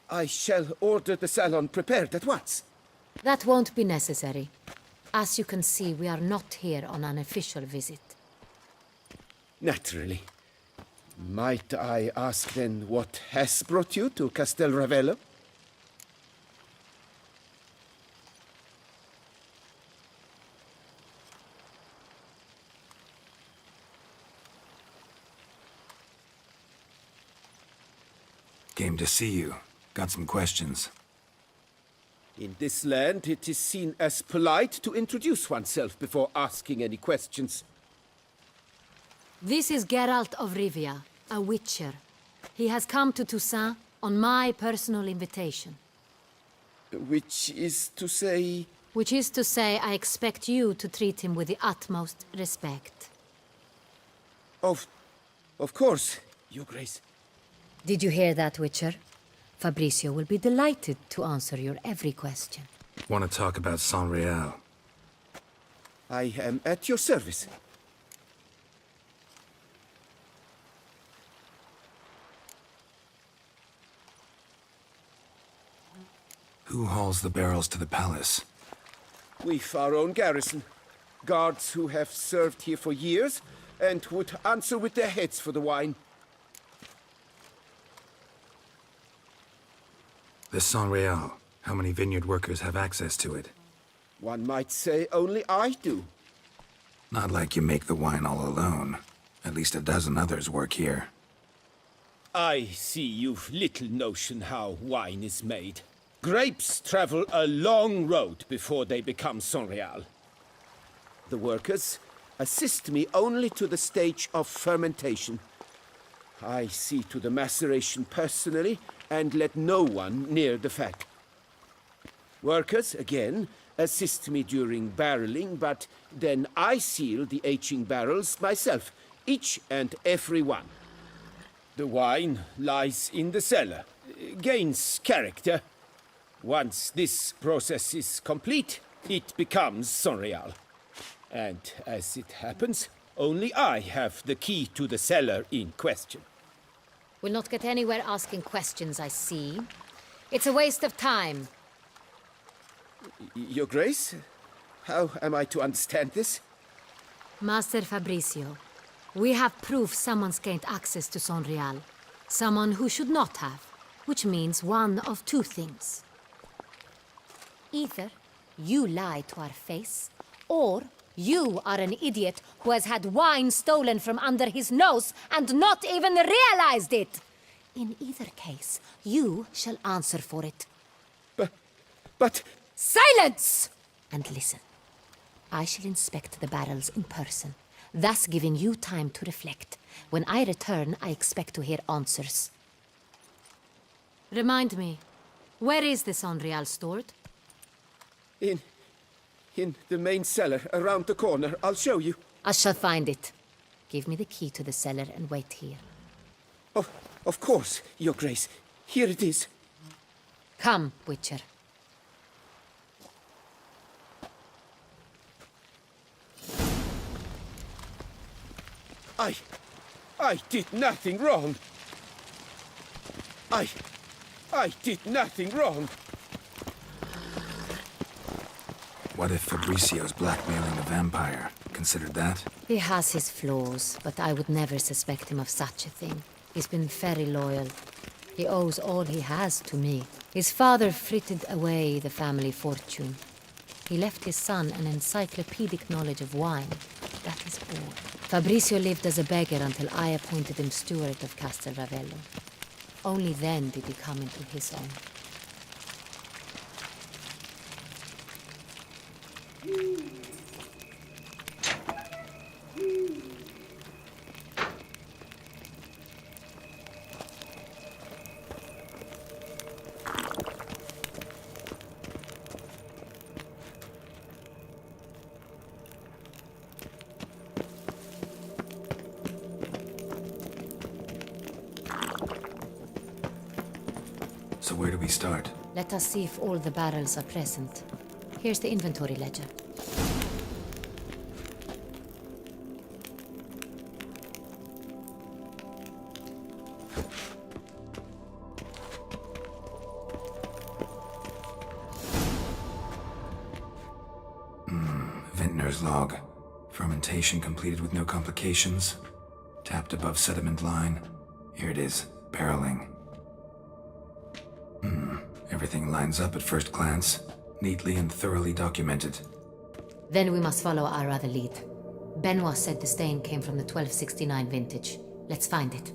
I shall order the salon prepared at once. That won't be necessary. As you can see, we are not here on an official visit. Naturally. Might I ask then what has brought you to Castel Ravello? Came to see you. Got some questions. In this land, it is seen as polite to introduce oneself before asking any questions. This is Geralt of Rivia, a witcher. He has come to Toussaint on my personal invitation. Which is to say... Which is to say, I expect you to treat him with the utmost respect. Of course, Your Grace. Did you hear that, Witcher? Fabricio will be delighted to answer your every question. Want to talk about Sonreal? I am at your service. Who hauls the barrels to the palace? We've our own garrison. Guards who have served here for years and would answer with their heads for the wine. The Sonreal. How many vineyard workers have access to it? One might say only I do. Not like you make the wine all alone. At least a dozen others work here. I see you've little notion how wine is made. Grapes travel a long road before they become Sonreal. The workers assist me only to the stage of fermentation. I see to the maceration personally and let no one near the fat. Workers, again, assist me during barreling, but then I seal the aging barrels myself, each and every one. The wine lies in the cellar, gains character. Once this process is complete, it becomes Sonreal. And as it happens, only I have the key to the cellar in question. We'll not get anywhere asking questions, I see. It's a waste of time. Your Grace? How am I to understand this? Master Fabricio, we have proof someone's gained access to Sonreal. Someone who should not have, which means one of two things. Either you lie to our face, or you are an idiot who has had wine stolen from under his nose and not even realized it. In either case, you shall answer for it. But... Silence! And listen. I shall inspect the barrels in person, thus giving you time to reflect. When I return, I expect to hear answers. Remind me, where is the Sonreal stored? In the main cellar, around the corner. I'll show you. I shall find it. Give me the key to the cellar and wait here. Oh, of course, Your Grace. Here it is. Come, Witcher. I did nothing wrong. I did nothing wrong. What if Fabricio's blackmailing the vampire? Considered that? He has his flaws, but I would never suspect him of such a thing. He's been very loyal. He owes all he has to me. His father frittered away the family fortune. He left his son an encyclopedic knowledge of wine. That is all. Fabricio lived as a beggar until I appointed him steward of Castel Ravello. Only then did he come into his own. So where do we start? Let us see if all the barrels are present. Here's the inventory ledger. Vintner's log. Fermentation completed with no complications. Tapped above sediment line. Here it is. Barreling. Everything lines up at first glance. Neatly and thoroughly documented. Then we must follow our other lead. Benoit said the stain came from the 1269 vintage. Let's find it.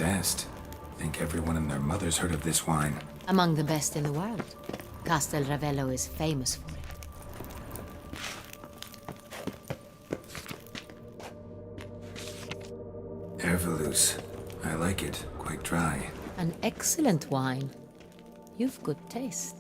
Est. Think everyone and their mother's heard of this wine. Among the best in the world. Castel Ravello is famous for it. Ervelus. I like it. Quite dry. An excellent wine. You've good taste.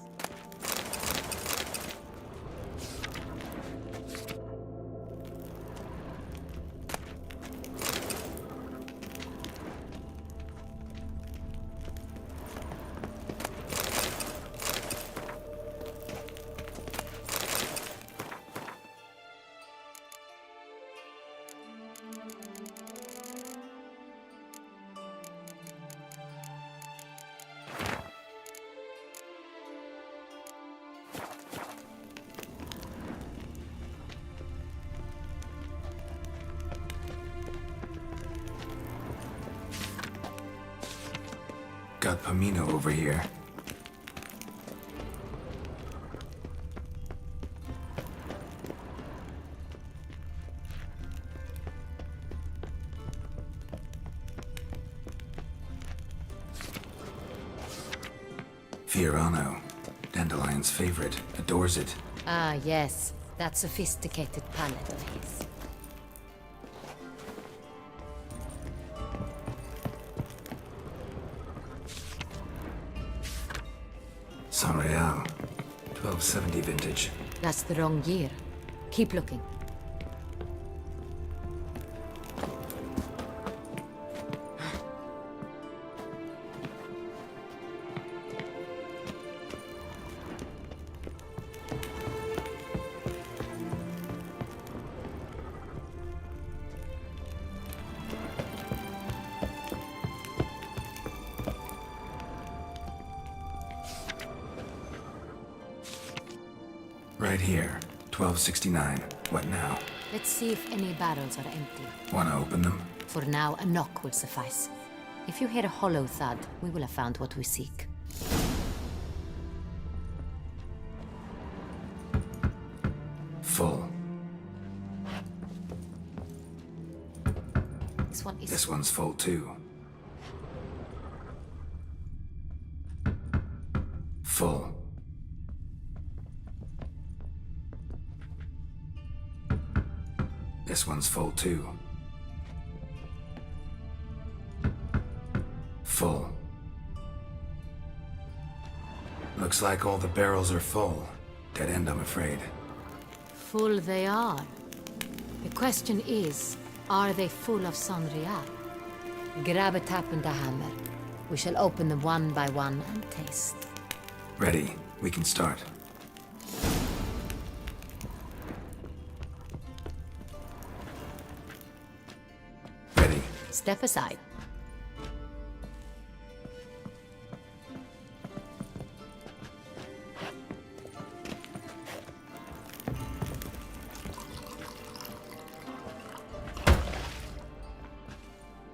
Got Pomino over here. Fiorano, Dandelion's favorite, adores it. Ah, yes. That sophisticated palate of his. San Real, 1270 vintage. That's the wrong year. Keep looking. Right here, 1269. What now? Let's see if any barrels are empty. Wanna open them? For now, a knock will suffice. If you hear a hollow thud, we will have found what we seek. Full. This one is... This one's full too. Full. This one's full too. Full. Looks like all the barrels are full. Dead end, I'm afraid. Full they are. The question is, are they full of San Real? Grab a tap and a hammer. We shall open them one by one and taste. Ready. We can start. Ready. Step aside.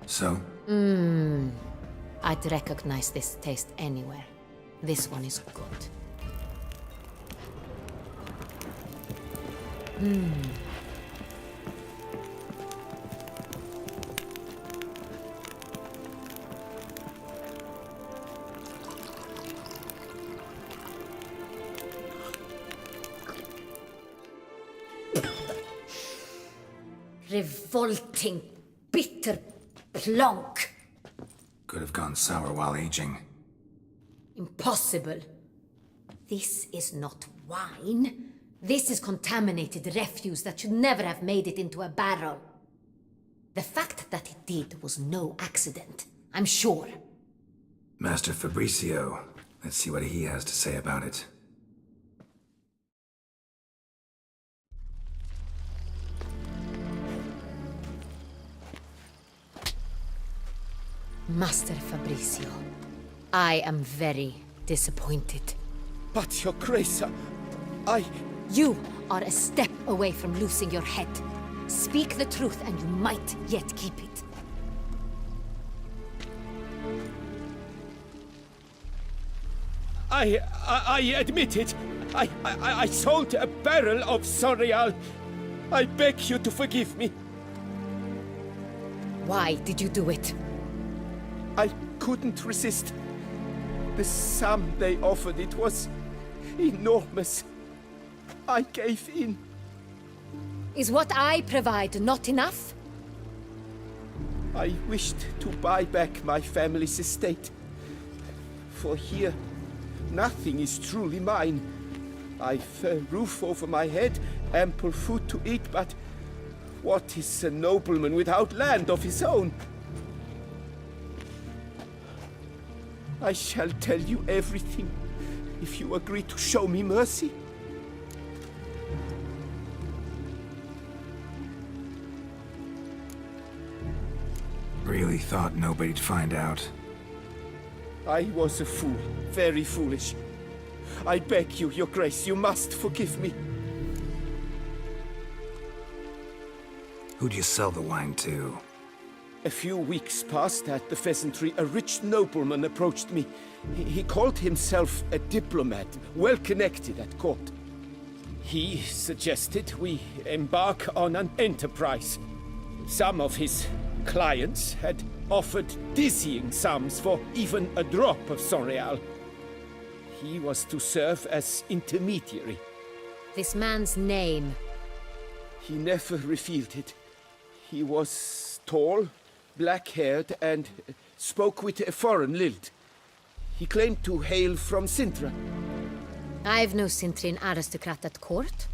So? I'd recognize this taste anywhere. This one is good. Revolting, bitter plonk. Could have gone sour while aging. Impossible. This is not wine. This is contaminated refuse that should never have made it into a barrel. The fact that it did was no accident, I'm sure. Master Fabricio. Let's see what he has to say about it. Master Fabricio, I am very disappointed. But, Your Grace, I... You are a step away from losing your head. Speak the truth and you might yet keep it. I admit it. I sold a barrel of San Real. I beg you to forgive me. Why did you do it? I couldn't resist. The sum they offered, it was enormous. I gave in. Is what I provide not enough? I wished to buy back my family's estate. For here, nothing is truly mine. I've a roof over my head, ample food to eat, but what is a nobleman without land of his own? I shall tell you everything, if you agree to show me mercy. Really thought nobody'd find out. I was a fool, very foolish. I beg you, Your Grace, you must forgive me. Who'd you sell the wine to? A few weeks past at the Pheasantry, a rich nobleman approached me. He called himself a diplomat, well connected at court. He suggested we embark on an enterprise. Some of his clients had offered dizzying sums for even a drop of San Real. He was to serve as intermediary. This man's name. He never revealed it. He was tall, black-haired, and spoke with a foreign lilt. He claimed to hail from Sintra. I've no Sintrin aristocrat at court.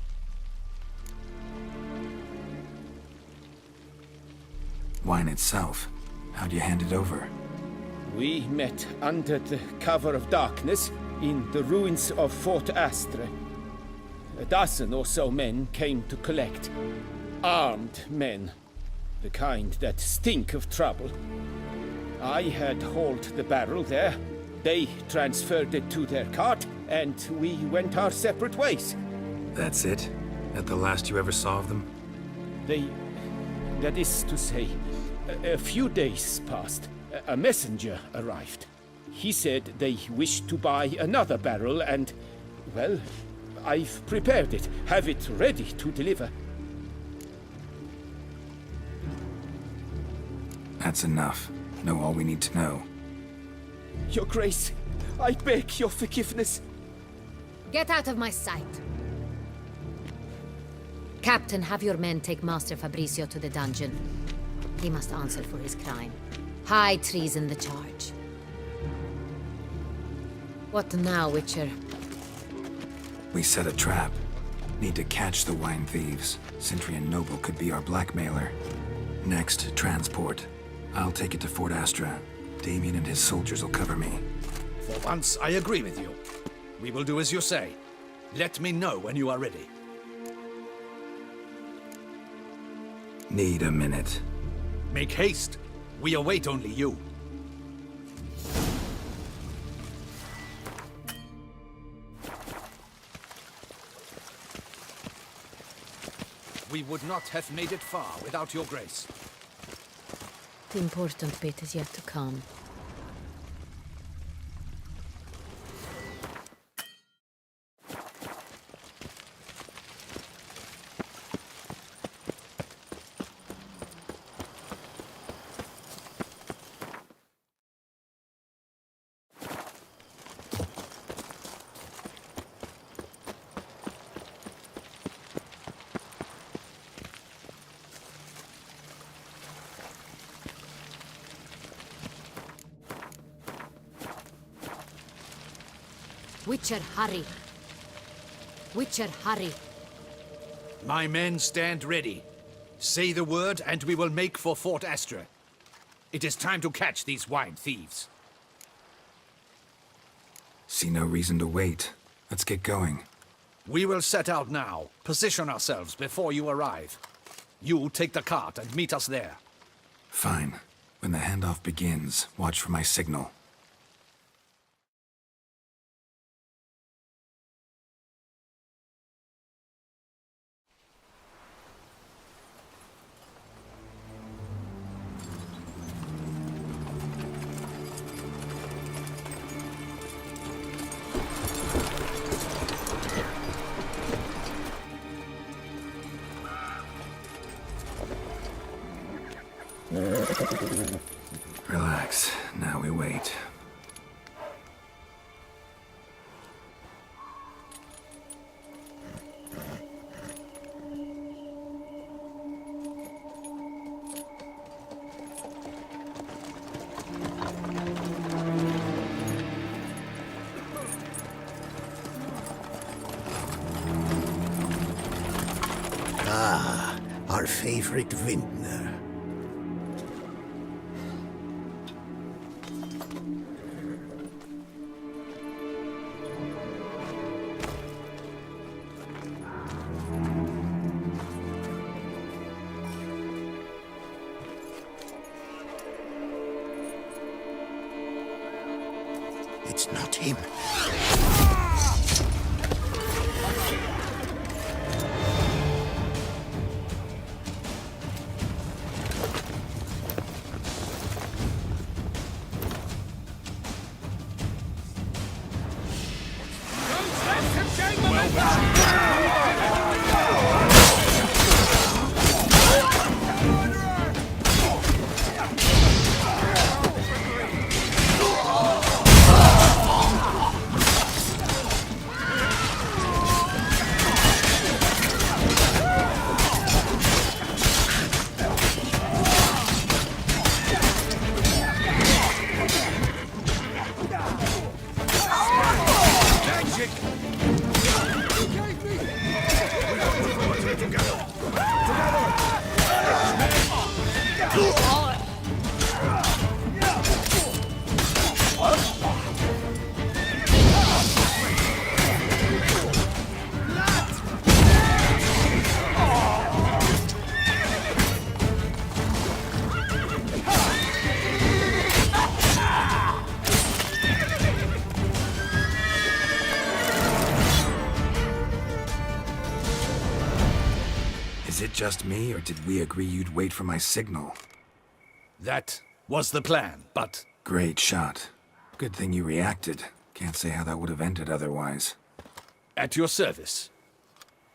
Wine itself. How'd you hand it over? We met under the cover of darkness in the ruins of Fort Astre. A dozen or so men came to collect. Armed men. The kind that stink of trouble. I had hauled the barrel there. They transferred it to their cart, and we went our separate ways. That's it? That the last you ever saw of them? That is to say, a few days passed. A messenger arrived. He said they wished to buy another barrel and, well, I've prepared it, have it ready to deliver. That's enough. Know all we need to know. Your Grace, I beg your forgiveness. Get out of my sight. Captain, have your men take Master Fabrizio to the dungeon. He must answer for his crime. High treason the charge. What now, Witcher? We set a trap. Need to catch the wine thieves. Centrian Noble could be our blackmailer. Next, transport. I'll take it to Fort Astra. Damien and his soldiers will cover me. For once, I agree with you. We will do as you say. Let me know when you are ready. Need a minute. Make haste. We await only you. We would not have made it far without your grace. The important bit is yet to come. Witcher, hurry. Witcher, hurry. My men stand ready. Say the word and we will make for Fort Astra. It is time to catch these wine thieves. See no reason to wait. Let's get going. We will set out now. Position ourselves before you arrive. You take the cart and meet us there. Fine. When the handoff begins, watch for my signal. Relax. Now we wait. Ah, our favorite vintner. It's not him. just me, or did we agree you'd wait for my signal? That was the plan, but... Great shot. Good thing you reacted. Can't say how that would have ended otherwise. At your service.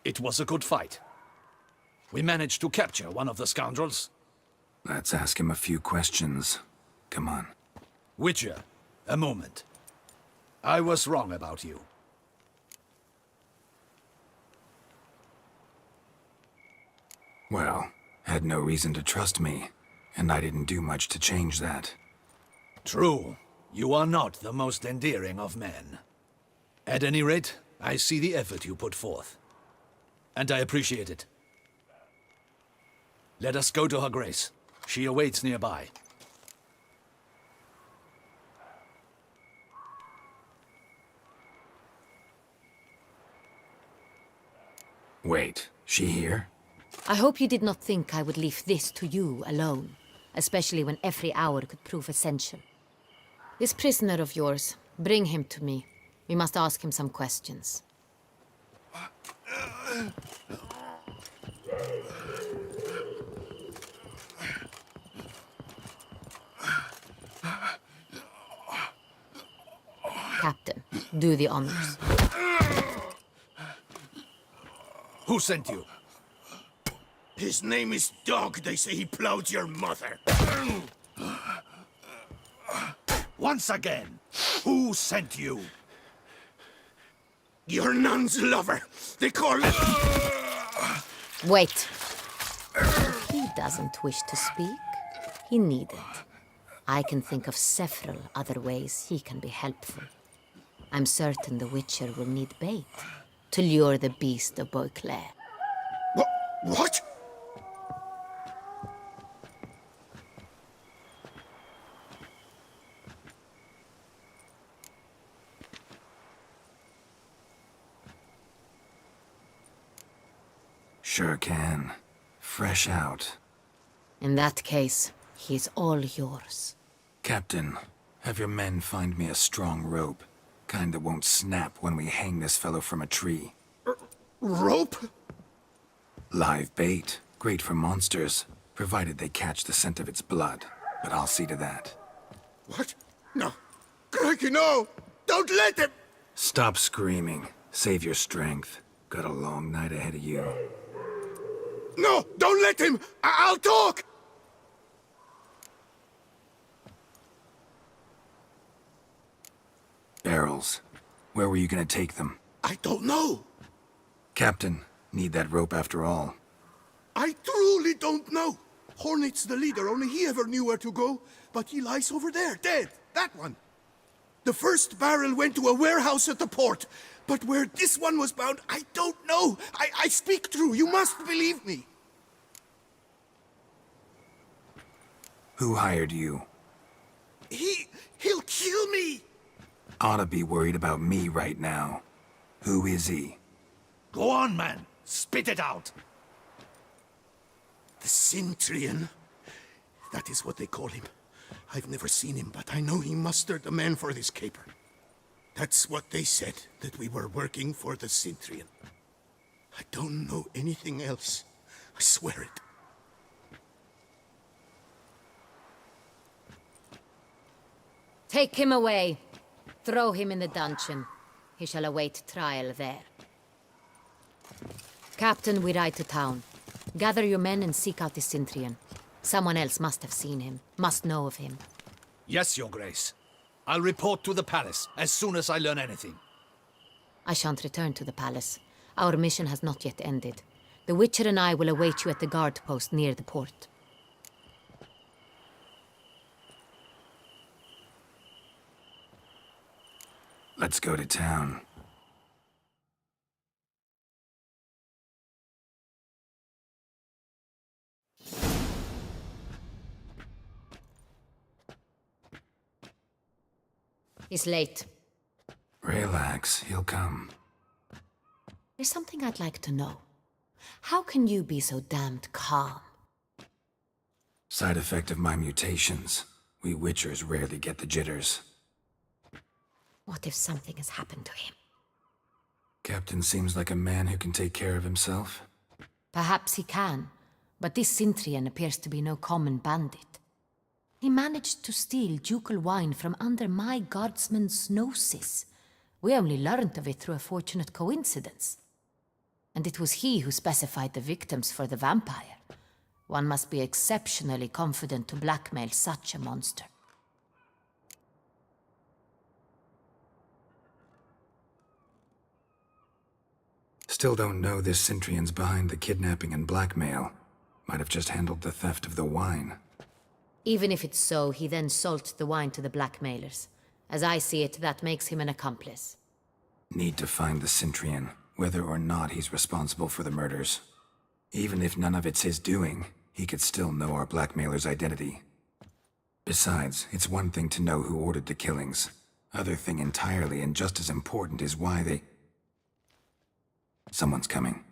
It was a good fight. We managed to capture one of the scoundrels. Let's ask him a few questions. Come on. Witcher, a moment. I was wrong about you. Well, had no reason to trust me, and I didn't do much to change that. True. You are not the most endearing of men. At any rate, I see the effort you put forth. And I appreciate it. Let us go to her grace. She awaits nearby. Wait, she here? I hope you did not think I would leave this to you alone, especially when every hour could prove essential. This prisoner of yours, bring him to me. We must ask him some questions. Captain, do the honors. Who sent you? His name is Dog. They say he plowed your mother. Once again, who sent you? Your nun's lover. They call it... Wait. If he doesn't wish to speak, he needn't. I can think of several other ways he can be helpful. I'm certain the Witcher will need bait to lure the beast of Beauclair. What? Sure can. Fresh out. In that case, he's all yours. Captain, have your men find me a strong rope. Kind that won't snap when we hang this fellow from a tree. Rope? Live bait. Great for monsters, provided they catch the scent of its blood. But I'll see to that. What? No. Crikey, no! Don't let him! Stop screaming. Save your strength. Got a long night ahead of you. No! Don't let him! I'll talk! Barrels. Where were you gonna take them? I don't know. Captain, need that rope after all. I truly don't know. Hornet's the leader, only he ever knew where to go. But he lies over there, dead. That one. The first barrel went to a warehouse at the port. But where this one was bound, I don't know. I speak true. You must believe me. Who hired you? He'll kill me. Ought to be worried about me right now. Who is he? Go on, man. Spit it out. The Cintrian. That is what they call him. I've never seen him, but I know he mustered the men for this caper. That's what they said, that we were working for the Cintrian. I don't know anything else. I swear it. Take him away. Throw him in the dungeon. He shall await trial there. Captain, we ride to town. Gather your men and seek out the Cintrian. Someone else must have seen him, must know of him. Yes, Your Grace. I'll report to the palace as soon as I learn anything. I shan't return to the palace. Our mission has not yet ended. The Witcher and I will await you at the guard post near the port. Let's go to town. He's late. Relax, he'll come. There's something I'd like to know. How can you be so damned calm? Side effect of my mutations. We Witchers rarely get the jitters. What if something has happened to him? Captain seems like a man who can take care of himself. Perhaps he can, but this Cintrian appears to be no common bandit. He managed to steal ducal wine from under my guardsman's noses. We only learned of it through a fortunate coincidence. And it was he who specified the victims for the vampire. One must be exceptionally confident to blackmail such a monster. Still don't know this Cintrian's behind the kidnapping and blackmail. Might have just handled the theft of the wine. Even if it's so, he then sold the wine to the blackmailers. As I see it, that makes him an accomplice. Need to find the Cintrian, whether or not he's responsible for the murders. Even if none of it's his doing, he could still know our blackmailer's identity. Besides, it's one thing to know who ordered the killings. Other thing entirely, and just as important, is why they... Someone's coming.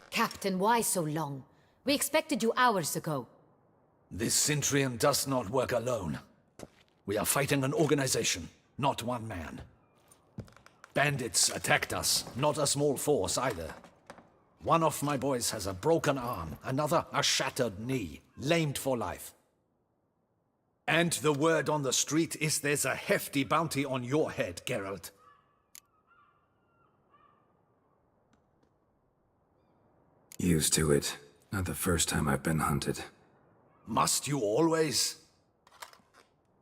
Captain, why so long? We expected you hours ago. This Cintrian does not work alone. We are fighting an organization, not one man. Bandits attacked us, not a small force either. One of my boys has a broken arm, another a shattered knee, lamed for life. And the word on the street is there's a hefty bounty on your head, Geralt. Used to it. Not the first time I've been hunted. Must you always?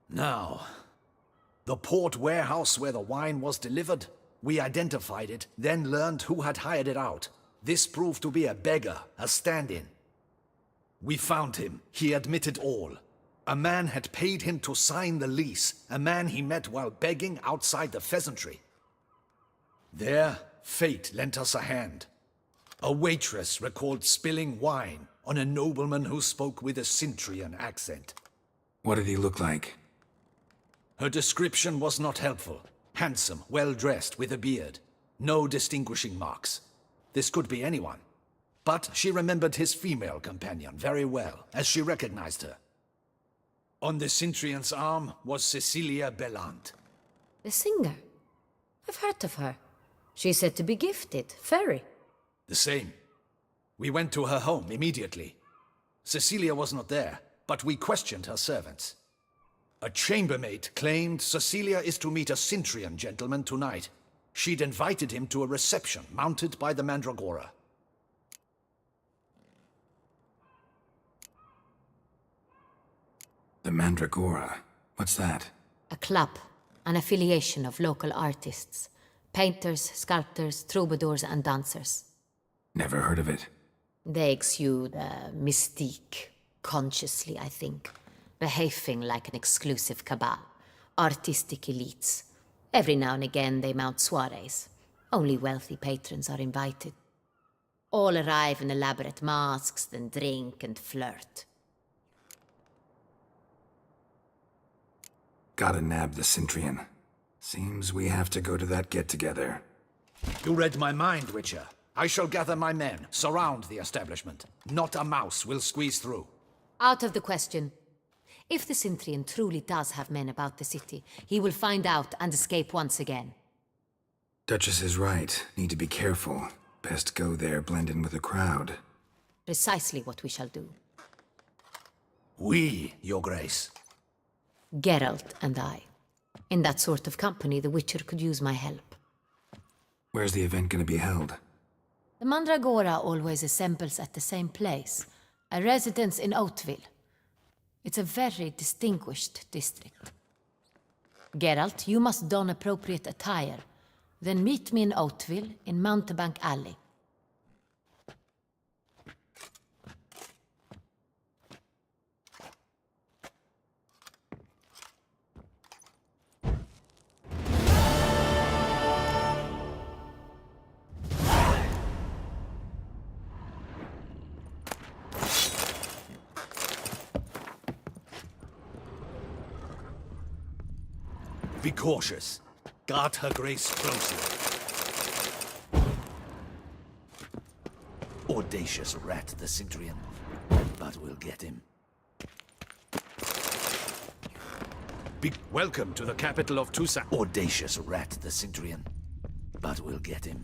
Now, the port warehouse where the wine was delivered, we identified it, then learned who had hired it out. This proved to be a beggar, a stand-in. We found him. He admitted all. A man had paid him to sign the lease, a man he met while begging outside the pheasantry. There, fate lent us a hand. A waitress recalled spilling wine on a nobleman who spoke with a Cintrian accent. What did he look like? Her description was not helpful. Handsome, well-dressed, with a beard. No distinguishing marks. This could be anyone. But she remembered his female companion very well, as she recognized her. On the Cintrian's arm was Cecilia Bellant. The singer? I've heard of her. She's said to be gifted, fairy. The same. We went to her home immediately. Cecilia was not there, but we questioned her servants. A chambermaid claimed Cecilia is to meet a Cintrian gentleman tonight. She'd invited him to a reception mounted by the Mandragora. The Mandragora? What's that? A club, an affiliation of local artists. Painters, sculptors, troubadours and dancers. Never heard of it. They exude mystique, consciously, I think. Behaving like an exclusive cabal. Artistic elites. Every now and again they mount soirees. Only wealthy patrons are invited. All arrive in elaborate masks, then drink and flirt. Gotta nab the Cintrian. Seems we have to go to that get-together. You read my mind, Witcher. I shall gather my men, surround the establishment. Not a mouse will squeeze through. Out of the question. If the Cintrian truly does have men about the city, he will find out and escape once again. Duchess is right. Need to be careful. Best go there, blend in with the crowd. Precisely what we shall do. We, Your Grace. Geralt and I. In that sort of company, the Witcher could use my help. Where's the event gonna be held? The Mandragora always assembles at the same place, a residence in Oatville. It's a very distinguished district. Geralt, you must don appropriate attire. Then meet me in Oatville, in Mountebank Alley. Be cautious. Guard her grace closely. Audacious rat, the Cintrian. But we'll get him. Welcome to the capital of Toussaint. Audacious rat, the Cintrian. But we'll get him.